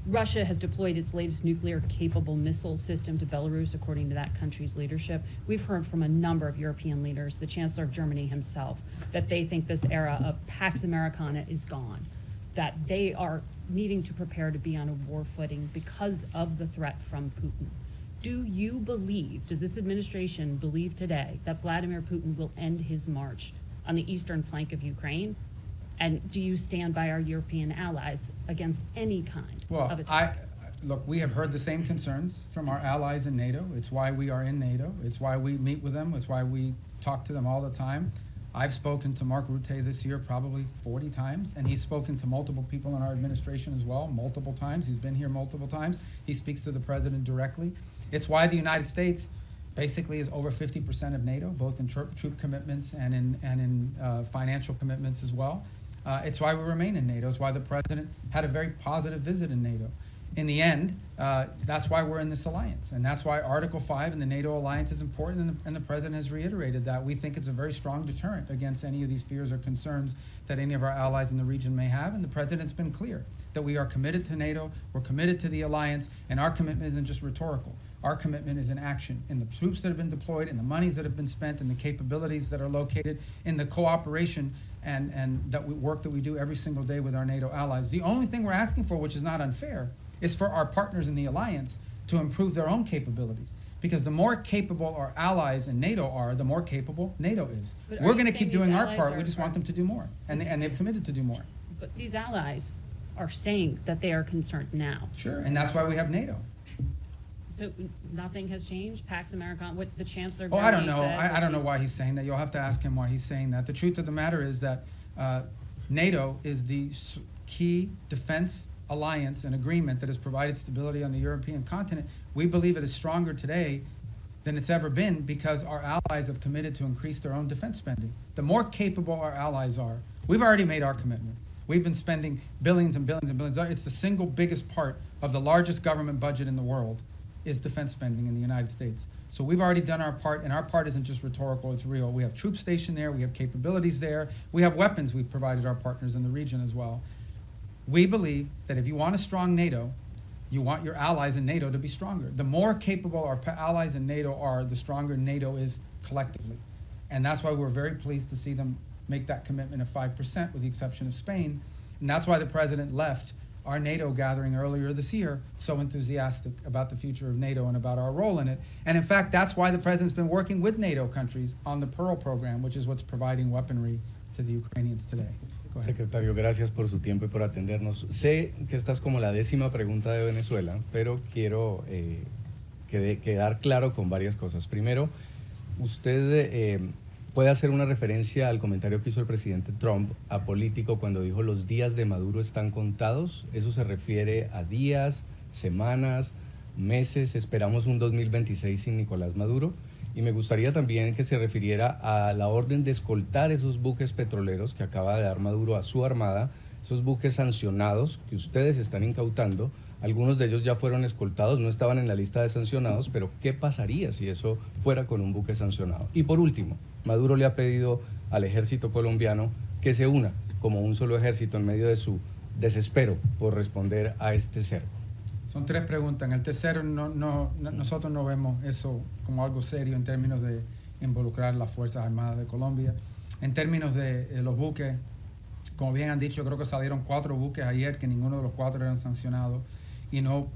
Russia has deployed its latest nuclear-capable missile system to Belarus, according to that country's leadership. We've heard from a number of European leaders, the Chancellor of Germany himself, that they think this era of Pax Americana is gone, that they are needing to prepare to be on a war footing because of the threat from Putin. Do you believe, does this administration believe today that Vladimir Putin will end his march on the eastern flank of Ukraine? And do you stand by our European allies against any kind of attack? Look, we have heard the same concerns from our allies in NATO. It's why we are in NATO. It's why we meet with them. It's why we talk to them all the time. I've spoken to Mark Rutte this year probably 40 times, and he's spoken to multiple people in our administration as well, multiple times. He's been here multiple times. He speaks to the president directly. It's why the United States basically is over 50% of NATO, both in troop commitments and in financial commitments as well. It's why we remain in NATO. It's why the president had a very positive visit in NATO. In the end, that's why we're in this alliance. And that's why Article 5 in the NATO alliance is important, and the president has reiterated that. We think it's a very strong deterrent against any of these fears or concerns that any of our allies in the region may have. And the president's been clear that we are committed to NATO, we're committed to the alliance, and our commitment isn't just rhetorical. Our commitment is in action, in the troops that have been deployed, in the monies that have been spent, in the capabilities that are located, in the cooperation and that work that we do every single day with our NATO allies. The only thing we're asking for, which is not unfair, is for our partners in the alliance to improve their own capabilities. Because the more capable our allies in NATO are, the more capable NATO is. We're going to keep doing our part. We just want them to do more. And they've committed to do more. But these allies are saying that they are concerned now. Sure, and that's why we have NATO. So nothing has changed? Pax Americana, what the Chancellor of Germany I don't know. Said, I don't know why he's saying that. You'll have to ask him why he's saying that. The truth of the matter is that NATO is the key defense alliance and agreement that has provided stability on the European continent. We believe it is stronger today than it's ever been because our allies have committed to increase their own defense spending. The more capable our allies are, we've already made our commitment. We've been spending billions and billions and billions. It's the single biggest part of the largest government budget in the world is defense spending in the United States. So we've already done our part, and our part isn't just rhetorical, it's real. We have troops stationed there, we have capabilities there, we have weapons we've provided our partners in the region as well. We believe that if you want a strong NATO, you want your allies in NATO to be stronger. The more capable our allies in NATO are, the stronger NATO is collectively. And that's why we're very pleased to see them make that commitment of 5%, with the exception of Spain. And that's why the president left our NATO gathering earlier this year so enthusiastic about the future of NATO and about our role in it. And in fact, that's why the president's been working with NATO countries on the Pearl program, which is what's providing weaponry to the Ukrainians today. Go ahead. Secretario, gracias por su tiempo y por atendernos. Sé que esta es como la 10ª pregunta de Venezuela, pero quiero quedar claro con varias cosas. Primero, usted puede hacer una referencia al comentario que hizo el presidente Trump apolítico cuando dijo los días de Maduro están contados. Eso se refiere a días, semanas, meses. Esperamos un 2026 sin Nicolás Maduro. Y me gustaría también que se refiriera a la orden de escoltar esos buques petroleros que acaba de dar Maduro a su armada, esos buques sancionados que ustedes están incautando. Algunos de ellos ya fueron escoltados, no estaban en la lista de sancionados, pero ¿qué pasaría si eso fuera con un buque sancionado? Y por último, Maduro le ha pedido al ejército colombiano que se una como un solo ejército en medio de su desespero por responder a este cerco. Son 3 preguntas. En el tercero, nosotros no vemos eso como algo serio en términos de involucrar las Fuerzas Armadas de Colombia. En términos de los buques, como bien han dicho, creo que salieron 4 buques ayer, que ninguno de los 4 eran sancionados. Y no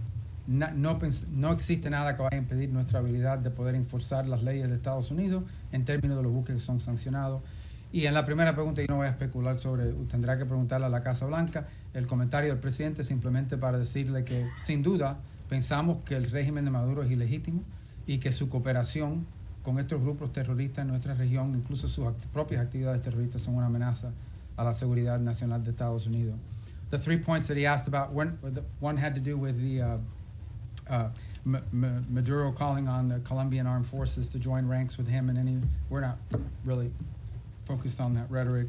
existe nada que vaya a impedir nuestra habilidad de poder enforzar las leyes de Estados Unidos en términos de los buques que son sancionados. Y en la primera pregunta, yo no voy a especular sobre, tendrá que preguntarle a la Casa Blanca, el comentario del presidente simplemente para decirle que, sin duda, pensamos que el régimen de Maduro es ilegítimo y que su cooperación con estos grupos terroristas en nuestra región, incluso sus propias actividades terroristas, son una amenaza a la seguridad nacional de Estados Unidos. The 3 points that he asked about, one had to do with the Maduro calling on the Colombian armed forces to join ranks with him, and we're not really focused on that rhetoric.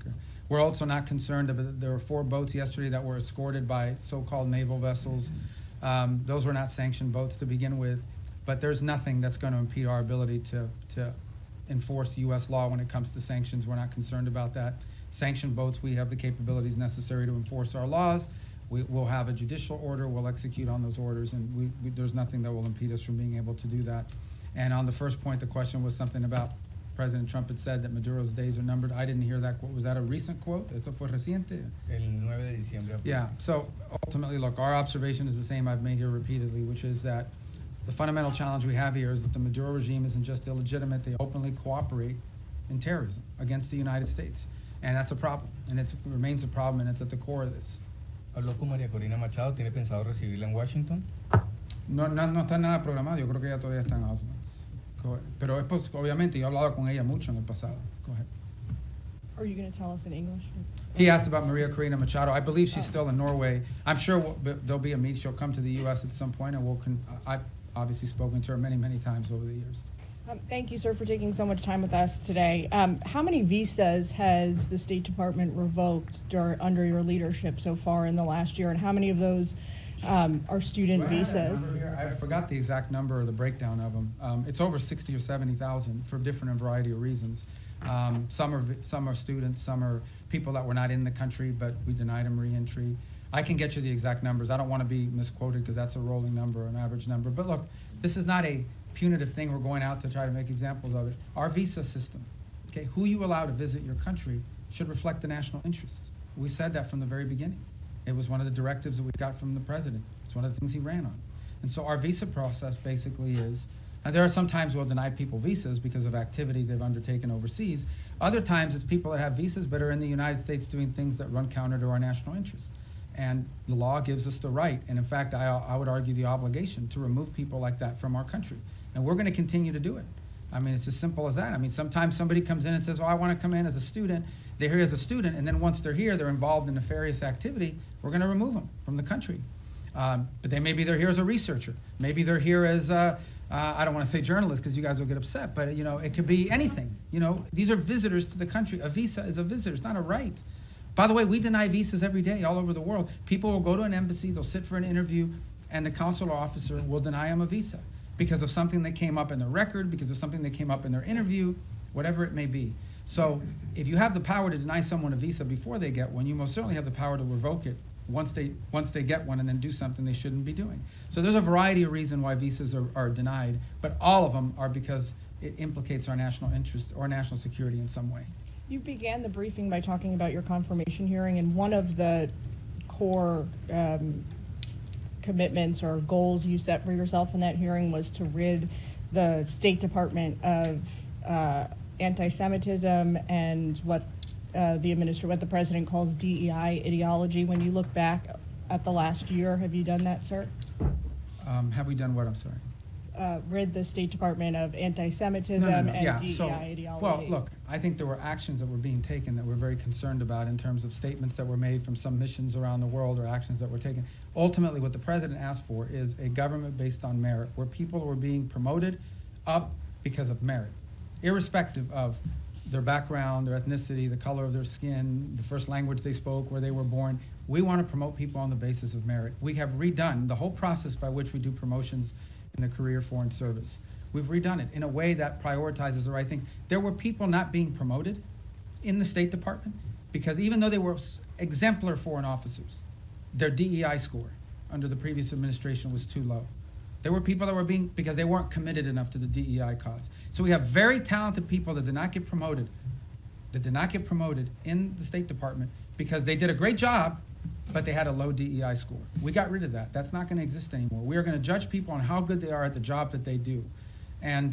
We're also not concerned about, there were 4 boats yesterday that were escorted by so-called naval vessels. Those were not sanctioned boats to begin with, but there's nothing that's going to impede our ability to enforce U.S. law when it comes to sanctions. We're not concerned about that. Sanctioned boats, we have the capabilities necessary to enforce our laws. We'll have a judicial order, we'll execute on those orders, and there's nothing that will impede us from being able to do that. And on the first point, the question was something about President Trump had said that Maduro's days are numbered. I didn't hear that quote. Was that a recent quote? ¿Esto fue reciente? El 9 de diciembre. Yeah, so ultimately, look, our observation is the same I've made here repeatedly, which is that the fundamental challenge we have here is that the Maduro regime isn't just illegitimate, they openly cooperate in terrorism against the United States. And that's a problem, and it remains a problem, and it's at the core of this. ¿Habló con María Corina Machado? ¿Tiene pensado recibirla en Washington? No está nada programado, yo creo que ella todavía está en Oslo. Pero obviamente yo he hablado con ella mucho en el pasado. Go ahead. Are you going to tell us in English? He asked about Maria Corina Machado. I believe she's still in Norway. I'm sure there'll be a meet. She'll come to the U.S. at some point, and I've obviously spoken to her many, many times over the years. Thank you, sir, for taking so much time with us today. How many visas has the State Department revoked under your leadership so far in the last year, and how many of those are student visas? I forgot the exact number or the breakdown of them. It's over 60 or 70,000 for different and variety of reasons. Some are students, some are people that were not in the country, but we denied them re-entry. I can get you the exact numbers. I don't want to be misquoted because that's a rolling number, an average number. But look, this is not a punitive thing. We're going out to try to make examples of it. Our visa system, okay, who you allow to visit your country should reflect the national interest. We said that from the very beginning. It was one of the directives that we got from the president. It's one of the things he ran on. And so our visa process basically is, and there are some times we'll deny people visas because of activities they've undertaken overseas. Other times it's people that have visas but are in the United States doing things that run counter to our national interest. And the law gives us the right, and in fact, I would argue the obligation to remove people like that from our country. And we're going to continue to do it. I mean, it's as simple as that. I mean, sometimes somebody comes in and says, oh, I want to come in as a student. They're here as a student, and then once they're here, they're involved in nefarious activity. We're going to remove them from the country. But maybe they're here as a researcher. Maybe they're here as, I don't want to say journalists because you guys will get upset, but you know, it could be anything. You know, these are visitors to the country. A visa is a visitor. It's not a right. By the way, we deny visas every day all over the world. People will go to an embassy, they'll sit for an interview, and the consular officer will deny them a visa because of something that came up in their record, because of something that came up in their interview, whatever it may be. So if you have the power to deny someone a visa before they get one, you most certainly have the power to revoke it once they get one and then do something they shouldn't be doing. So there's a variety of reasons why visas are denied, but all of them are because it implicates our national interest or national security in some way. You began the briefing by talking about your confirmation hearing, and one of the core commitments or goals you set for yourself in that hearing was to rid the State Department of anti-Semitism and what the president calls DEI ideology. When you look back at the last year, have you done that, sir? Have we done what? I'm sorry. Rid the State Department of anti-Semitism and DEI ideology. Well, look, I think there were actions that were being taken that we're very concerned about in terms of statements that were made from some missions around the world or actions that were taken. Ultimately, what the president asked for is a government based on merit, where people were being promoted up because of merit, irrespective of their background, their ethnicity, the color of their skin, the first language they spoke, where they were born. We want to promote people on the basis of merit. We have redone the whole process by which we do promotions in the career foreign service. We've redone it in a way that prioritizes the right thing. There were people not being promoted in the State Department because even though they were exemplar foreign officers, their DEI score under the previous administration was too low. There were people that were because they weren't committed enough to the DEI cause. So we have very talented people that did not get promoted in the State Department because they did a great job, but they had a low DEI score. We got rid of that. That's not going to exist anymore. We are going to judge people on how good they are at the job that they do. And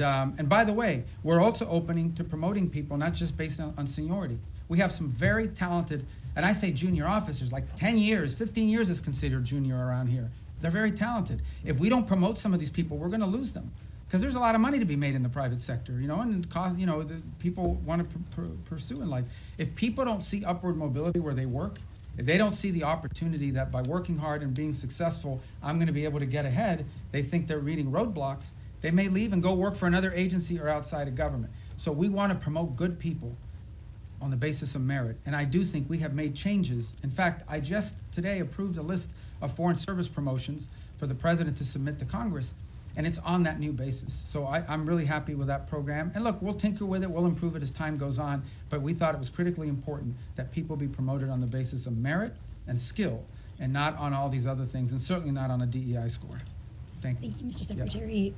by the way, we're also opening to promoting people, not just based on seniority. We have some very talented, and I say junior officers, like 10 years, 15 years is considered junior around here. They're very talented. If we don't promote some of these people, we're going to lose them. Because there's a lot of money to be made in the private sector, and the people want to pursue in life. If people don't see upward mobility where they work, if they don't see the opportunity that by working hard and being successful, I'm going to be able to get ahead, they think they're reading roadblocks, they may leave and go work for another agency or outside of government. So we want to promote good people on the basis of merit. And I do think we have made changes. In fact, I just today approved a list of foreign service promotions for the president to submit to Congress, and it's on that new basis. So I'm really happy with that program. And look, we'll tinker with it, we'll improve it as time goes on, but we thought it was critically important that people be promoted on the basis of merit and skill, and not on all these other things, and certainly not on a DEI score. Thank you. Thank you, Mr. Secretary.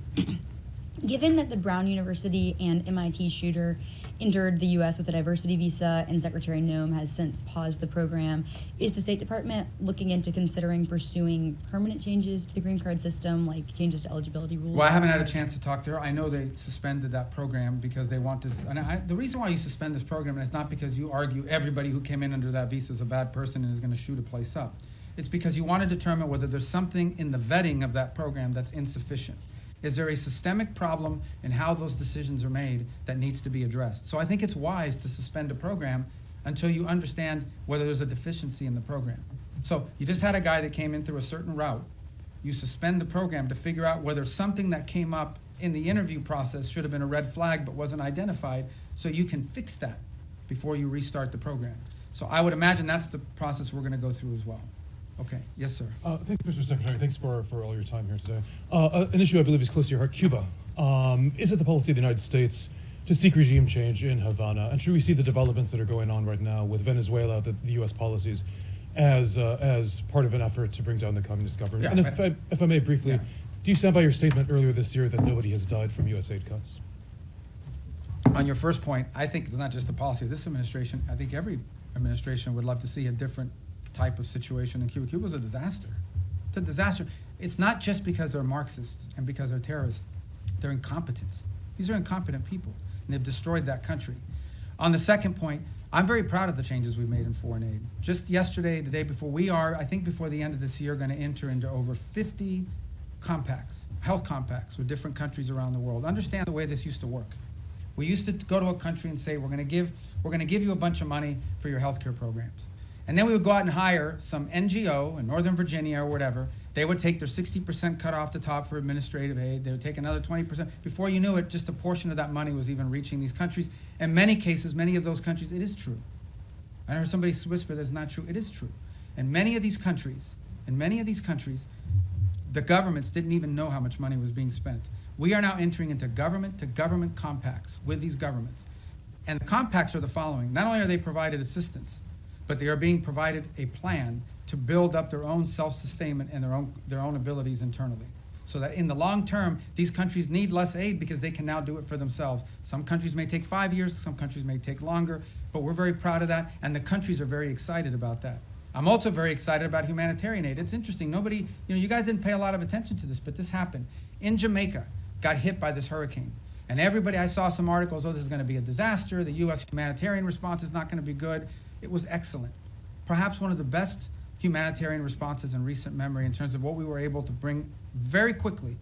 Given that the Brown University and MIT shooter entered the U.S. with a diversity visa and Secretary Noem has since paused the program, is the State Department looking into considering pursuing permanent changes to the green card system, like changes to eligibility rules? Well, I haven't had a chance to talk to her. I know they suspended that program because they want this. And the reason why you suspend this program is not because you argue everybody who came in under that visa is a bad person and is going to shoot a place up. It's because you want to determine whether there's something in the vetting of that program that's insufficient. Is there a systemic problem in how those decisions are made that needs to be addressed? So I think it's wise to suspend a program until you understand whether there's a deficiency in the program. So you just had a guy that came in through a certain route. You suspend the program to figure out whether something that came up in the interview process should have been a red flag but wasn't identified, so you can fix that before you restart the program. So I would imagine that's the process we're going to go through as well. Okay. Yes, sir. Thanks, Mr. Secretary. Thanks for all your time here today. An issue I believe is close to your heart, Cuba. Is it the policy of the United States to seek regime change in Havana? And should we see the developments that are going on right now with Venezuela, the U.S. policies, as part of an effort to bring down the communist government? Yeah, and if I may briefly, do you stand by your statement earlier this year that nobody has died from U.S. aid cuts? On your first point, I think it's not just the policy of this administration. I think every administration would love to see a different type of situation in Cuba. Cuba's a disaster. It's a disaster. It's not just because they're Marxists and because they're terrorists. They're incompetent. These are incompetent people, and they've destroyed that country. On the second point, I'm very proud of the changes we've made in foreign aid. Just yesterday, the day before, we are, I think before the end of this year, going to enter into over 50 compacts, health compacts with different countries around the world. Understand the way this used to work. We used to go to a country and say, we're going to give you a bunch of money for your healthcare programs. And then we would go out and hire some NGO in Northern Virginia or whatever. They would take their 60% cut off the top for administrative aid. They would take another 20%. Before you knew it, just a portion of that money was even reaching these countries. In many cases, many of those countries, it is true. I heard somebody whisper that's not true. It is true. In many of these countries, the governments didn't even know how much money was being spent. We are now entering into government-to-government compacts with these governments. And the compacts are the following. Not only are they provided assistance, but they are being provided a plan to build up their own self-sustainment and their own abilities internally. So that in the long term, these countries need less aid because they can now do it for themselves. Some countries may take 5 years, some countries may take longer, but we're very proud of that, and the countries are very excited about that. I'm also very excited about humanitarian aid. It's interesting. Nobody, you guys didn't pay a lot of attention to this, but this happened. In Jamaica, got hit by this hurricane. And everybody, I saw some articles, oh, this is going to be a disaster. The U.S. humanitarian response is not going to be good. It was excellent. Perhaps one of the best humanitarian responses in recent memory in terms of what we were able to bring very quickly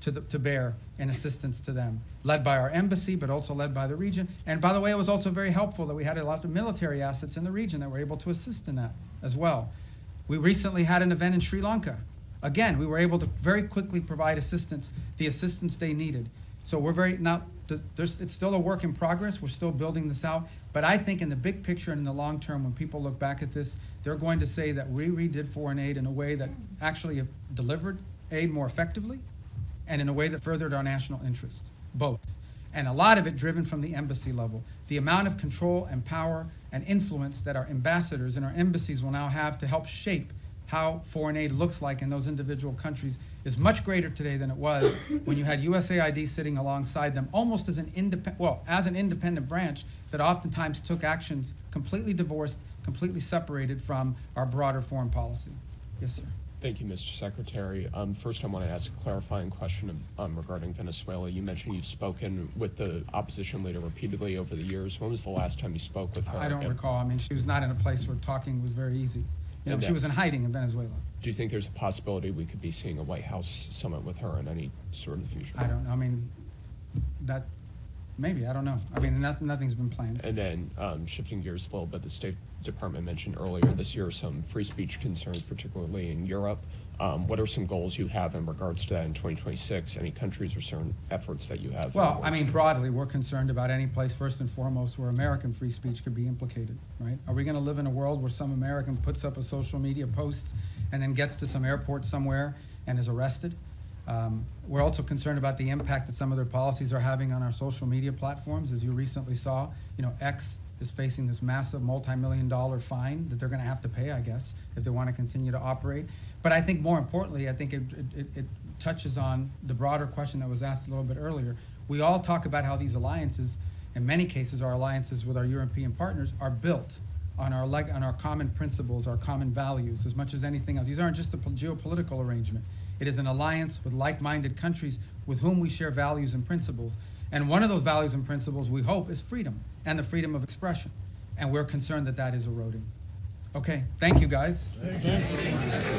to bear in assistance to them, led by our embassy, but also led by the region. And by the way, it was also very helpful that we had a lot of military assets in the region that were able to assist in that as well. We recently had an event in Sri Lanka. Again, we were able to very quickly provide assistance, the assistance they needed. So we're it's still a work in progress. We're still building this out. But I think in the big picture and in the long term, when people look back at this, they're going to say that we redid foreign aid in a way that actually delivered aid more effectively and in a way that furthered our national interests, both. And a lot of it driven from the embassy level. The amount of control and power and influence that our ambassadors and our embassies will now have to help shape how foreign aid looks like in those individual countries is much greater today than it was when you had USAID sitting alongside them almost as an independent branch that oftentimes took actions completely divorced, completely separated from our broader foreign policy. Yes, sir. Thank you, Mr. Secretary. First, I want to ask a clarifying question regarding Venezuela. You mentioned you've spoken with the opposition leader repeatedly over the years. When was the last time you spoke with her? I don't recall. I mean, she was not in a place where talking was very easy. She was in hiding in Venezuela. Do you think there's a possibility we could be seeing a White House summit with her in any sort of future? I don't know. I mean, maybe. I don't know. I mean, nothing's been planned. And then shifting gears a little bit, the State Department mentioned earlier this year some free speech concerns, particularly in Europe. What are some goals you have in regards to that in 2026? Any countries or certain efforts that you have? Well, I mean, broadly, we're concerned about any place, first and foremost, where American free speech could be implicated, right? Are we going to live in a world where some American puts up a social media post and then gets to some airport somewhere and is arrested? We're also concerned about the impact that some of their policies are having on our social media platforms. As you recently saw, X is facing this massive multi-million-dollar fine that they're going to have to pay, I guess, if they want to continue to operate. But I think more importantly, I think it touches on the broader question that was asked a little bit earlier. We all talk about how these alliances, in many cases our alliances with our European partners, are built on our common principles, our common values, as much as anything else. These aren't just a geopolitical arrangement. It is an alliance with like-minded countries with whom we share values and principles. And one of those values and principles, we hope, is freedom and the freedom of expression. And we're concerned that that is eroding. Okay, thank you, guys. Thank you.